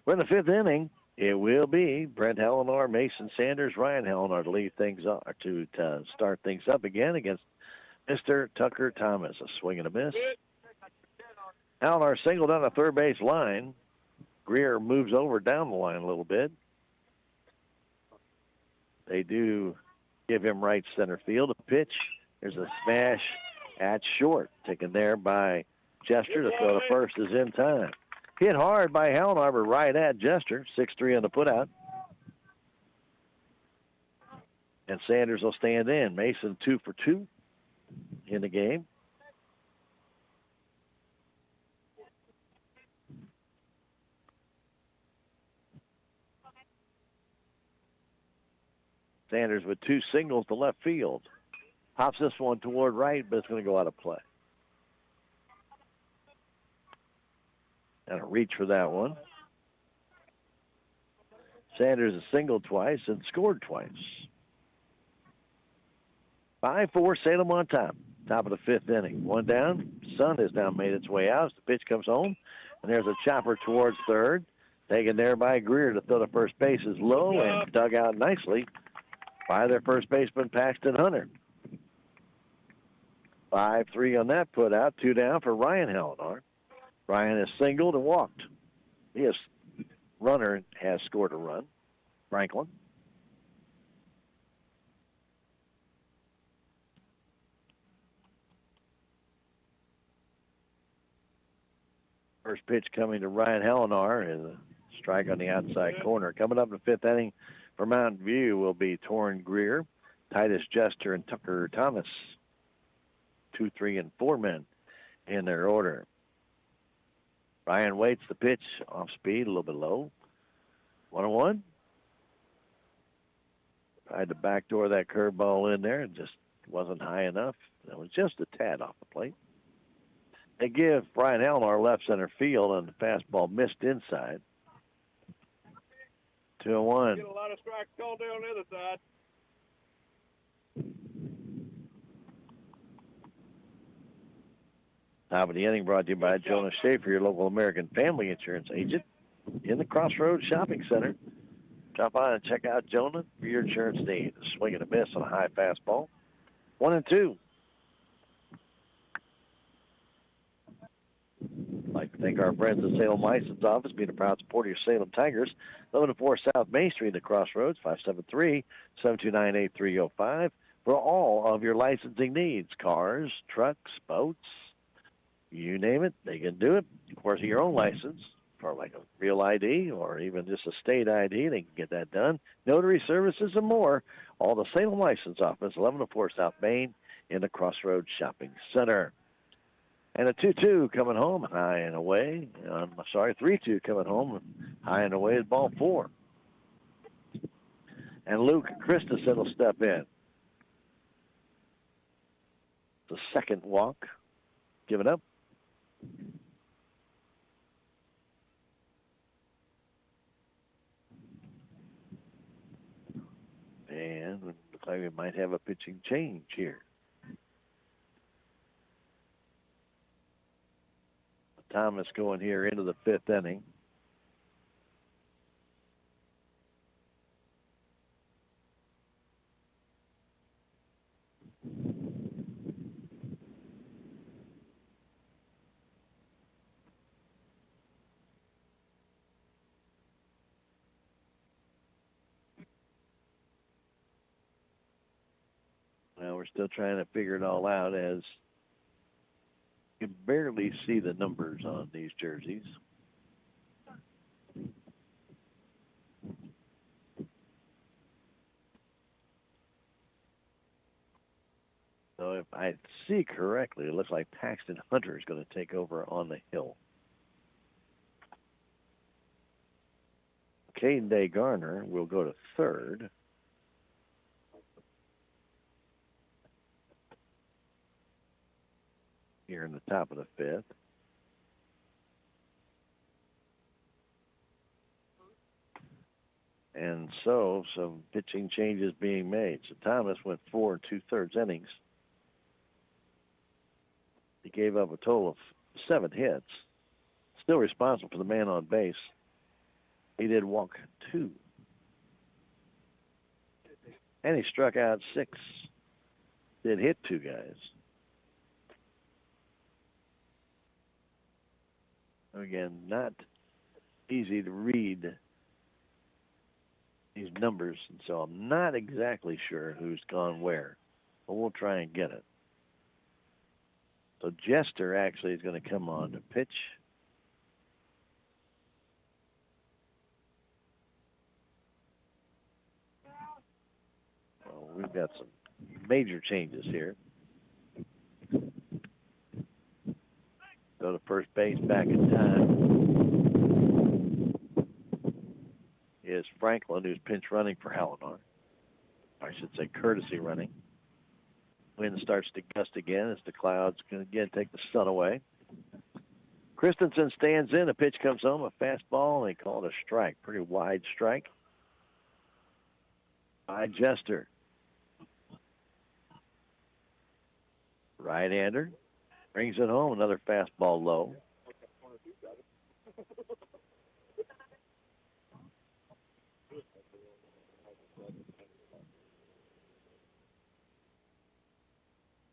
We're in the 5th inning. It will be Brent Hellenar, Mason Sanders, Ryan Hellenar to lead things up, to start things up again against Mr. Tucker Thomas. A swing and a miss. Hellenar singled down the third base line. Greer moves over down the line a little bit. They do give him right center field. A pitch. There's a smash at short. Taken there by Jester. The throw to first is in time. Hit hard by Hellenar, but right at Jester. 6-3 on the putout. And Sanders will stand in. Mason 2 for 2 in the game. Sanders with 2 singles to left field. Pops this one toward right, but it's going to go out of play. And a reach for that one. Sanders has singled twice and scored twice. 5-4, Salem on top. Top of the 5th inning. One down. Sun has now made its way out. The pitch comes home. And there's a chopper towards third. Taken there by Greer to throw to first base is low and dug out nicely by their first baseman, Paxton Hunter. 5-3 on that put out. 2 down for Ryan Hellenar. Ryan has singled and walked. His runner has scored a run. Franklin. First pitch coming to Ryan Hellenar is a strike on the outside corner. Coming up in the 5th inning for Mountain View will be Torrin Greer, Titus Jester, and Tucker Thomas. 2, 3, and 4 men in their order. Ryan waits the pitch off speed, a little bit low. 1-1. Tried to backdoor that curveball in there. It just wasn't high enough. It was just a tad off the plate. They give Brian Hellenar left center field, and the fastball missed inside. 2-1. Get a lot of strikes called there on the other side. Top of the inning brought to you by Jonas Schaefer, your local American Family Insurance agent in the Crossroads Shopping Center. Drop on and check out Jonah for your insurance needs. A swing and a miss on a high fastball. 1-2. I'd like to thank our friends at Salem License Office, being a proud supporter of your Salem Tigers. 1104 South Main Street in the Crossroads, 573-729-8305 for all of your licensing needs. Cars, trucks, boats, you name it, they can do it. Of course, your own license for like a real ID or even just a state ID, they can get that done. Notary services and more. All the Salem License Office, 1104 South Main in the Crossroads Shopping Center. And a 2-2 coming home, high and away. 3-2 coming home, high and away is ball 4. And Luke Christensen will step in. The second walk, given up. And it looks like we might have a pitching change here. Thomas going here into the 5th inning. Well, we're still trying to figure it all out as you can barely see the numbers on these jerseys. So if I see correctly, it looks like Paxton Hunter is going to take over on the hill. Caden Day Garner will go to third. Here in the top of the 5th. And so some pitching changes being made. So Thomas went 4 2/3 innings. He gave up a total of 7 hits. Still responsible for the man on base. He did walk 2. And he struck out 6. Did hit 2 guys. Again, not easy to read these numbers, and so I'm not exactly sure who's gone where, but we'll try and get it. So Jester actually is going to come on to pitch. Well, we've got some major changes here. Go to first base back in time is Franklin, who's pinch running for Hallinar. I should say courtesy running. Wind starts to gust again as the clouds can again take the sun away. Christensen stands in. A pitch comes home, a fastball, and they call it a strike. Pretty wide strike by Jester. Right-hander. Brings it home, another fastball low.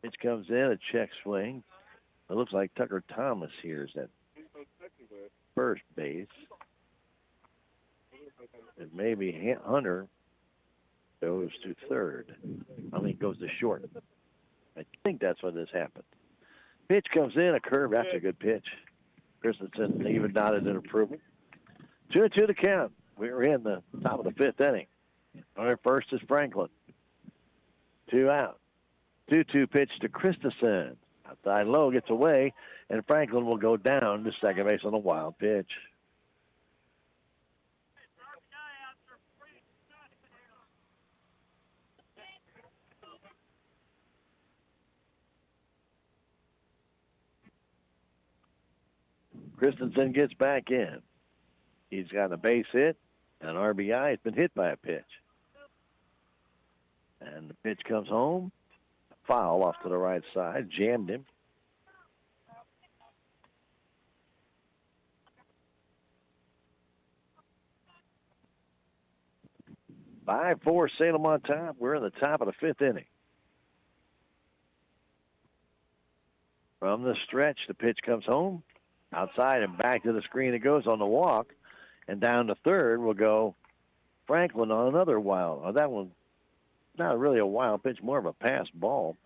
Pitch comes in, a check swing. It looks like Tucker Thomas here is at first base. And maybe Hunter goes to third. Goes to short. I think that's when this happened. Pitch comes in, a curve. That's a good pitch. Christensen even nodded in approval. 2-2 to count. We're in the top of the 5th inning. All right, first is Franklin. 2 out. 2-2 pitch to Christensen. Outside low, gets away, and Franklin will go down to second base on a wild pitch. Christensen gets back in. He's got a base hit, an RBI. He's been hit by a pitch. And the pitch comes home. Foul off to the right side. Jammed him. By 4, Salem on top. We're in the top of the 5th inning. From the stretch, the pitch comes home. Outside and back to the screen it goes on the walk. And down to third will go Franklin on another wild. Oh, that one, not really a wild pitch, more of a pass ball.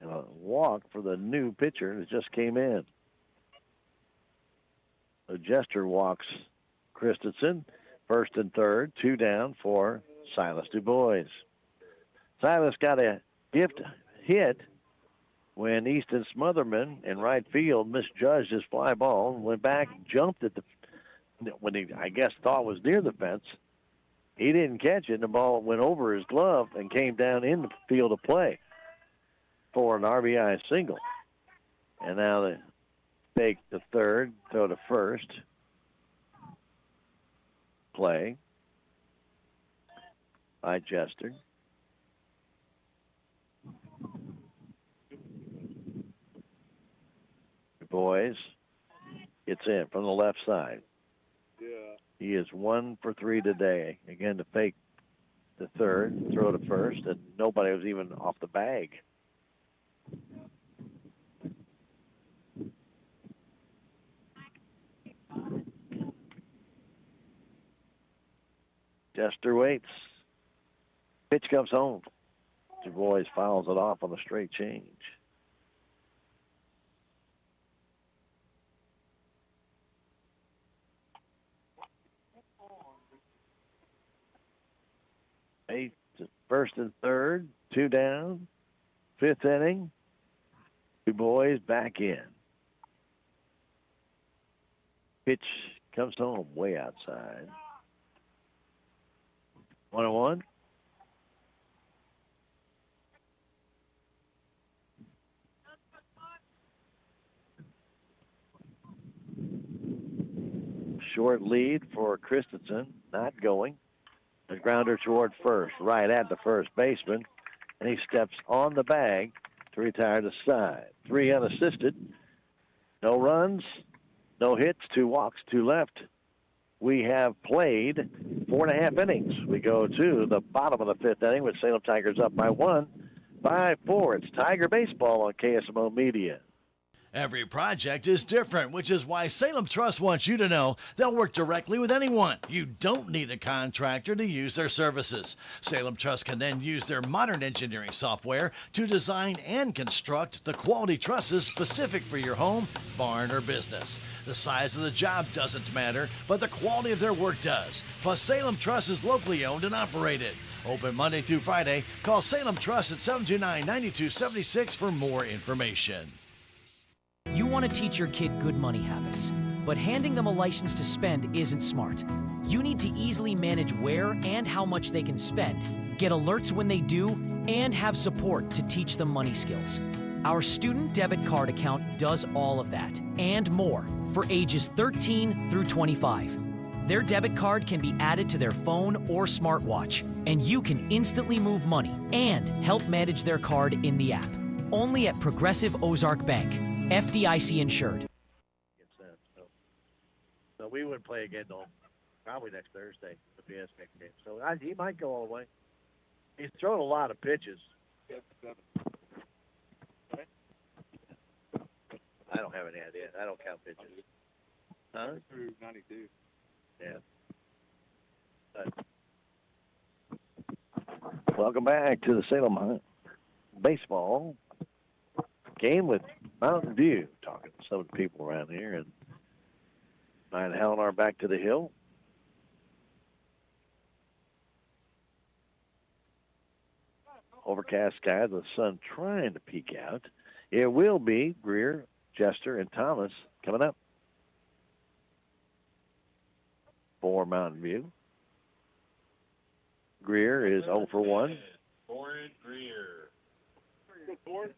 And a walk for the new pitcher that just came in. The Jester walks Christensen, first and third, 2 down for Silas DuBois. Silas got a gift hit when Easton Smotherman in right field misjudged his fly ball and went back, jumped at when he, I guess, thought was near the fence. He didn't catch it, and the ball went over his glove and came down in the field of play for an RBI single. And now they fake the third, throw to first. Play by Jester. Boys gets in from the left side. Yeah. He is 1 for 3 today. Again, to fake the third, throw to first, and nobody was even off the bag. Jester waits. Pitch comes home. Du Bois fouls it off on a straight change. Eight to first and third, 2 down. 5th inning. Du Bois back in. Pitch comes home way outside. 1-1. Short lead for Christensen, not going. The grounder toward first, right at the first baseman, and he steps on the bag to retire to side. 3 unassisted, no runs, no hits, 2 walks, 2 left. We have played 4.5 innings. We go to the bottom of the 5th inning with Salem Tigers up by 1, 5-4. It's Tiger Baseball on KSMO Media. Every project is different, which is why Salem Trust wants you to know they'll work directly with anyone. You don't need a contractor to use their services. Salem Trust can then use their modern engineering software to design and construct the quality trusses specific for your home, barn, or business. The size of the job doesn't matter, but the quality of their work does. Plus, Salem Trust is locally owned and operated. Open Monday through Friday. Call Salem Trust at 729-9276 for more information. You want to teach your kid good money habits, but handing them a license to spend isn't smart. You need to easily manage where and how much they can spend, get alerts when they do, and have support to teach them money skills. Our student debit card account does all of that and more for ages 13 through 25. Their debit card can be added to their phone or smartwatch, and you can instantly move money and help manage their card in the app. Only at Progressive Ozark Bank. FDIC insured. So we would play again though, probably next Thursday, the PS next game. So he might go all the way. He's thrown a lot of pitches. I don't have any idea. I don't count pitches. Huh? 92. Yeah. Welcome back to the Salem Baseball game with Mountain View. Talking to some of the people around here, and Ryan Helenar back to the hill. Overcast sky, the sun trying to peek out. It will be Greer, Jester, and Thomas coming up for Mountain View. Greer is 0 for 1. Warren Greer. Good, Warren.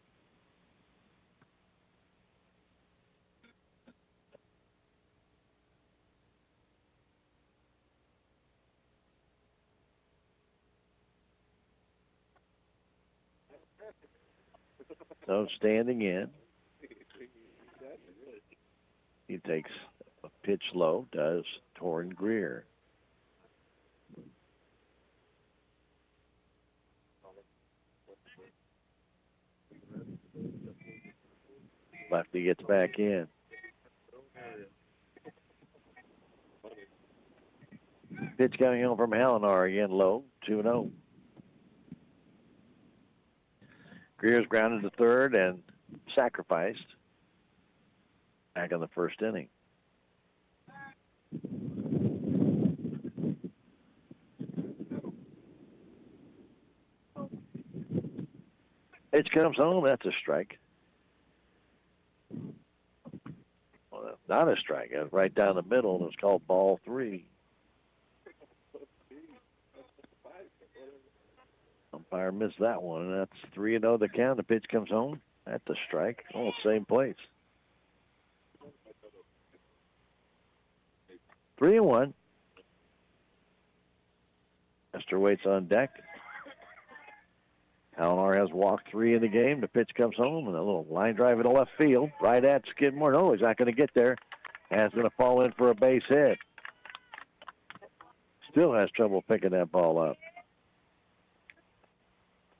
So standing in. He takes a pitch low, does Torrin Greer. Lefty gets back in. Pitch coming home from Helenar again low, 2-0. Greer's grounded to third and sacrificed back in the first inning. Pitch comes home, that's a strike. Well, that's not a strike. That's right down the middle, and it's called ball 3. Umpire missed that one, and that's 3-0 the count. The pitch comes home at the strike, almost same place. 3-1. Esther waits on deck. Halinar has walked 3 in the game. The pitch comes home, and a little line drive in the left field, right at Skidmore. No, he's not going to get there. And it's going to fall in for a base hit. Still has trouble picking that ball up.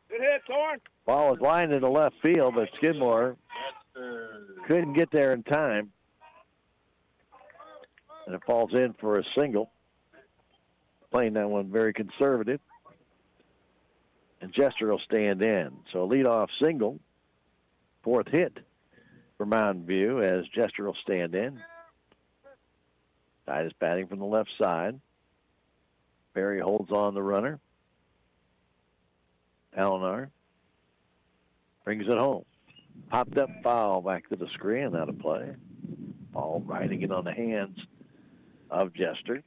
Good hit, Thorne. Ball was lined in the left field, but Skidmore couldn't get there in time. And it falls in for a single. Playing that one very conservative. And Jester will stand in. So a leadoff single, 4th hit for Mountain View as Jester will stand in. Tide is batting from the left side. Barry holds on the runner. Halinar brings it home. Popped up foul back to the screen, out of play. Ball riding it on the hands of Jester.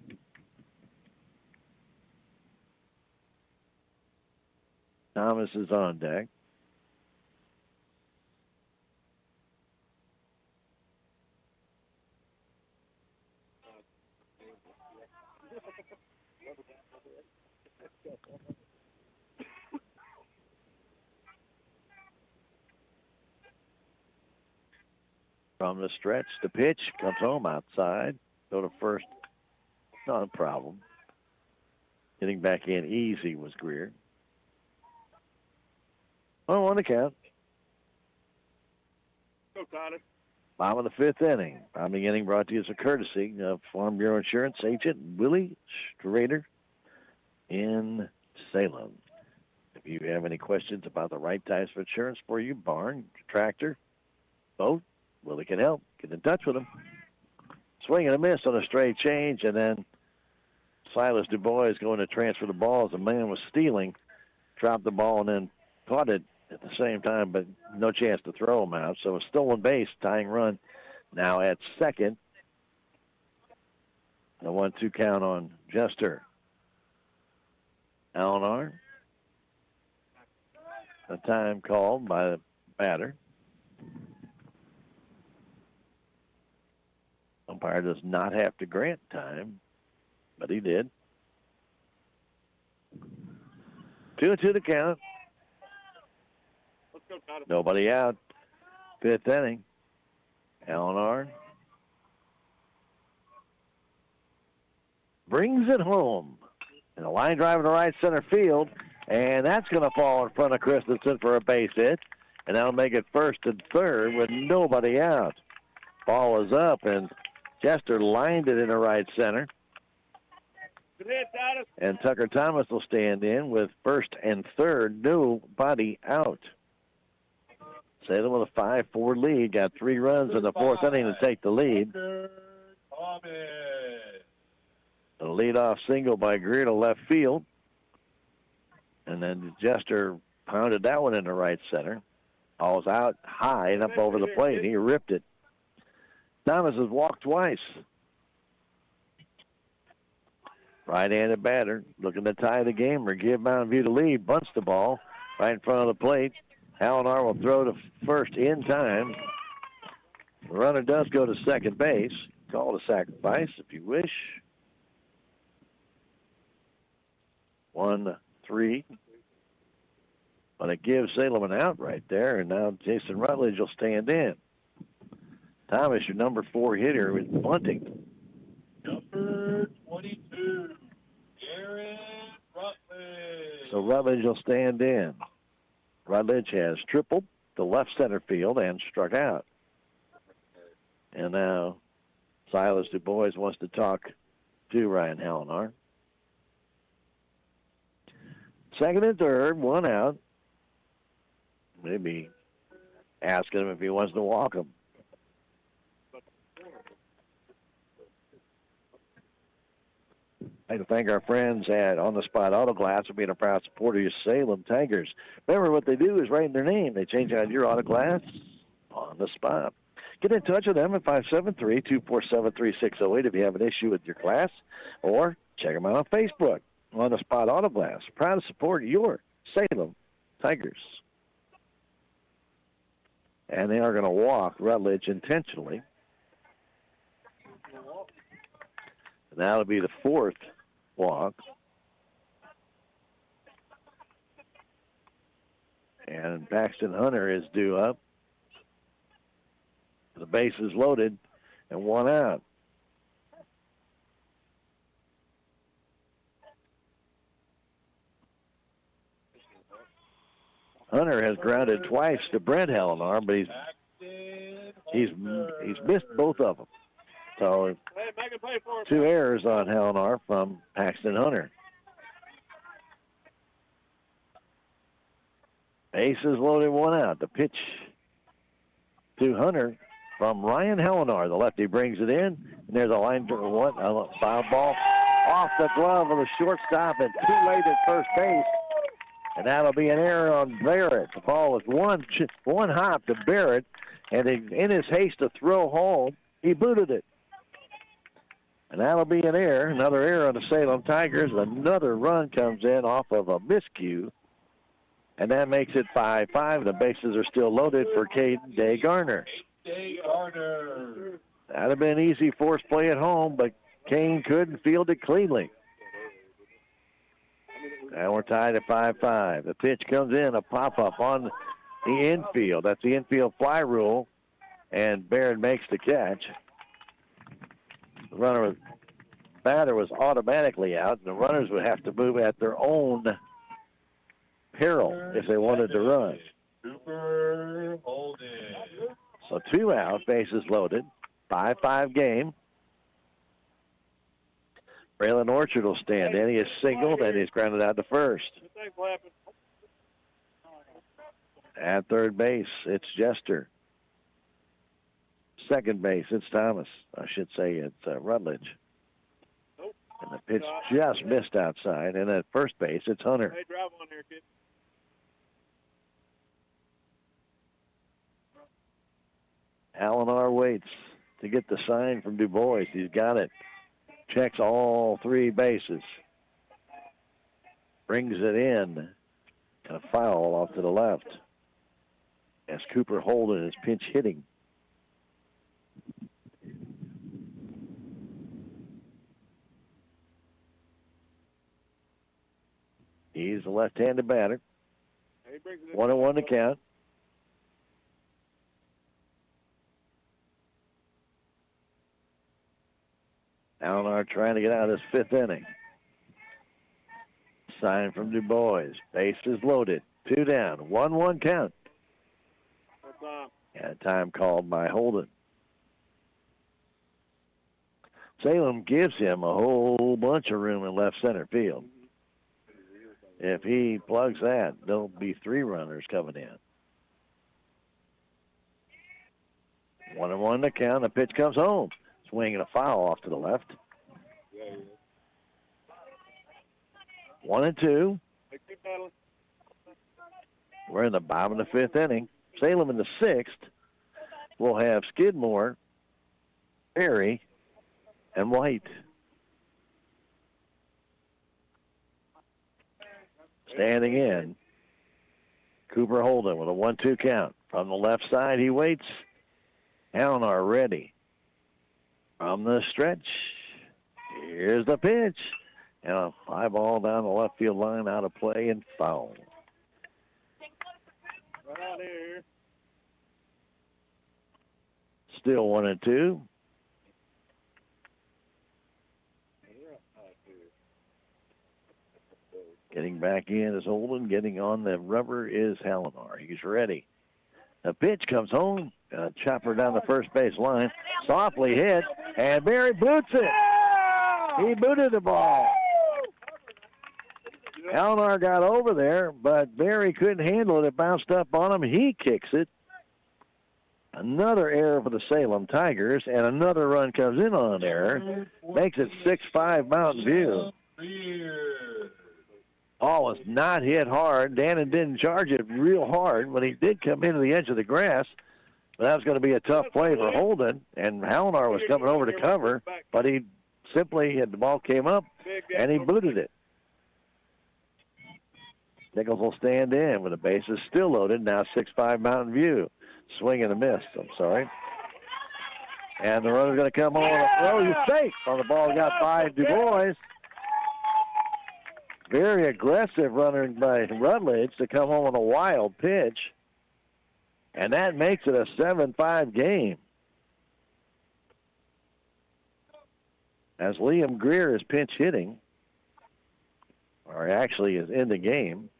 Thomas is on deck. From the stretch, the pitch comes home outside. Go to first, not a problem. Getting back in easy was Greer. Oh, on the count. Go, Connor. Bottom of the 5th inning. Bottom of the inning brought to you as a courtesy of Farm Bureau Insurance agent Willie Strader in Salem. If you have any questions about the right types of insurance for you, barn, tractor, boat, Willie can help. Get in touch with him. Swing and a miss on a straight change, and then Silas DuBois going to transfer the ball as the man was stealing, dropped the ball and then caught it at the same time, but no chance to throw him out. So a stolen base, tying run now at second. A 1-2 count on Jester. Halinar. A time called by the batter. Umpire does not have to grant time, but he did. 2-2 the count. Let's go, Connor. Nobody out. 5th inning. Halinar brings it home. And a line drive to right center field. And that's going to fall in front of Christensen for a base hit. And that'll make it first and third with nobody out. Ball is up, and Jester lined it in the right center. Good hit, Titus. And Tucker Thomas will stand in with first and third, nobody out. Salem with a 5-4 lead, got 3 runs in the 4th inning to take the lead. A leadoff single by Greer to left field. And then Jester pounded that one into right center. Ball's out high and up over the plate. He ripped it. Thomas has walked twice. Right-handed batter looking to tie the game or give Mountain View the lead. Bunts the ball right in front of the plate. Halinar will throw to first in time. The runner does go to second base. Call it a sacrifice if you wish. 1-3. But it gives Salem an out right there, and now Jason Rutledge will stand in. Thomas, your number 4 hitter, is bunting. Number 22, Aaron Rutledge. So Rutledge will stand in. Rutledge has tripled to left center field and struck out. And now Silas DuBois wants to talk to Ryan Halinar. Second and third, 1 out. Maybe asking him if he wants to walk him. I'd like to thank our friends at On the Spot Auto Glass for being a proud supporter of your Salem Tigers. Remember, what they do is write in their name. They change out your auto glass on the spot. Get in touch with them at 573-247-3608 if you have an issue with your class, or check them out on Facebook. On the Spot Auto Glass, proud to support your Salem Tigers. And they are going to walk Rutledge intentionally. And that'll be the fourth walk. And Paxton Hunter is due up. The base is loaded and one out. Hunter has grounded twice to Brent Helenar, but he's missed both of them. So 2 errors on Helenar from Paxton Hunter. Ace is loaded, one out. The pitch to Hunter from Ryan Helenar. The lefty brings it in, and there's a line to one, a foul ball off the glove of the shortstop and too late at first base. And that'll be an error on Barrett. The ball was one hop to Barrett, and in his haste to throw home, he booted it. And that'll be an error, another error on the Salem Tigers. Another run comes in off of a miscue, and that makes it 5-5. The bases are still loaded for Caden Day Garner. That'd have been easy force play at home, but Kane couldn't field it cleanly. And we're tied at 5-5. The pitch comes in, a pop-up on the infield. That's the infield fly rule, and Barrett makes the catch. The batter was automatically out, and the runners would have to move at their own peril if they wanted to run. So 2 out, bases loaded, 5-5 game. Braylon Orchard will stand in. He is singled, and he's grounded out to first. At third base, it's Jester. Second base, it's Thomas. I should say it's Rutledge. And the pitch just missed outside. And at first base, it's Hunter. Hey, drive on here, kid. Helenar waits to get the sign from Du Bois. He's got it. Checks all 3 bases. Brings it in. And a foul off to the left. As Cooper Holden is pinch hitting. He's a left-handed batter. 1-1 to count. Helenar trying to get out of this 5th inning. Sign from Du Bois. Base is loaded. 2 down. 1-1 count. And time called by Holden. Salem gives him a whole bunch of room in left center field. If he plugs that, there'll be 3 runners coming in. 1-1 to count. The pitch comes home. Swing and a foul off to the left. 1-2. We're in the bottom of the 5th inning. Salem in the 6th will have Skidmore, Perry, and White. Standing in, Cooper Holden with a 1-2 count. From the left side, he waits. Helenar ready. From the stretch, here's the pitch. And a fly ball down the left field line, out of play and foul. Right out here. Still 1-2. Getting back in is Holden. Getting on the rubber is Helenar. He's ready. The pitch comes home. Chopper down the first base line. Softly hit. And Barry boots it. He booted the ball. Helenar got over there, but Barry couldn't handle it. It bounced up on him. He kicks it. Another error for the Salem Tigers, and another run comes in on an error. Makes it 6-5 Mountain View. Ball was not hit hard. Dannon didn't charge it real hard. When he did come into the edge of the grass, That was going to be a tough play for Holden, and Halinar was coming over to cover, but he simply, the ball came up, and he booted it. Nichols will stand in with the bases still loaded. Now 6-5 Mountain View. Swing and a miss, I'm sorry. And the runner's going to come on. Oh, he's safe on the ball. Got by Du Bois. Very aggressive runner by Rutledge to come home on a wild pitch. And that makes it a 7-5 game. As Liam Greer is pinch hitting, or actually is in the game.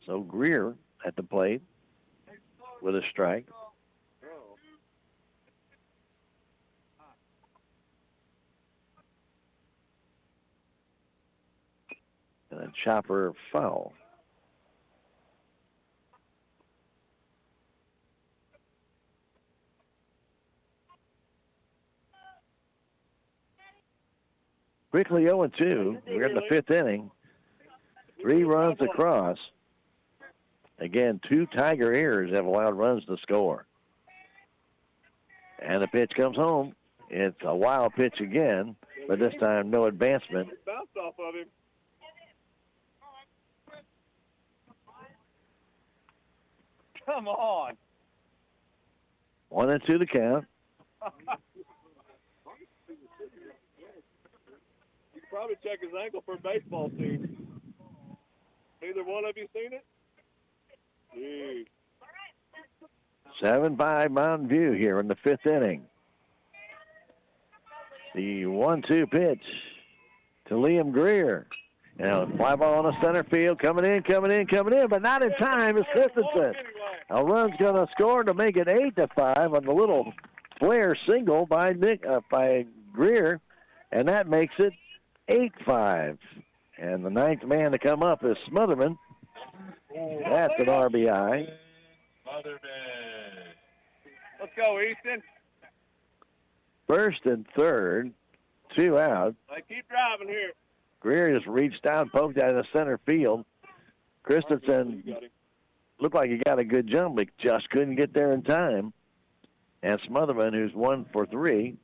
So Greer at the plate with a strike. And a chopper foul. Quickly 0-2. We're in the fifth inning. 3 runs across. Again, 2 Tiger errors have allowed runs to score. And the pitch comes home. It's a wild pitch again, but this time no advancement. Bounced off of him. Come on. 1-2 the count. You could probably check his ankle for a baseball team. Either one of you seen it? Dude. 7-5 Mountain View here in the fifth inning. The 1-2 pitch to Liam Greer. Now, fly ball on the center field, coming in, but not in time. It's Christensen. A run's going to score to make it 8-5 on the little flare single by Greer, and that makes it 8-5. And the ninth man to come up is Smotherman. That's an RBI. Let's go, Easton. First and third, 2 out. I keep driving here. Greer just reached out, poked out of the center field. Christensen looked like he got a good jump, but just couldn't get there in time. And Smotherman, who's 1 for 3,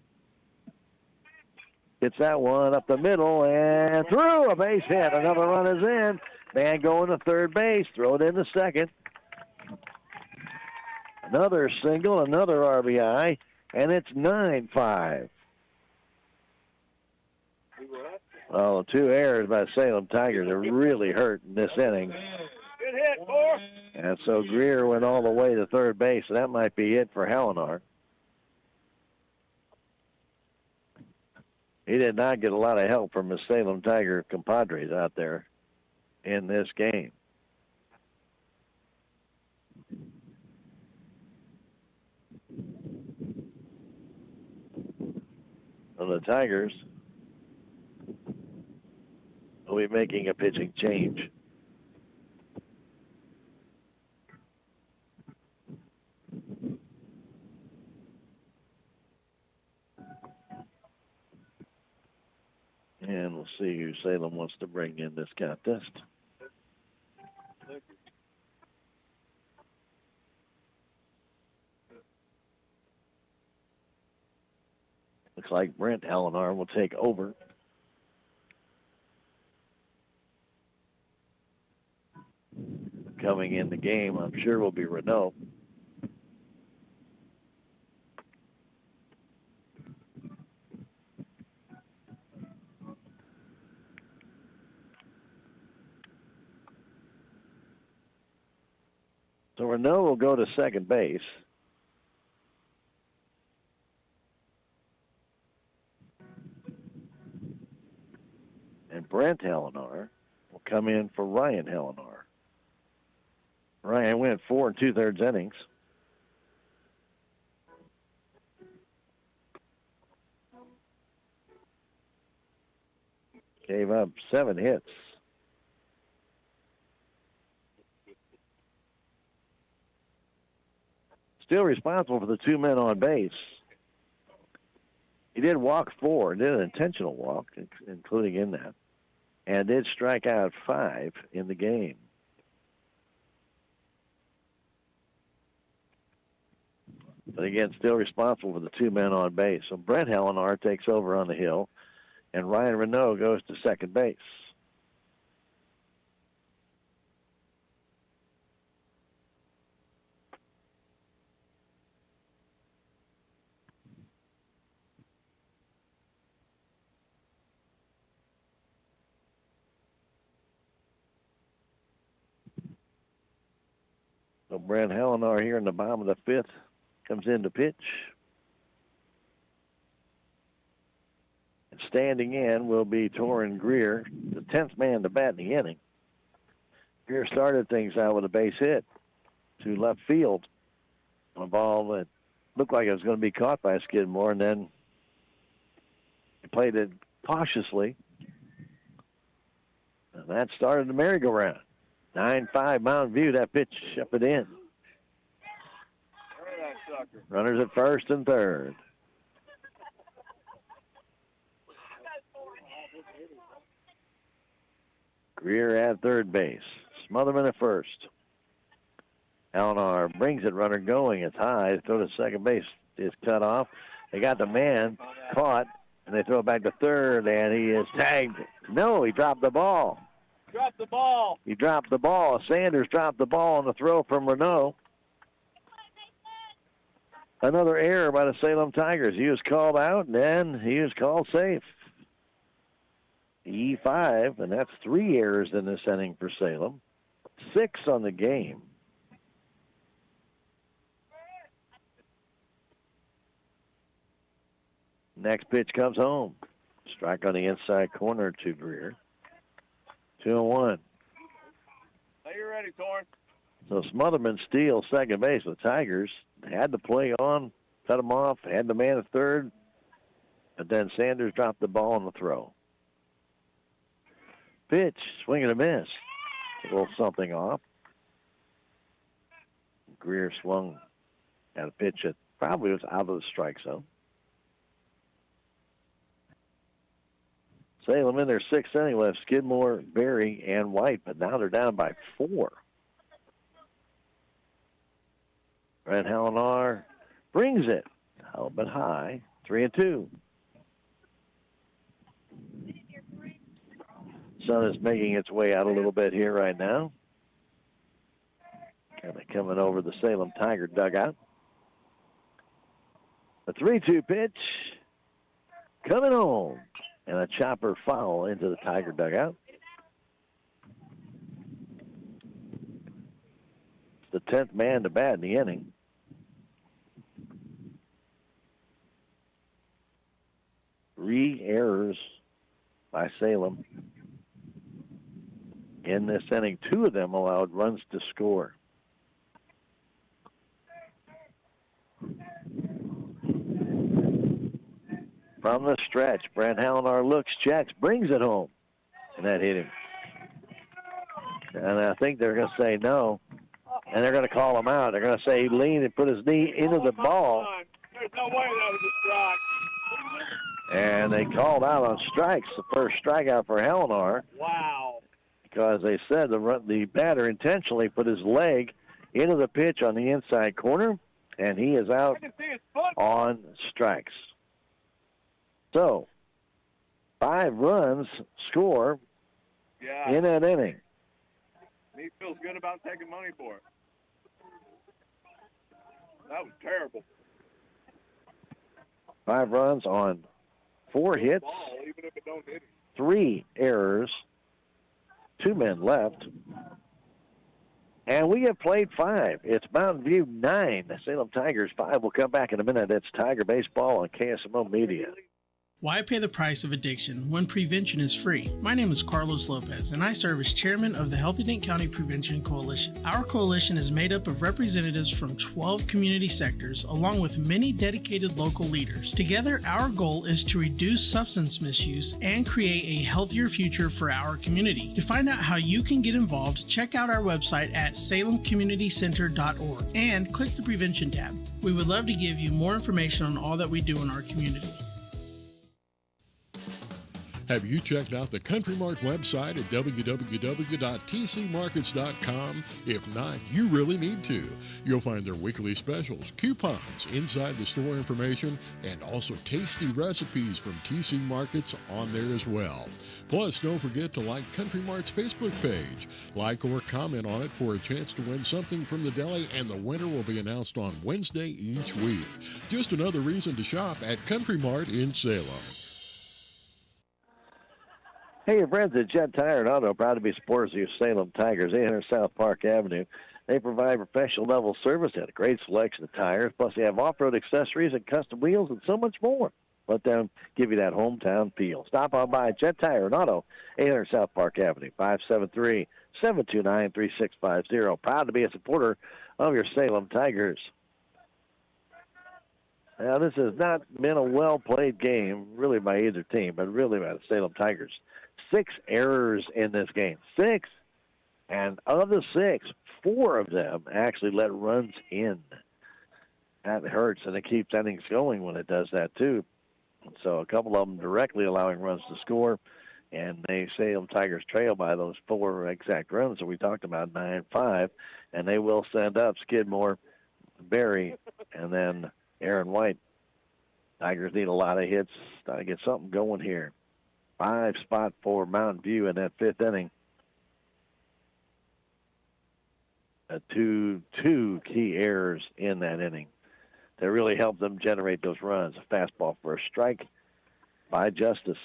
hits that one up the middle and through a base hit. Another run is in. Man going to third base, throw it into second. Another single, another RBI, and it's 9-5. Well, 2 errors by Salem Tigers are really hurt in this inning. Good hit, boy. And so Greer went all the way to third base, and that might be it for Halinar. He did not get a lot of help from his Salem Tiger compadres out there in this game. So the Tigers will be making a pitching change. And we'll see who Salem wants to bring in this contest. Looks like Brent Halinar will take over. Coming in the game, I'm sure, will be Renault. So Renault will go to second base. And Brent Halinar will come in for Ryan Halinar. Ryan went 4 2/3 innings. Gave up 7 hits. Still responsible for the 2 men on base. He did walk 4, did an intentional walk, including in that, and did strike out 5 in the game. But again, still responsible for the 2 men on base. So Brent Hellenar takes over on the hill, and Ryan Renault goes to second base. So Brent Hellenar here in the bottom of the 5th comes in to pitch. And standing in will be Torrin Greer, the 10th man to bat in the inning. Greer started things out with a base hit to left field. A ball that looked like it was going to be caught by Skidmore, and then he played it cautiously. And that started the merry-go-round. 9-5 Mountain View, that pitch up and in. Runners at first and third. Greer at third base. Smotherman at first. Hellenar brings it, runner going. It's high. Throw to second base is cut off. They got the man caught, and they throw it back to third, and he is tagged. No, he dropped the ball. Dropped the ball. He dropped the ball. Sanders dropped the ball on the throw from Renault. Another error by the Salem Tigers. He was called out, and then he was called safe. E5, and that's 3 errors in this inning for Salem. 6 on the game. Next pitch comes home. Strike on the inside corner to Greer. 2-1. Are you ready, Torrin? So Smotherman steals second base. The Tigers had the play on, cut him off, had the man at third, but then Sanders dropped the ball on the throw. Pitch, swing and a miss. A little something off. Greer swung at a pitch that probably was out of the strike zone. Salem in their 6th inning left Skidmore, Berry, and White, but now they're down by 4. Brent Hellenar brings it, a little bit high, 3-2. Sun is making its way out a little bit here right now. Kind of coming over the Salem Tiger dugout. A 3-2 pitch coming home. And a chopper foul into the Tiger dugout. The 10th man to bat in the inning. Three errors by Salem in this inning. 2 of them allowed runs to score. From the stretch, Brent Hellenar looks, checks, brings it home. And that hit him. And I think they're going to say no. And they're going to call him out. They're going to say he leaned and put his knee into the ball. There's no way that was a strike. And they called out on strikes, the first strikeout for Hellenar. Wow. Because they said the batter intentionally put his leg into the pitch on the inside corner, and he is out on strikes. So, 5 runs score in that inning. He feels good about taking money for it. That was terrible. 5 runs on 4 hits, Ball, even if it don't hit him. 3 errors, 2 men left. And we have played 5. It's Mountain View 9. The Salem Tigers 5 will come back in a minute. It's Tiger Baseball on KSMO Media. Why pay the price of addiction when prevention is free? My name is Carlos Lopez, and I serve as chairman of the Healthy Dent County Prevention Coalition. Our coalition is made up of representatives from 12 community sectors, along with many dedicated local leaders. Together, our goal is to reduce substance misuse and create a healthier future for our community. To find out how you can get involved, check out our website at salemcommunitycenter.org and click the Prevention tab. We would love to give you more information on all that we do in our community. Have you checked out the Country Mart website at www.tcmarkets.com? If not, you really need to. You'll find their weekly specials, coupons, inside the store information, and also tasty recipes from TC Markets on there as well. Plus, don't forget to like Country Mart's Facebook page. Like or comment on it for a chance to win something from the deli, and the winner will be announced on Wednesday each week. Just another reason to shop at Country Mart in Salem. Hey, your friends at Jet Tire and Auto, proud to be supporters of your Salem Tigers, 800 South Park Avenue. They provide professional level service and a great selection of tires. Plus, they have off-road accessories and custom wheels and so much more. Let them give you that hometown feel. Stop on by Jet Tire and Auto, 800 South Park Avenue, 573-729-3650. Proud to be a supporter of your Salem Tigers. Now, this has not been a well-played game, really, by either team, but really by the Salem Tigers. 6 errors in this game. 6. And of the 6, 4 of them actually let runs in. That hurts, and it keeps innings going when it does that, too. So a couple of them directly allowing runs to score, and they Salem Tigers trail by those 4 exact runs that we talked about, 9-5, and they will send up Skidmore, Berry, and then Aaron White. Tigers need a lot of hits to get something going here. 5 spot for Mountain View in that 5th inning. Two key errors in that inning that really helped them generate those runs. A fastball for a strike by Jester,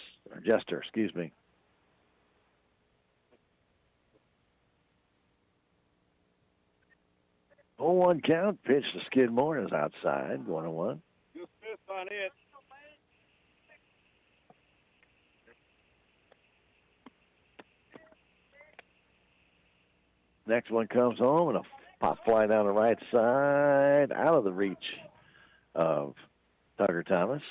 0-1 count, pitch to Skidmore is outside, 1-1. Just missed on it. Next one comes home, and a pop fly down the right side, out of the reach of Tucker Thomas.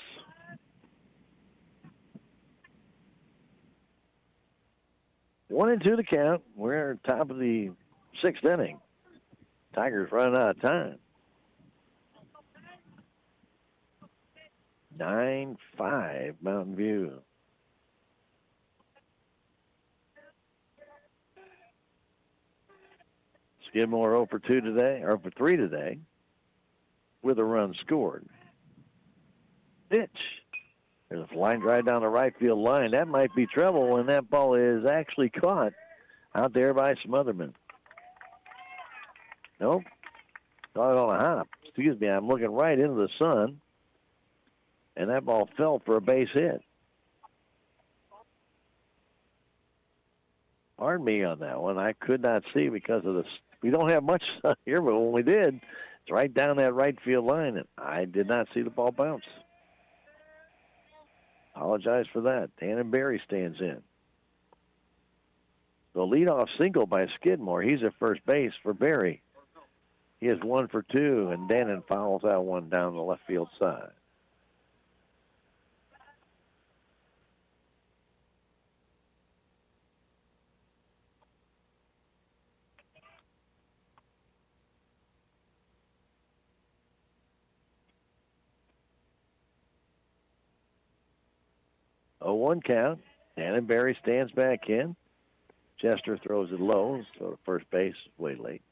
One and two to count. We're at top of the 6th inning. Tigers running out of time. 9-5 Mountain View. Skidmore 0 for 2 today, or for 3 today, with a run scored. Pitch. There's a line drive down the right field line. That might be trouble, and that ball is actually caught out there by Smotherman. Nope. Caught it on a hop. Excuse me, I'm looking right into the sun, and that ball fell for a base hit. Pardon me on that one. I could not see because of this. We don't have much here, but when we did, it's right down that right field line, and I did not see the ball bounce. Apologize for that. Dannon Berry stands in. The leadoff single by Skidmore. He's at first base for Berry. He is 1 for 2, and Dannon fouls out one down the left field side. A 1 count. Dannon Berry stands back in. Chester throws it low, so to first base, way late.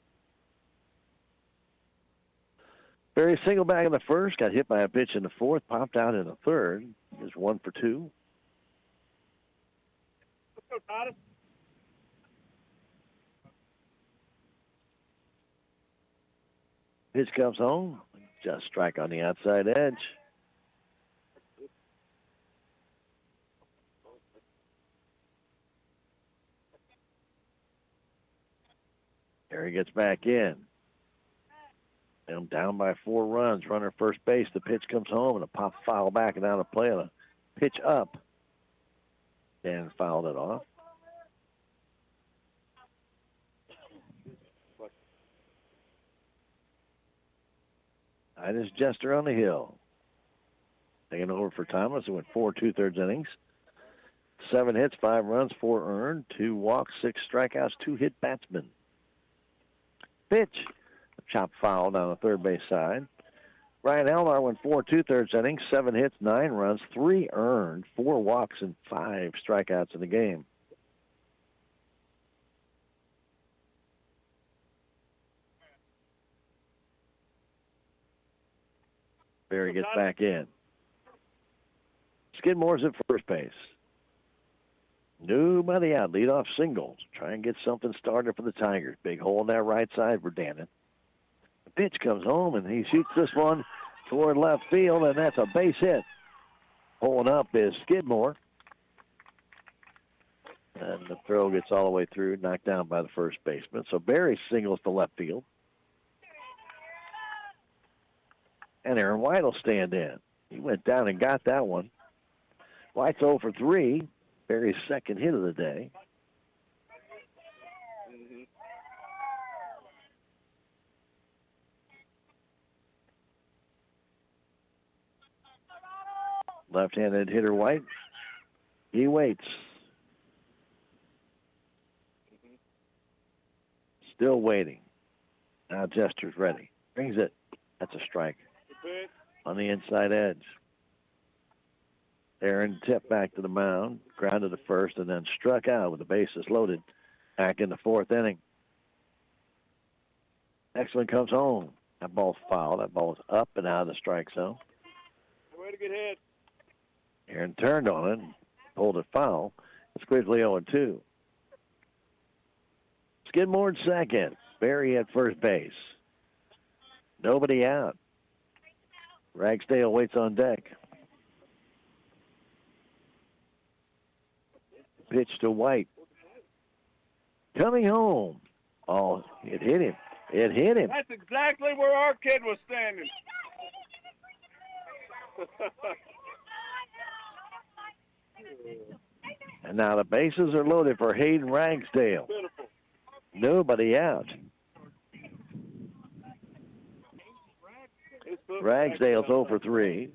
Berry single back in the first, got hit by a pitch in the 4th, popped out in the 3rd. Is 1 for 2. Let's go, Titus. Pitch comes home, just strike on the outside edge. There he gets back in. And down by 4 runs, runner first base. The pitch comes home, and a pop foul back and down the play, and a pitch up. Dan fouled it off. That is Jester on the hill. Taking over for Thomas, who went 4 2/3 innings. 7 hits, 5 runs, 4 earned, 2 walks, 6 strikeouts, 2 hit batsmen. Pitch. A chop foul down the third base side. Ryan Elnar went 4 2/3 innings, 7 hits, 9 runs, 3 earned, 4 walks, and 5 strikeouts in the game. Barry gets back in. Skidmore's at first base. Nobody out. Leadoff single. Try and get something started for the Tigers. Big hole in that right side for Dannon. The pitch comes home, and he shoots this one toward left field, and that's a base hit. Pulling up is Skidmore. And the throw gets all the way through, knocked down by the first baseman. So Barry singles to left field. And Aaron White will stand in. He went down and got that one. White's 0 for 3. Barry's second hit of the day. Left-handed hitter White. He waits. Still waiting. Now Jester's ready. Brings it. That's a strike. On the inside edge. Aaron tipped back to the mound, grounded to first, and then struck out with the bases loaded back in the 4th inning. Next one comes home. That ball's foul. That ball's up and out of the strike zone. Way to get hit. Aaron turned on it and pulled it foul. It's quickly 0-2. Skidmore at second. Barry at first base. Nobody out. Ragsdale waits on deck. Pitch to White. Coming home. Oh, it hit him. It hit him. That's exactly where our kid was standing. And now the bases are loaded for Hayden Ragsdale. Beautiful. Nobody out. Ragsdale's 0 for 3.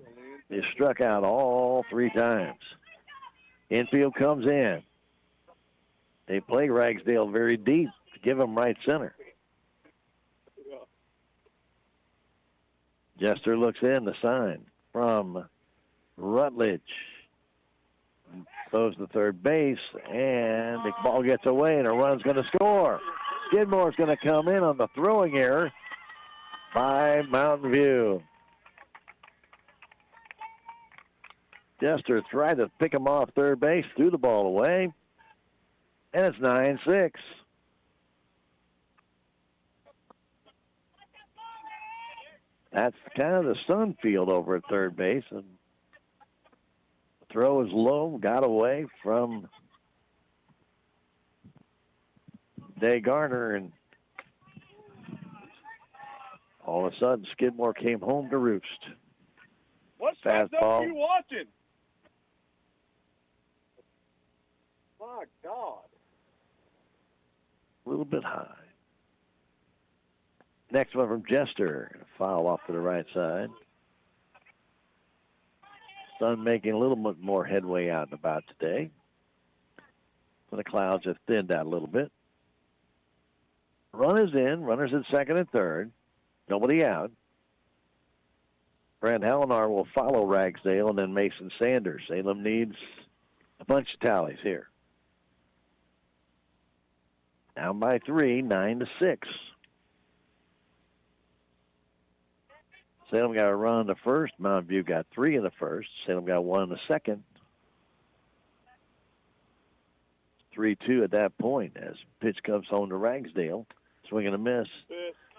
He struck out all 3 times. Infield comes in. They play Ragsdale very deep to give him right center. Jester looks in the sign from Rutledge. Goes to third base, and the ball gets away, and a run's going to score. Skidmore's going to come in on the throwing error by Mountain View. Jester tried to pick him off third base, threw the ball away, and it's 9-6. That's kind of the sun field over at third base, and the throw is low, got away from Day Garner, and all of a sudden Skidmore came home to roost. What fastball are you watching? My God. A little bit high. Next one from Jester. Foul off to the right side. Sun making a little bit more headway out and about today. The clouds have thinned out a little bit. Run is in. Runners at second and third. Nobody out. Brent Hellenar will follow Ragsdale and then Mason Sanders. Salem needs a bunch of tallies here. Down by 3, 9-6. Salem got a run in the first. Mountain View got 3 in the first. Salem got 1 in the second. 3-2 at that point as pitch comes home to Ragsdale. Swing and a miss.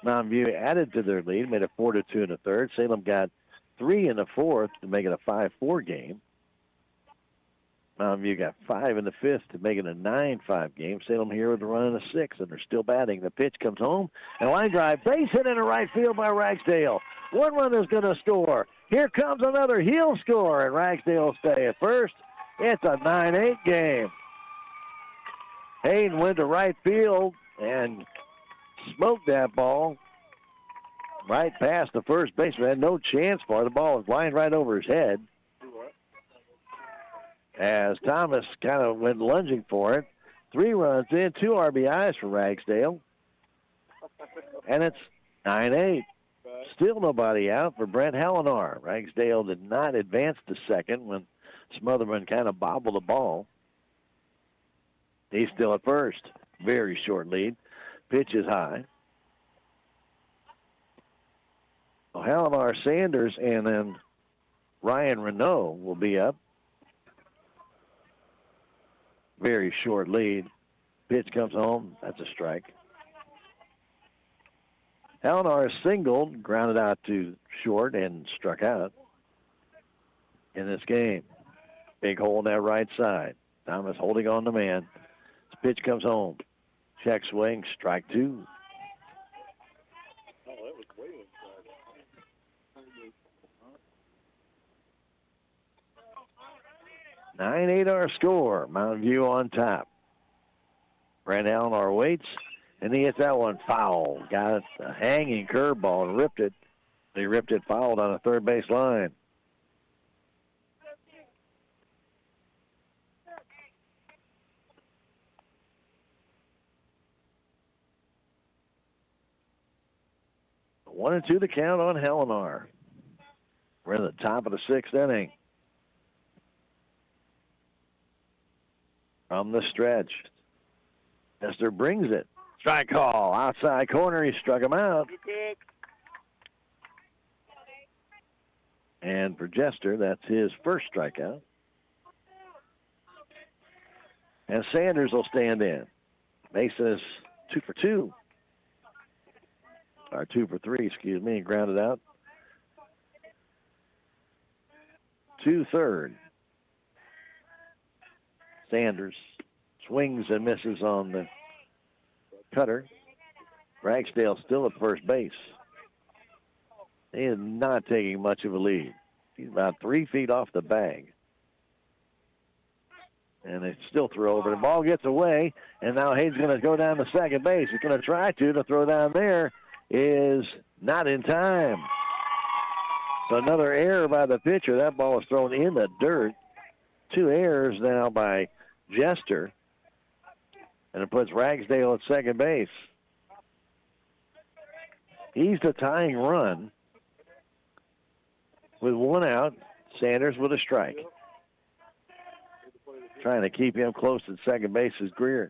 Mountain View added to their lead, made it 4-2 in the third. Salem got 3 in the fourth to make it a 5-4 game. Mountain View got 5 in the fifth to make it a 9-5 game. Salem here with a run in the sixth, and they're still batting. The pitch comes home, and line drive, base hit into right field by Ragsdale. One runner's going to score. Here comes another. He'll score, and Ragsdale will stay at first. It's a 9-8 game. Hayden went to right field and smoked that ball right past the first baseman. Had no chance for it. The ball was lined right over his head. As Thomas kind of went lunging for it. 3 runs in, 2 RBIs for Ragsdale. And it's 9-8. Still nobody out for Brent Hellenar. Ragsdale did not advance to second when Smotherman kind of bobbled the ball. He's still at first. Very short lead. Pitch is high. Well, Hellenar, Sanders, and then Ryan Renault will be up. Very short lead. Pitch comes home. That's a strike. Hellenar singled, grounded out to short, and struck out in this game. Big hole in that right side. Thomas holding on the man. This pitch comes home. Check swing, strike two. Oh, that was way inside. 9-8 our score. Mountain View on top. Brent Hellenar waits, and he hits that one foul. Got a hanging curveball and ripped it. He ripped it fouled on a third base line. One and two to count on Hellenar. We're in the top of the sixth inning. From the stretch, Jester brings it. Strike call, outside corner. He struck him out. And for Jester, that's his first strikeout. And Sanders will stand in. Mason is 2 for 2. Or 2 for 3, excuse me, grounded out. 2-3. Sanders swings and misses on the cutter. Ragsdale still at first base. He is not taking much of a lead. He's about 3 feet off the bag. And they still throw over. The ball gets away, and now Hayes going to go down to second base. He's going to try to throw down there. Is not in time. So another error by the pitcher. That ball is thrown in the dirt. 2 errors now by Jester. And it puts Ragsdale at second base. He's the tying run. With 1 out, Sanders with a strike. Trying to keep him close to second base is Greer.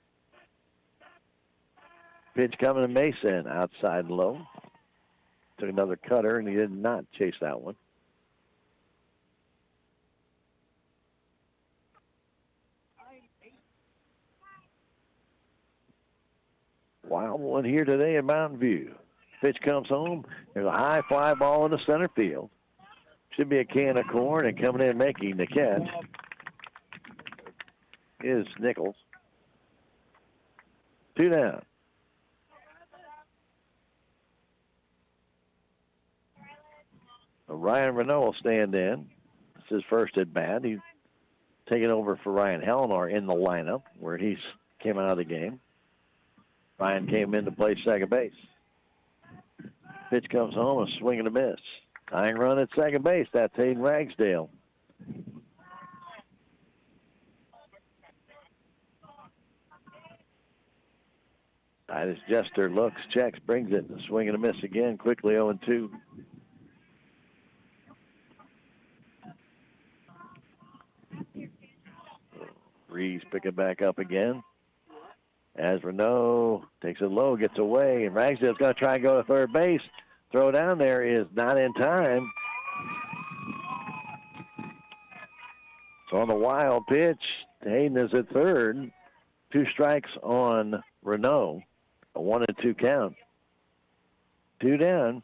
Pitch coming to Mason, outside low. Took another cutter, and he did not chase that one. Wild one here today in Mountain View. Pitch comes home. There's a high fly ball in the center field. Should be a can of corn, and coming in making the catch is Nichols. 2 down. Ryan Renault will stand in. This is his first at bat. He's taking over for Ryan Hellenar in the lineup where he's came out of the game. Ryan came in to play second base. Pitch comes home, a swing and a miss. Tying run at second base. That's Hayden Ragsdale. Titus Jester looks, checks, brings it. A swing and a miss again. Quickly 0-2. Reeves pick it back up again. As Renault takes it low, gets away, and Ragsdale's going to try and go to third base. Throw down there is not in time. So on the wild pitch, Hayden is at third. 2 strikes on Renault. A 1-2 count. 2 down.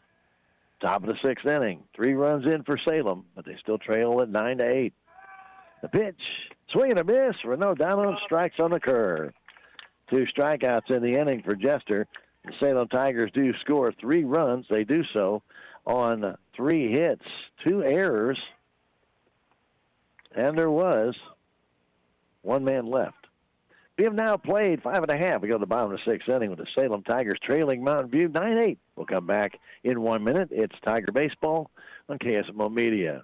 Top of the 6th inning. 3 runs in for Salem, but they still trail at 9-8. The pitch. Swing and a miss. Renault down on strikes on the curve. 2 strikeouts in the inning for Jester. The Salem Tigers do score 3 runs. They do so on 3 hits, 2 errors, and there was 1 man left. We have now played 5.5. We go to the bottom of the 6th inning with the Salem Tigers trailing Mountain View 9-8. We'll come back in 1 minute. It's Tiger Baseball on KSMO Media.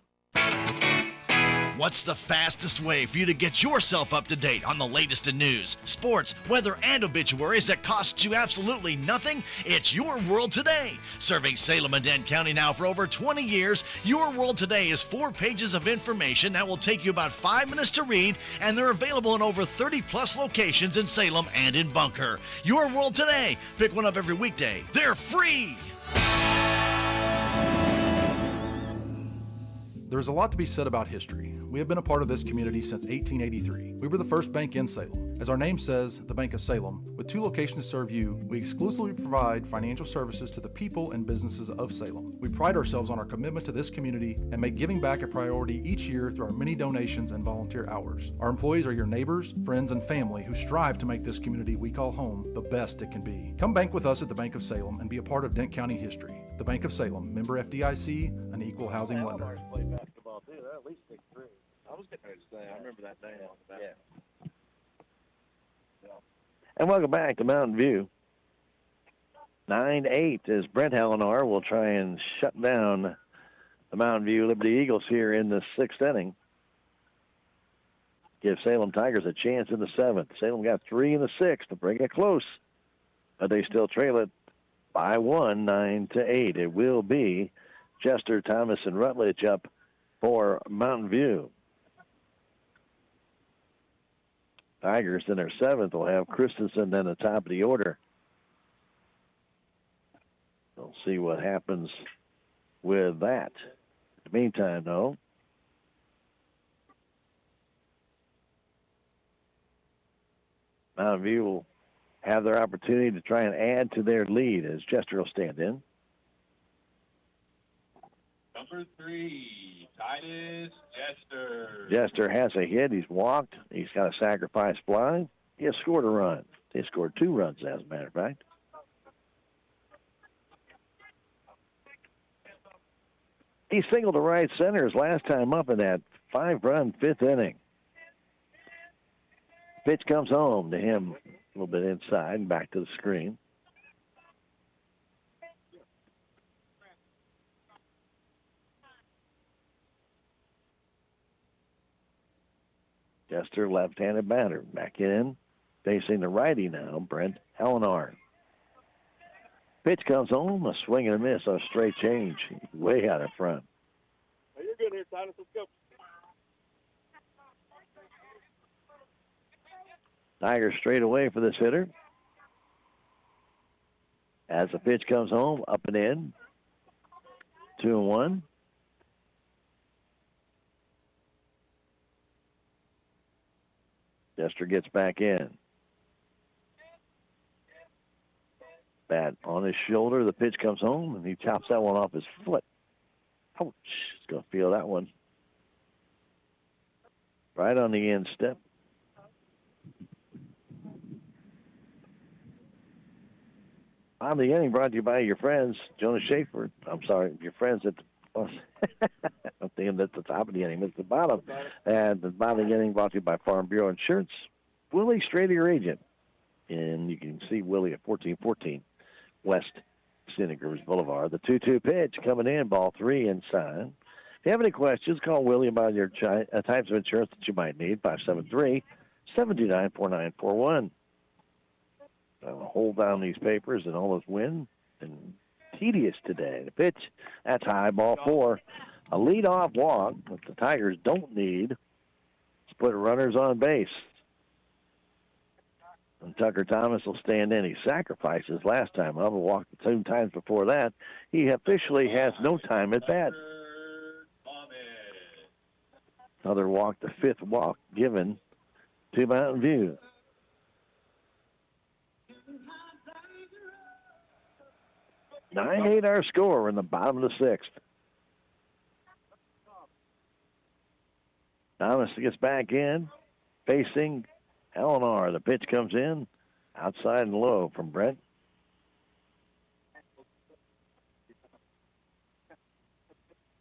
What's the fastest way for you to get yourself up to date on the latest in news, sports, weather, and obituaries that cost you absolutely nothing? It's Your World Today. Serving Salem and Dent County now for over 20 years, Your World Today is 4 pages of information that will take you about 5 minutes to read, and they're available in over 30-plus locations in Salem and in Bunker. Your World Today. Pick one up every weekday. They're free. There's a lot to be said about history. We have been a part of this community since 1883. We were the first bank in Salem. As our name says, the Bank of Salem, with 2 locations to serve you, we exclusively provide financial services to the people and businesses of Salem. We pride ourselves on our commitment to this community and make giving back a priority each year through our many donations and volunteer hours. Our employees are your neighbors, friends, and family who strive to make this community we call home the best it can be. Come bank with us at the Bank of Salem and be a part of Dent County history. The Bank of Salem, member FDIC, an equal housing lender. Basketball too. They're at least 6'3". I was getting ready to say, I remember that day on the basketball. And welcome back to Mountain View. 9-8 as Brent Hellenar will try and shut down the Mountain View Liberty Eagles here in the 6th inning. Give Salem Tigers a chance in the 7th. Salem got 3 in the 6th to bring it close, but they still trail it by 1, 9-8. It will be Chester, Thomas, and Rutledge up for Mountain View. Tigers in their 7th will have Christensen in the top of the order. We'll see what happens with that. In the meantime, though, Mountain View will have their opportunity to try and add to their lead as Chester will stand in. Number 3, Titus Jester. Jester has a hit. He's walked. He's got a sacrifice fly. He has scored a run. He scored 2 runs, as a matter of fact. He singled to right center his last time up in that 5-run 5th inning. Pitch comes home to him a little bit inside and back to the screen. Jester, left-handed batter, back in, facing the righty now, Brent Hellenar. Pitch comes home, a swing and a miss, a straight change, way out in front. Hey, you're good here, Titus. Let's go. Tigers straight away for this hitter. As the pitch comes home, up and in, 2-1. Jester gets back in. Bat on his shoulder. The pitch comes home, and he chops that one off his foot. Ouch. He's going to feel that one. Right on the instep. Bottom of the inning brought to you by your friends, Jonas Schaefer. I'm sorry, your friends at the I'm thinking that's the top of the inning. It's the bottom. And the bottom of the inning brought to you by Farm Bureau Insurance. Willie Strader, your agent. And you can see Willie at 1414 West Cinegrove Boulevard. The 2-2 pitch coming in, ball 3 inside. If you have any questions, call Willie about your types of insurance that you might need, 573-729-4941. Hold down these papers and almost win. And tedious today. The pitch, that's high, ball 4. A leadoff walk, but the Tigers don't need. Split runners on base. And Tucker Thomas will stand in. He sacrificed his last time up and walked 2 times before that. He officially has no time at bat. Another walk, the 5th walk given to Mountain View. Nine 8 our score. We're in the bottom of the 6th. Thomas gets back in, facing Hellenar. The pitch comes in, outside and low from Brent.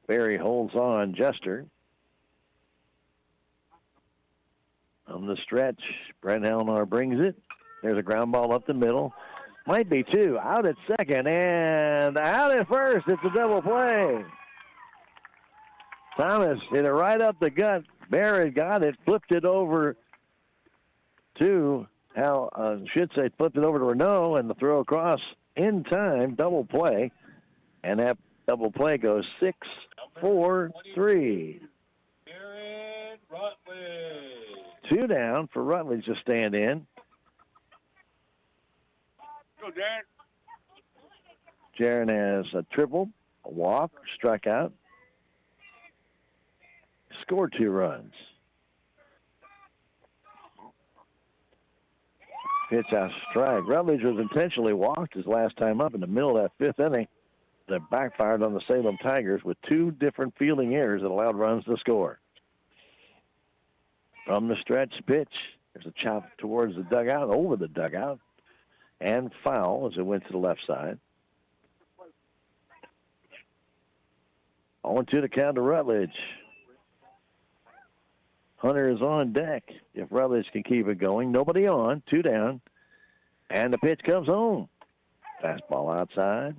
Barry holds on Jester. On the stretch, Brent Hellenar brings it. There's a ground ball up the middle. Might be 2. Out at second and out at first. It's a double play. Thomas hit it right up the gut. Barrett got it, flipped it over to flipped it over to Renault, and the throw across in time, double play. And that double play goes 6-4-3. Two down for Rutledge to stand in. Go, Darren. Jaron has a triple, a walk, struck out, scored 2 runs. Pitch out strike. Rutledge was intentionally walked his last time up in the middle of that 5th inning. That backfired on the Salem Tigers with 2 different fielding errors that allowed runs to score. From the stretch pitch, there's a chop towards the dugout, over the dugout, and foul as it went to the left side. 0-2 to count to Rutledge. Hunter is on deck. If Rutledge can keep it going, nobody on, 2 down, and the pitch comes home. Fastball outside.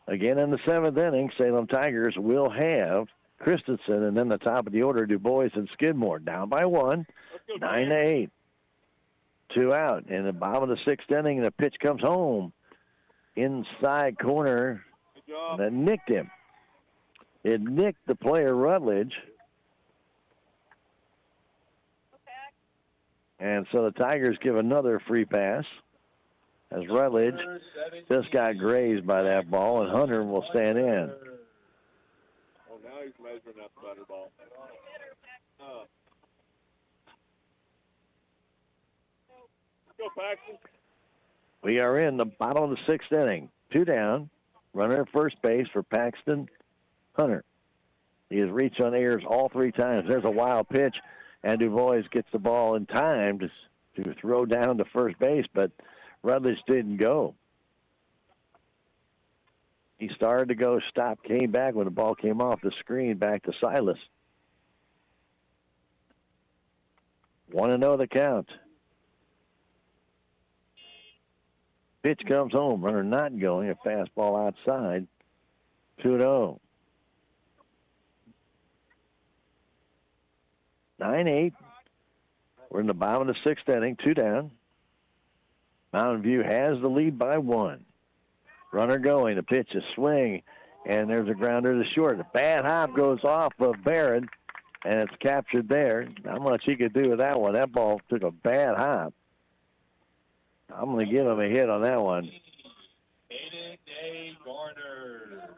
Again in the 7th inning, Salem Tigers will have Christensen, and then the top of the order, Du Bois and Skidmore. Down by 1, 9-8. 2 out. In the bottom of the 6th inning, the pitch comes home. Inside corner. That nicked him. It nicked the player Rutledge. And so the Tigers give another free pass as Rutledge just got grazed by that ball, and Hunter will stand in. Oh, now he's measuring up the better ball. Go, Paxton. We are in the bottom of the 6th inning. 2 down. Runner at first base for Paxton Hunter. He has reached on errors all 3 times. There's a wild pitch, and Du Bois gets the ball in time to throw down to first base, but Rutledge didn't go. He started to go, stopped, came back when the ball came off the screen, back to Silas. 1-0 the count. Pitch comes home, runner not going, a fastball outside, 2-0. 9-8. We're in the bottom of the 6th inning, 2 down. Mountain View has the lead by 1. Runner going, the pitch is swing, and there's a grounder to short. A bad hop goes off of Barron, and it's captured there. Not much he could do with that one. That ball took a bad hop. I'm going to give him a hit on that one. Aiden A. Garner.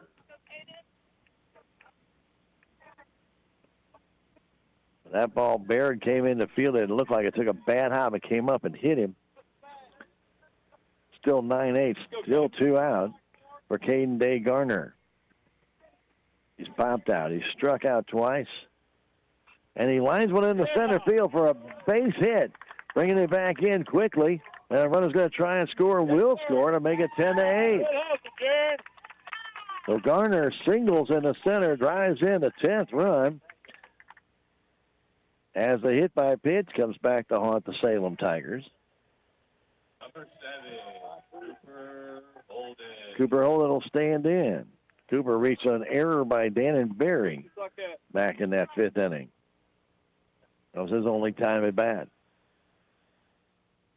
That ball, Barron came in the field. It looked like it took a bad hop. It came up and hit him. Still 9-8, still 2 out for Caden Day Garner. He's popped out. He's struck out twice. And he lines one in the center field for a base hit, bringing it back in quickly. And the runner's going to try and score, will score to make it 10-8. So Garner singles in the center, drives in the 10th run. As the hit by pitch comes back to haunt the Salem Tigers. Number 7, Cooper Holden. Cooper Holden will stand in. Cooper reached an error by Dannon Berry back in that 5th inning. That was his only time at bat.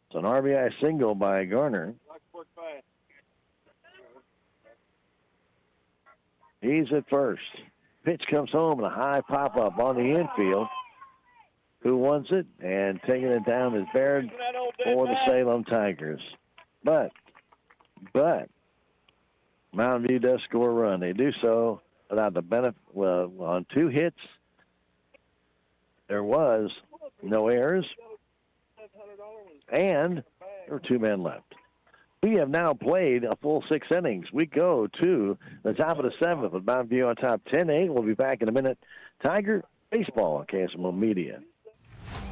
It's an RBI single by Garner. He's at first. Pitch comes home and a high pop-up on the infield. Who wants it? And taking it down is Baird for the Salem Tigers. But Mountain View does score a run. They do so without the benefit. Well, on 2 hits, there was no errors, and there were 2 men left. We have now played a full 6 innings. We go to the top of the 7th with Mountain View on top 10-8. We'll be back in a minute. Tiger baseball on KSMO Media.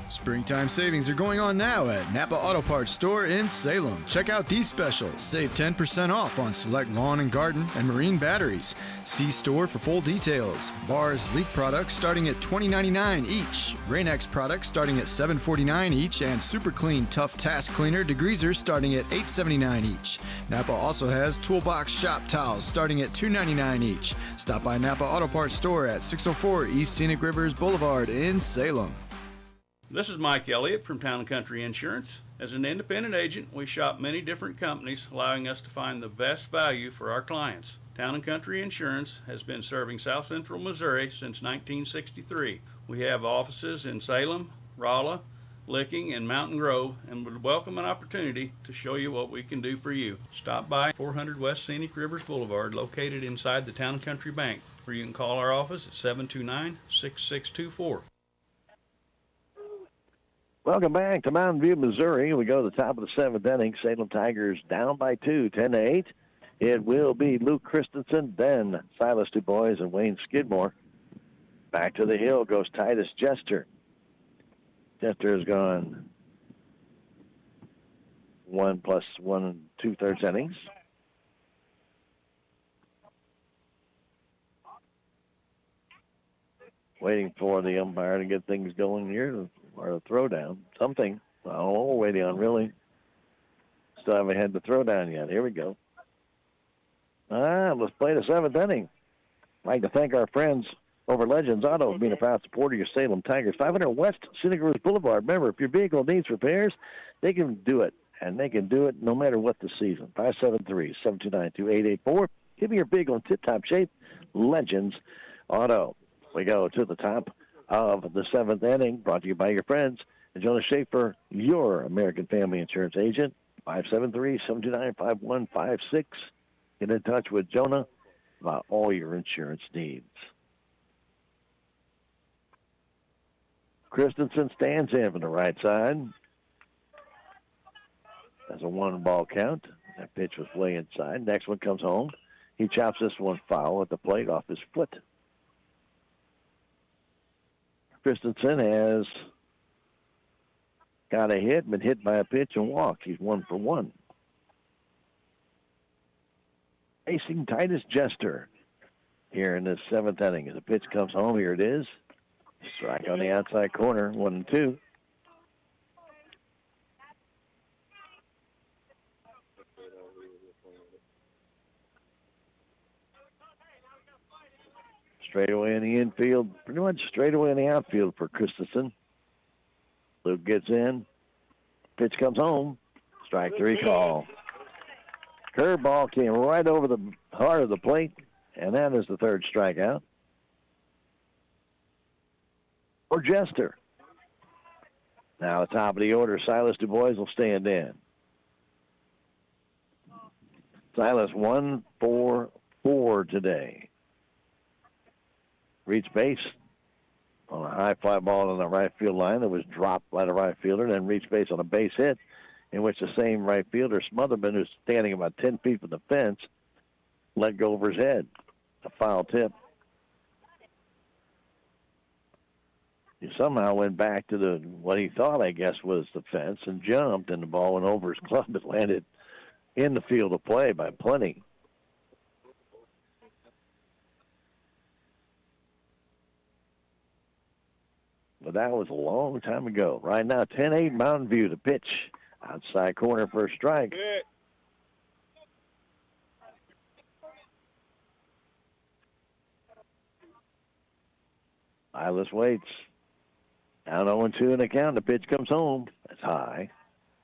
Springtime savings are going on now at Napa Auto Parts store in Salem. Check out these specials. Save 10% off on select lawn and garden and marine batteries. See store for full details. Bars leak products starting at $20.99 each. Rain-X products starting at $7.49 each, and Super Clean Tough Task Cleaner degreasers starting at $8.79 each. Napa also has Toolbox Shop Towels starting at $2.99 each. Stop by Napa Auto Parts store at 604 East Scenic Rivers Boulevard in Salem. This is Mike Elliott from Town & Country Insurance. As an independent agent, we shop many different companies, allowing us to find the best value for our clients. Town & Country Insurance has been serving South Central Missouri since 1963. We have offices in Salem, Rolla, Licking, and Mountain Grove, and would welcome an opportunity to show you what we can do for you. Stop by 400 West Scenic Rivers Boulevard, located inside the Town & Country Bank, or you can call our office at 729-6624. Welcome back to Mountain View, Missouri. We go to the top of the seventh inning. Salem Tigers down by 2, 10-8. It will be Luke Christensen, then Silas DuBois and Wayne Skidmore. Back to the hill goes Titus Jester. Jester has gone 1 + 1 2/3 innings. Waiting for the umpire to get things going here, or a throwdown. Something. I don't know what we're waiting on, really. Still haven't had the throwdown yet. Here we go. Let's play the seventh inning. I'd like to thank our friends over Legends Auto for being a proud supporter of your Salem Tigers. 500 West Scenic Rivers Boulevard. Remember, if your vehicle needs repairs, they can do it. And they can do it no matter what the season. 573-729-2884. Give me your vehicle in tip-top shape. Legends Auto. We go to the top of the seventh inning, brought to you by your friends. And Jonah Schaefer, your American Family Insurance agent, 573-729-5156. Get in touch with Jonah about all your insurance needs. Christensen stands in from the right side. That's a 1-ball count. That pitch was way inside. Next one comes home. He chops this one foul at the plate off his foot. Christensen has got a hit, been hit by a pitch and walked. He's 1 for 1. Facing Titus Jester here in this seventh inning. As the pitch comes home, here it is. Strike on the outside corner, 1-2. Straight away in the infield, pretty much straight away in the outfield for Christensen. Luke gets in. Pitch comes home. Strike 3 call. Curveball came right over the heart of the plate, and that is the third strikeout for Jester. Now, at the top of the order, Silas DuBois will stand in. Silas 1 for 4 today. Reached base on a high fly ball on the right field line that was dropped by the right fielder, and then reached base on a base hit in which the same right fielder, Smotherman, who's standing about 10 feet from the fence, let go over his head. A foul tip. He somehow went back to what he thought, I guess, was the fence and jumped, and the ball went over his glove. It landed in the field of play by plenty. But that was a long time ago. Right now, 10-8 Mountain View. The pitch. Outside corner for a strike. Silas waits. Down 0-2 in the count. The pitch comes home. That's high.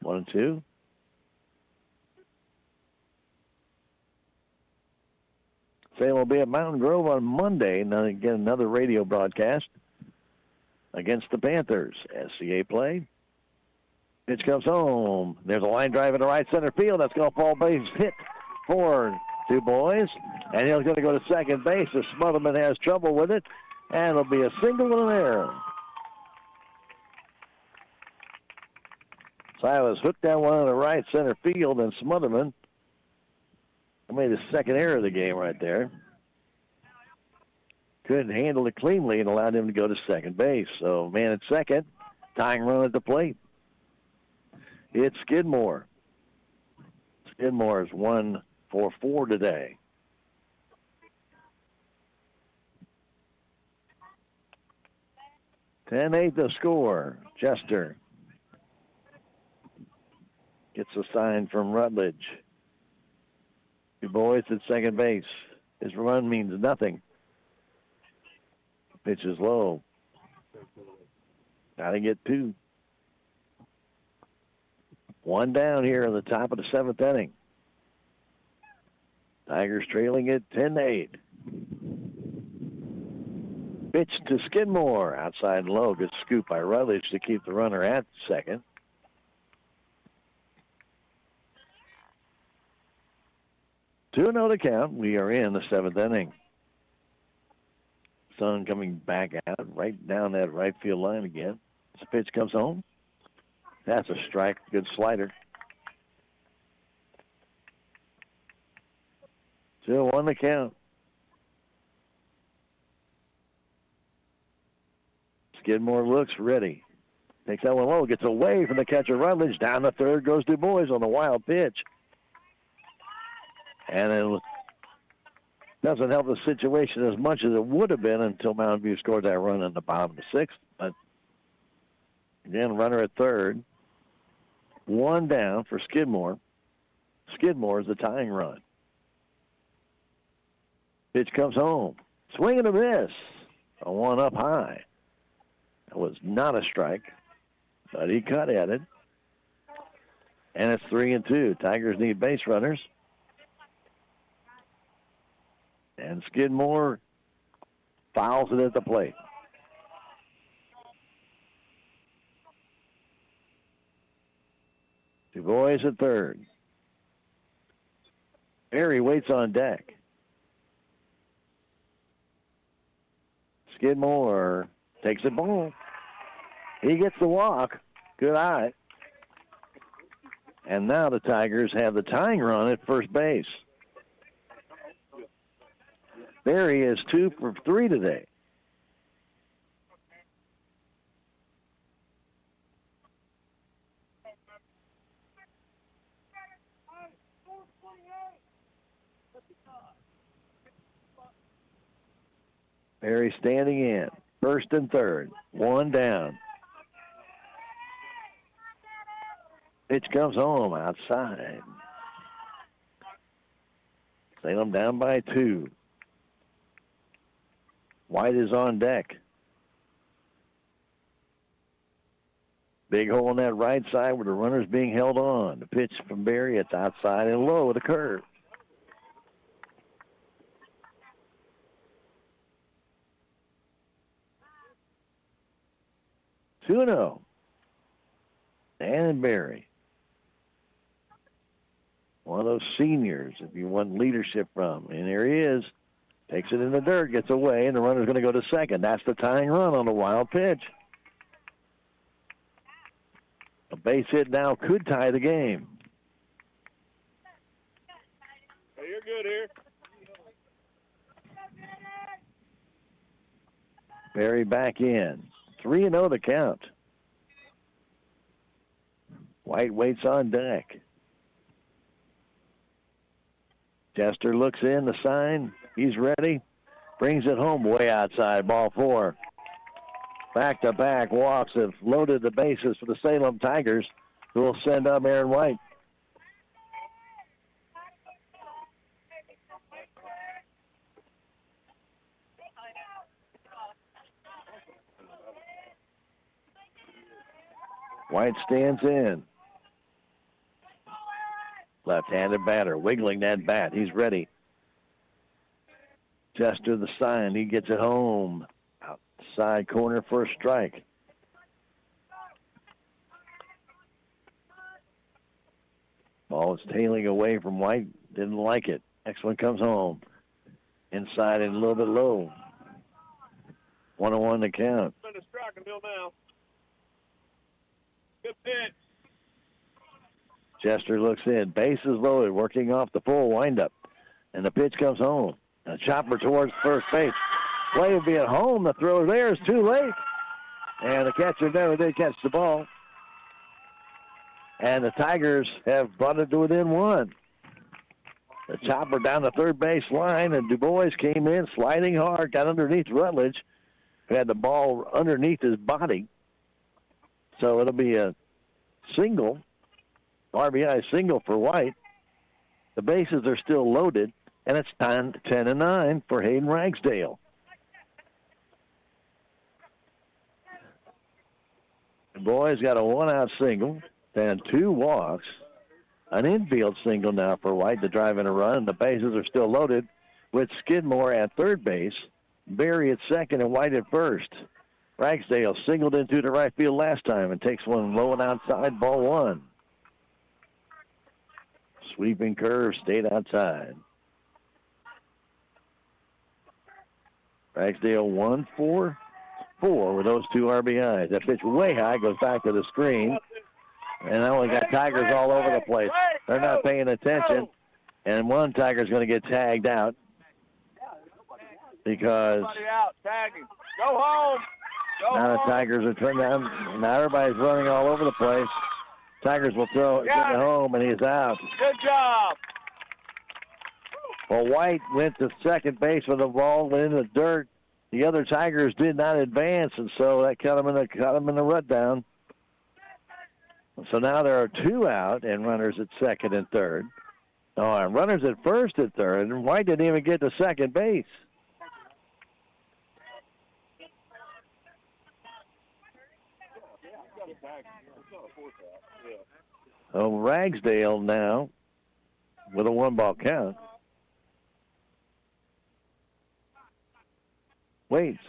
1-2. Salem will be at Mountain Grove on Monday. Now again, another radio broadcast against the Panthers. SCA play. Pitch comes home. There's a line drive in the right center field. That's going to fall base hit for DuBois. And he's going to go to second base. The Smotherman has trouble with it. And it'll be a single and an error. Silas hooked that one in the right center field, and Smotherman made his second error of the game right there. Couldn't handle it cleanly and allowed him to go to second base. So man at second, Tying run at the plate. It's Skidmore. Skidmore is 1 for 4 today. 10-8 the score. Chester gets a sign from Rutledge. Du Bois at second base. His run means nothing. Pitch is low. Got to get 2. 1 down here in the top of the 7th inning. Tigers trailing it 10-8. Pitch to Skidmore. Outside low. Good scoop by Rutledge to keep the runner at second. Two and 0 to count. We are in the 7th inning. Sun coming back out right down that right field line again. This pitch comes home. That's a strike. Good slider. 2-1 the count. Skidmore looks ready. Takes that one low. Gets away from the catcher Rutledge. Down the third goes Du Bois on the wild pitch. And it doesn't help the situation as much as it would have been until Mountain View scored that run in the bottom of the 6th. But again, runner at third. 1 down for Skidmore. Skidmore is the tying run. Pitch comes home. Swing and a miss. A 1 up high. That was not a strike, but he cut at it. And it's 3-2. Tigers need base runners. And Skidmore fouls it at the plate. Du Bois at third. Barry waits on deck. Skidmore takes the ball. He gets the walk. Good eye. And now the Tigers have the tying run at first base. Barry is 2 for 3 today. Barry standing in. First and third. 1 down. Pitch comes home outside. Salem down by 2. White is on deck. Big hole on that right side where the runner's being held on. The pitch from Barry, it's outside and low with a curve. Two and 0. Dan and Barry. One of those seniors, if you want leadership from. And there he is. Takes it in the dirt, gets away, and the runner's going to go to second. That's the tying run on the wild pitch. A base hit now could tie the game. Hey, you're good here. Barry back in. 3-0 to count. White waits on deck. Chester looks in the sign. He's ready. Brings it home way outside. Ball 4. Back-to-back walks have loaded the bases for the Salem Tigers, who will send up Aaron White. White stands in. Left-handed batter, wiggling that bat. He's ready. Chester the sign. He gets it home. Outside corner for a strike. Ball is tailing away from White. Didn't like it. Next one comes home. Inside and a little bit low. 1-1 to count. Been a strike until now. Good pitch. Chester looks in. Bases loaded, working off the full windup. And the pitch comes home. A chopper towards first base. Play will be at home. The throw there is too late. And the catcher never did catch the ball. And the Tigers have brought it to within one. The chopper down the third base line, and Du Bois came in sliding hard, got underneath Rutledge, who had the ball underneath his body. So it'll be a single, RBI single for White. The bases are still loaded, and it's 10-9 for Hayden Ragsdale. Du Bois got a one-out single, then 2 walks. An infield single now for White to drive in a run. The bases are still loaded with Skidmore at third base, Berry at second, and White at first. Ragsdale singled into the right field last time and takes one low and outside, ball 1. Sweeping curve, stayed outside. Ragsdale 1 for 4 with those 2 RBIs. That pitch way high, goes back to the screen. And now we got Tigers all over the place. They're not paying attention. And one Tiger's going to get tagged out because Go home. now the Tigers are turned down. Now everybody's running all over the place. Tigers will throw it home, and he's out. Good job. Well, White went to second base with the ball in the dirt. The other Tigers did not advance, and so that cut him in the rut down. So now there are 2 out and runners at second and third. Oh, and runners at first and third, and White didn't even get to second base. Oh, Ragsdale now with a 1-ball count. Waits.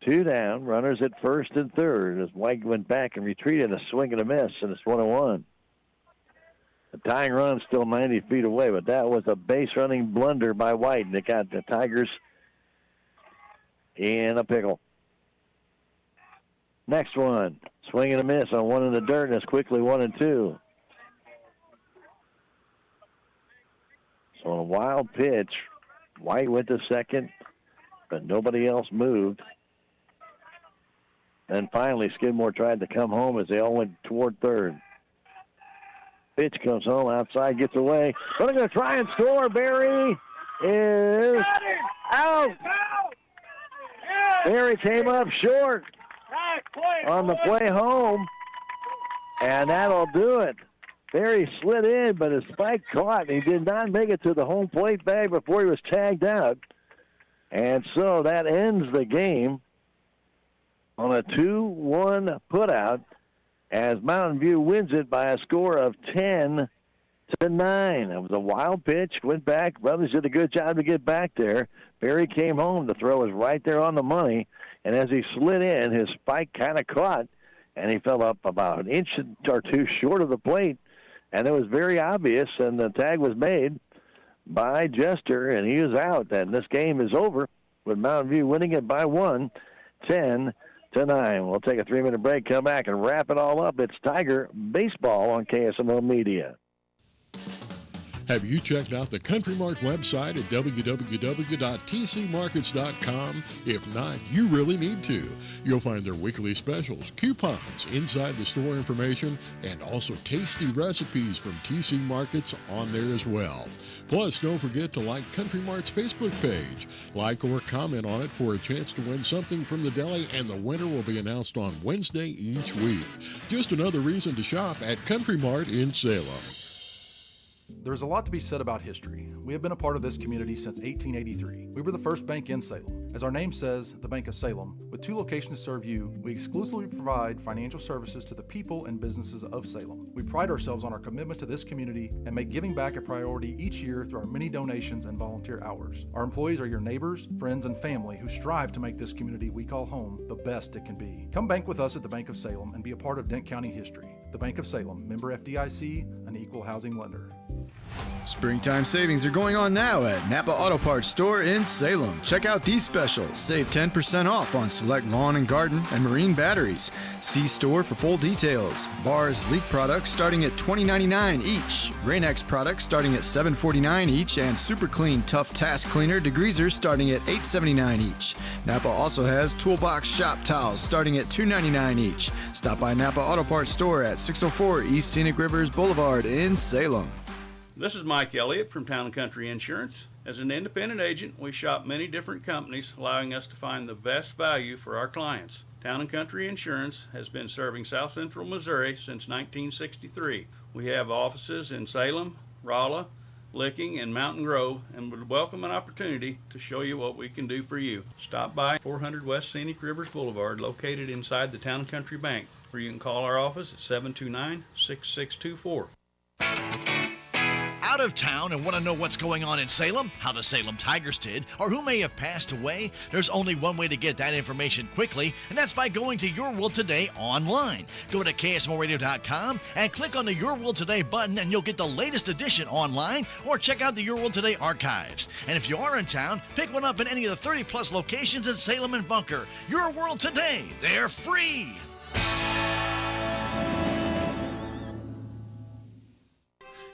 Two down, runners at first and third as White went back and retreated, a swing and a miss, and it's 1-1. The tying run still 90 feet away, but that was a base-running blunder by White, and it got the Tigers in a pickle. Next one, swing and a miss on one in the dirt, and it's quickly 1-2. So a wild pitch. White went to second, but nobody else moved. And finally, Skidmore tried to come home as they all went toward third. Pitch comes home outside, gets away. But they're going to try and score. Berry is out. Berry came up short on the play home, and that'll do it. Berry slid in, but his spike caught, and he did not make it to the home plate bag before he was tagged out. And so that ends the game on a 2-1 putout as Mountain View wins it by a score of 10-9. It was a wild pitch, went back. Brothers did a good job to get back there. Berry came home. The throw was right there on the money, and as he slid in, his spike kind of caught, and he fell up about an inch or two short of the plate, and it was very obvious, and the tag was made by Jester, and he was out, and this game is over with Mountain View winning it by 1, 10-9. We'll take a 3-minute break, come back, and wrap it all up. It's Tiger Baseball on KSMO Media. Have you checked out the Country Mart website at www.tcmarkets.com? If not, you really need to. You'll find their weekly specials, coupons, inside the store information, and also tasty recipes from TC Markets on there as well. Plus, don't forget to like Country Mart's Facebook page. Like or comment on it for a chance to win something from the deli, and the winner will be announced on Wednesday each week. Just another reason to shop at Country Mart in Salem. There's a lot to be said about history. We have been a part of this community since 1883. We were the first bank in Salem. As our name says, the Bank of Salem, with 2 locations to serve you, we exclusively provide financial services to the people and businesses of Salem. We pride ourselves on our commitment to this community and make giving back a priority each year through our many donations and volunteer hours. Our employees are your neighbors, friends, and family who strive to make this community we call home the best it can be. Come bank with us at the Bank of Salem and be a part of Dent County history. The Bank of Salem, member FDIC, an equal housing lender. Springtime savings are going on now at Napa Auto Parts store in Salem. Check out these specials. Save 10% off on select lawn and garden and marine batteries. See store for full details. Bars leak products starting at $20.99 each. Rain-X products starting at $7.49 each. And Super Clean Tough Task Cleaner degreasers starting at $8.79 each. Napa also has Toolbox Shop Towels starting at $2.99 each. Stop by Napa Auto Parts store at 604 East Scenic Rivers Boulevard in Salem. This is Mike Elliott from Town & Country Insurance. As an independent agent, we shop many different companies, allowing us to find the best value for our clients. Town & Country Insurance has been serving South Central Missouri since 1963. We have offices in Salem, Rolla, Licking, and Mountain Grove, and would welcome an opportunity to show you what we can do for you. Stop by 400 West Scenic Rivers Boulevard, located inside the Town & Country Bank, or you can call our office at 729-6624. Out of town and want to know what's going on in Salem, how the Salem Tigers did, or who may have passed away? There's only one way to get that information quickly, and that's by going to Your World Today online. Go to KSMORadio.com and click on the Your World Today button, and you'll get the latest edition online, or check out the Your World Today archives. And if you are in town, pick one up in any of the 30-plus locations in Salem and Bunker. Your World Today, they're free.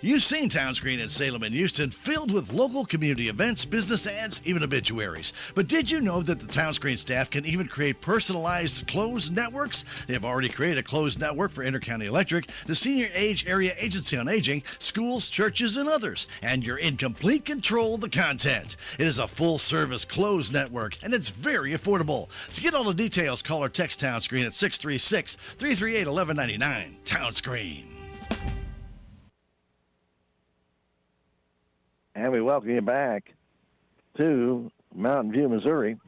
You've seen Town Screen in Salem and Houston filled with local community events, business ads, even obituaries. But did you know that the Town Screen staff can even create personalized closed networks? They have already created a closed network for Intercounty Electric, the Senior Age Area Agency on Aging, schools, churches, and others. And you're in complete control of the content. It is a full-service closed network, and it's very affordable. To get all the details, call or text Town Screen at 636-338-1199. Town Screen. And we welcome you back to Mountain View, Missouri,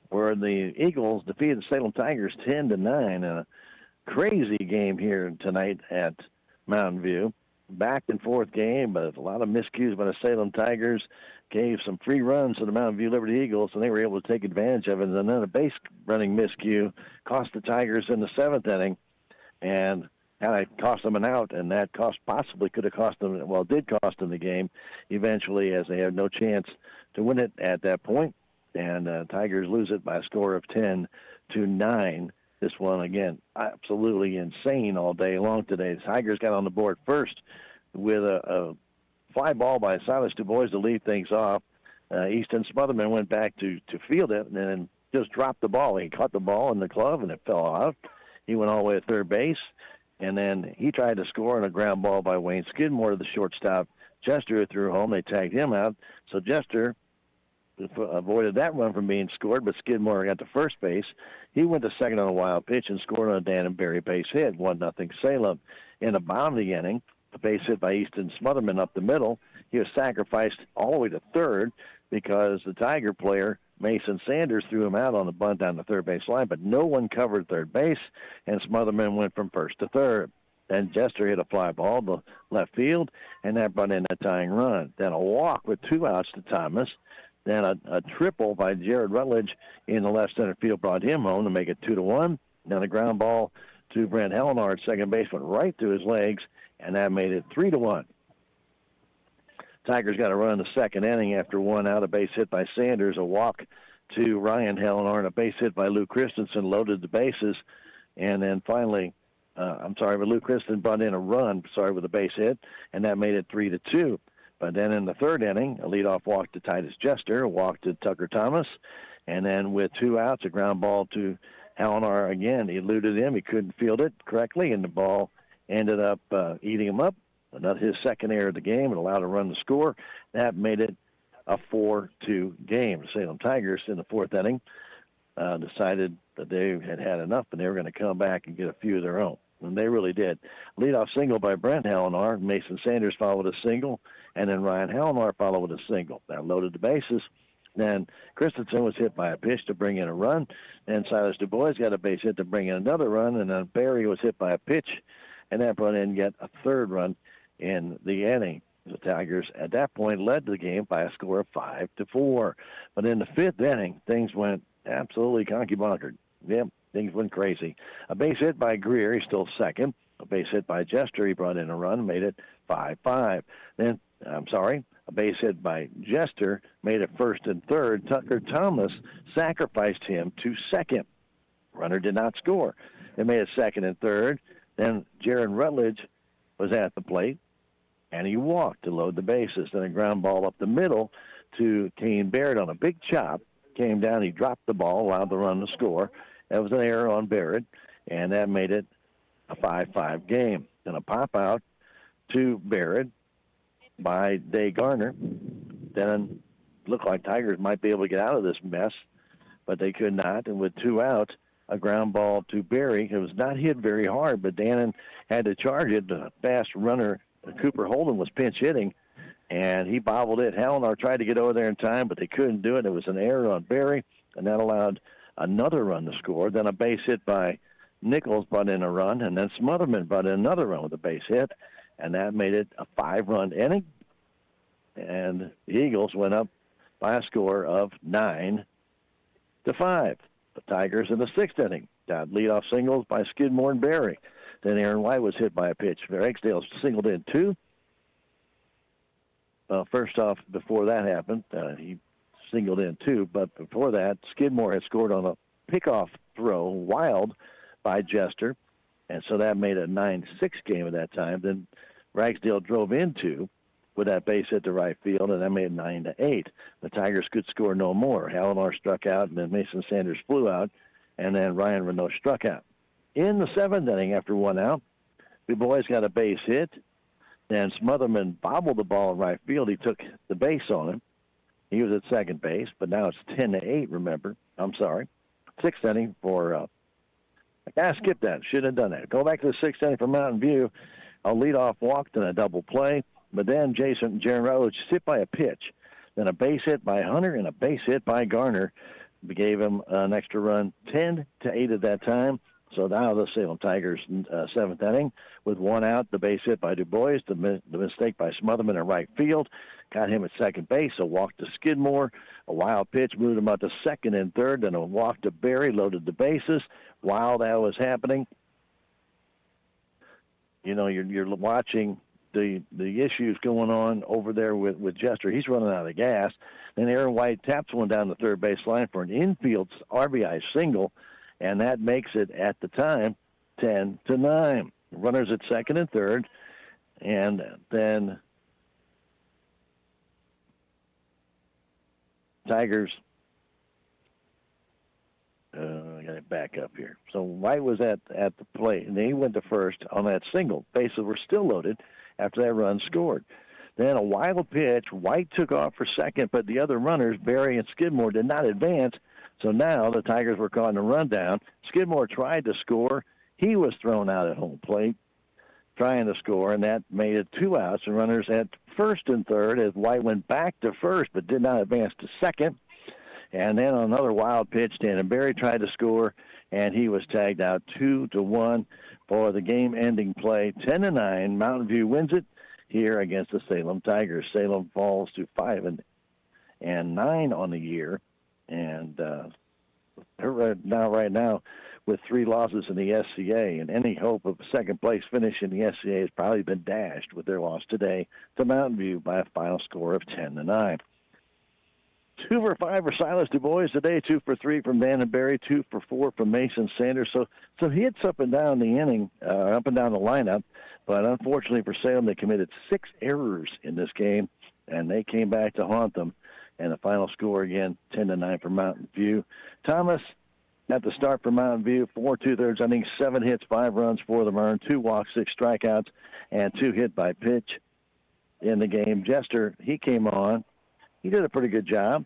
where the Eagles defeated the Salem Tigers 10-9 in a crazy game here tonight at Mountain View. Back and forth game, but a lot of miscues by the Salem Tigers. Gave some free runs to the Mountain View Liberty Eagles, and they were able to take advantage of it. And then a base running miscue cost the Tigers in the seventh inning, and kind of cost them an out, and that possibly could have cost them, well, did cost them the game eventually, as they had no chance to win it at that point. And Tigers lose it by a score of 10-9. This one, again, absolutely insane all day long today. The Tigers got on the board first with a fly ball by Silas DuBois to lead things off. Easton Smotherman went back to field it and then just dropped the ball. He caught the ball in the glove, and it fell out. He went all the way to third base. And then he tried to score on a ground ball by Wayne Skidmore to the shortstop. Jester threw home. They tagged him out. So Jester avoided that run from being scored, but Skidmore got to first base. He went to second on a wild pitch and scored on a Dan and Barry base hit, 1-0 Salem. In the bottom of the inning, a base hit by Easton Smotherman up the middle. He was sacrificed all the way to third because the Tiger player, Mason Sanders, threw him out on the bunt down the third base line, but no one covered third base, and Smotherman went from first to third. Then Jester hit a fly ball to left field, and that brought in a tying run. Then a walk with 2 outs to Thomas. Then a triple by Jared Rutledge in the left center field brought him home to make it 2-1. Then a ground ball to Brent Hellenar at second base went right through his legs, and that made it 3-1. Tigers got a run in the second inning after 1 out, a base hit by Sanders, a walk to Ryan Hellenar, and a base hit by Lou Christensen loaded the bases. And then finally, but Lou Christensen brought in a run, with a base hit, and that made it 3-2. But then in the third inning, a leadoff walk to Titus Jester, a walk to Tucker Thomas, and then with 2 outs, a ground ball to Hellenar again. He eluded him. He couldn't field it correctly, and the ball ended up eating him up. Another his second error of the game, and allowed a run to score. That made it a 4-2 game. The Salem Tigers in the fourth inning decided that they had had enough, and they were going to come back and get a few of their own. And they really did. Leadoff single by Brent Hellenar. Mason Sanders followed a single, and then Ryan Hellenar followed with a single. That loaded the bases. Then Christensen was hit by a pitch to bring in a run. Then Silas DuBois got a base hit to bring in another run, and then Barry was hit by a pitch, and that brought in yet a third run in the inning. The Tigers at that point led the game by a score of 5-4. But in the fifth inning, things went absolutely conky-bonkered. Yep, things went crazy. A base hit by Greer, he's still second. A base hit by Jester, he brought in a run, made it 5-5. Then A base hit by Jester made it first and third. Tucker Thomas sacrificed him to second. Runner did not score. They made it second and third. Then Jaron Rutledge was at the plate, and he walked to load the bases. Then a ground ball up the middle to Kane Barrett on a big chop. Came down, he dropped the ball, allowed the run to score. That was an error on Barrett, and that made it a 5-5 game. Then a pop out to Barrett by Day Garner. Then looked like Tigers might be able to get out of this mess, but they could not. And with 2 outs, a ground ball to Berry. It was not hit very hard, but Dannon had to charge it. The fast runner, Cooper Holden, was pinch hitting, and he bobbled it. Halenar tried to get over there in time, but they couldn't do it. It was an error on Berry, and that allowed another run to score. Then a base hit by Nichols brought in a run, and then Smotherman brought in another run with a base hit, and that made it a 5-run inning. And the Eagles went up by a score of 9-5. The Tigers in the 6th inning got leadoff singles by Skidmore and Berry. Then Aaron White was hit by a pitch. Ragsdale singled in 2. First off, before that happened, he singled in 2. But before that, Skidmore had scored on a pickoff throw, wild, by Jester. And so that made a 9-6 game at that time. Then Ragsdale drove in 2 with that base hit to right field, and that made it 9-8. The Tigers could score no more. Halenar struck out, and then Mason Sanders flew out, and then Ryan Renault struck out. In the 7th inning, after 1 out, the boys got a base hit. Then Smotherman bobbled the ball in right field. He took the base on him. He was at second base, but now it's 10-8, remember. I'm sorry. 6th inning for I skipped that. Should have done that. Go back to the 6th inning for Mountain View. A leadoff walk, then a double play. But then Jaron Rutledge hit by a pitch. Then a base hit by Hunter and a base hit by Garner gave him an extra run, 10-8 at that time. So now the Salem Tigers 7th inning with 1 out, the base hit by Du Bois, the mistake by Smotherman in right field, got him at second base, a walk to Skidmore, a wild pitch moved him out to second and third, then a walk to Berry, loaded the bases. While that was happening, you know, you're watching the issues going on over there with Jester. He's running out of gas. Then Aaron White taps one down the third base line for an infield RBI single, and that makes it, at the time, 10-9. Runners at second and third, and then Tigers. I got it back up here. So White was at the plate, and then he went to first on that single. Bases were still loaded after that run scored. Then a wild pitch. White took off for second, but the other runners, Berry and Skidmore, did not advance. So now the Tigers were caught in a rundown. Skidmore tried to score. He was thrown out at home plate trying to score, and that made it 2 outs and runners at first and third as White went back to first but did not advance to second. And then on another wild pitch, Dan Berry tried to score, and he was tagged out 2-1 for the game-ending play. 10-9, Mountain View wins it here against the Salem Tigers. Salem falls to 5-9 on the year, and they're right now with 3 losses in the SCA, and any hope of a second-place finish in the SCA has probably been dashed with their loss today to Mountain View by a final score of 10-9. 2 for 5 for Silas Du Bois today, 2 for 3 from Dan Berry, 2 for 4 from Mason Sanders. So hits up and down the inning, up and down the lineup. But unfortunately for Salem, they committed 6 errors in this game, and they came back to haunt them. And the final score again, 10-9 for Mountain View. Thomas at the start for Mountain View, 4 2/3 innings, 7 hits, 5 runs, 4 of them earned, 2 walks, 6 strikeouts, and 2 hit by pitch in the game. Jester, he came on. He did a pretty good job,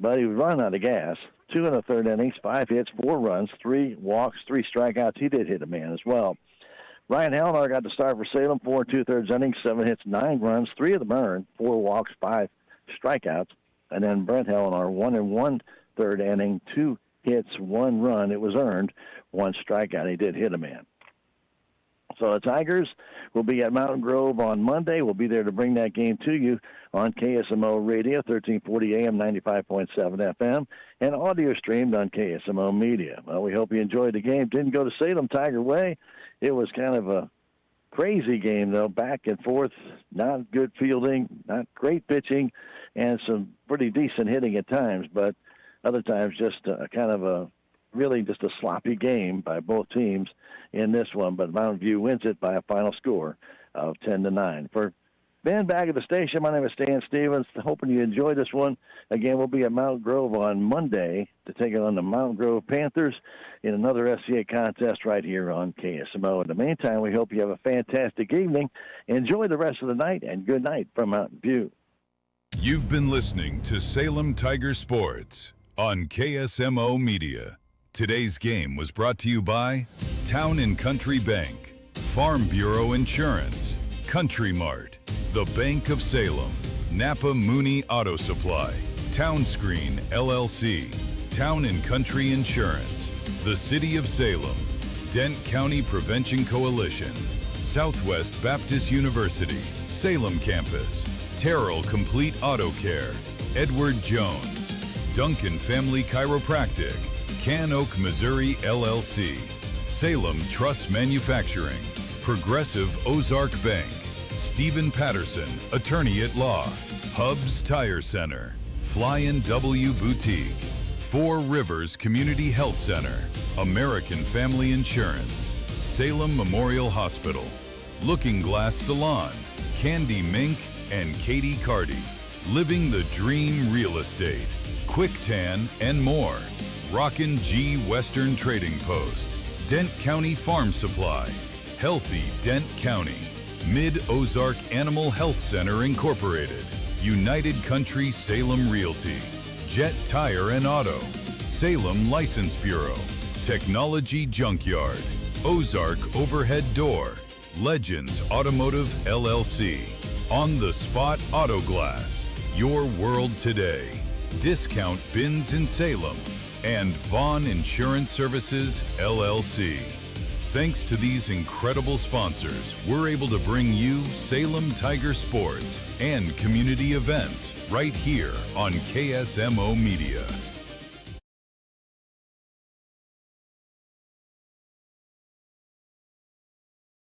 but he was running out of gas. 2 1/3 innings, 5 hits, 4 runs, 3 walks, 3 strikeouts. He did hit a man as well. Ryan Halenar got the start for Salem, 4 2/3 innings, 7 hits, 9 runs, 3 of them earned, 4 walks, 5 strikeouts. And then Brent Halenar, 1 1/3 inning, 2 hits, 1 run. It was earned, 1 strikeout. He did hit a man. So the Tigers will be at Mountain Grove on Monday. We'll be there to bring that game to you on KSMO Radio, 1340 AM, 95.7 FM, and audio streamed on KSMO Media. Well, we hope you enjoyed the game. Didn't go to Salem Tiger way. It was kind of a crazy game, though, back and forth, not good fielding, not great pitching, and some pretty decent hitting at times, but other times just kind of a sloppy game by both teams in this one. But Mountain View wins it by a final score of 10-9. For Ben back at the station, my name is Stan Stevens. Hoping you enjoy this one. Again, we'll be at Mount Grove on Monday to take on the Mount Grove Panthers in another SCA contest right here on KSMO. In the meantime, we hope you have a fantastic evening. Enjoy the rest of the night, and good night from Mountain View. You've been listening to Salem Tiger Sports on KSMO Media. Today's game was brought to you by Town and Country Bank, Farm Bureau Insurance, Country Mart, The Bank of Salem, Napa Mooney Auto Supply, Town Screen LLC, Town and Country Insurance, the City of Salem, Dent County Prevention Coalition, Southwest Baptist University, Salem Campus, Terrell Complete Auto Care, Edward Jones, Duncan Family Chiropractic, Can Oak, Missouri LLC, Salem Truss Manufacturing, Progressive Ozark Bank, Stephen Patterson, Attorney at Law, Hubs Tire Center, Flying W Boutique, Four Rivers Community Health Center, American Family Insurance, Salem Memorial Hospital, Looking Glass Salon, Candy Mink, and Katie Cardy, Living the Dream Real Estate, Quick Tan, and more. Rockin' G Western Trading Post, Dent County Farm Supply, Healthy Dent County, Mid-Ozark Animal Health Center Incorporated, United Country Salem Realty, Jet Tire and Auto, Salem License Bureau, Technology Junkyard, Ozark Overhead Door, Legends Automotive LLC, On the Spot Auto Glass, Your World Today, Discount Bins in Salem, and Vaughn Insurance Services LLC. Thanks to these incredible sponsors, we're able to bring you Salem Tiger Sports and community events right here on KSMO Media.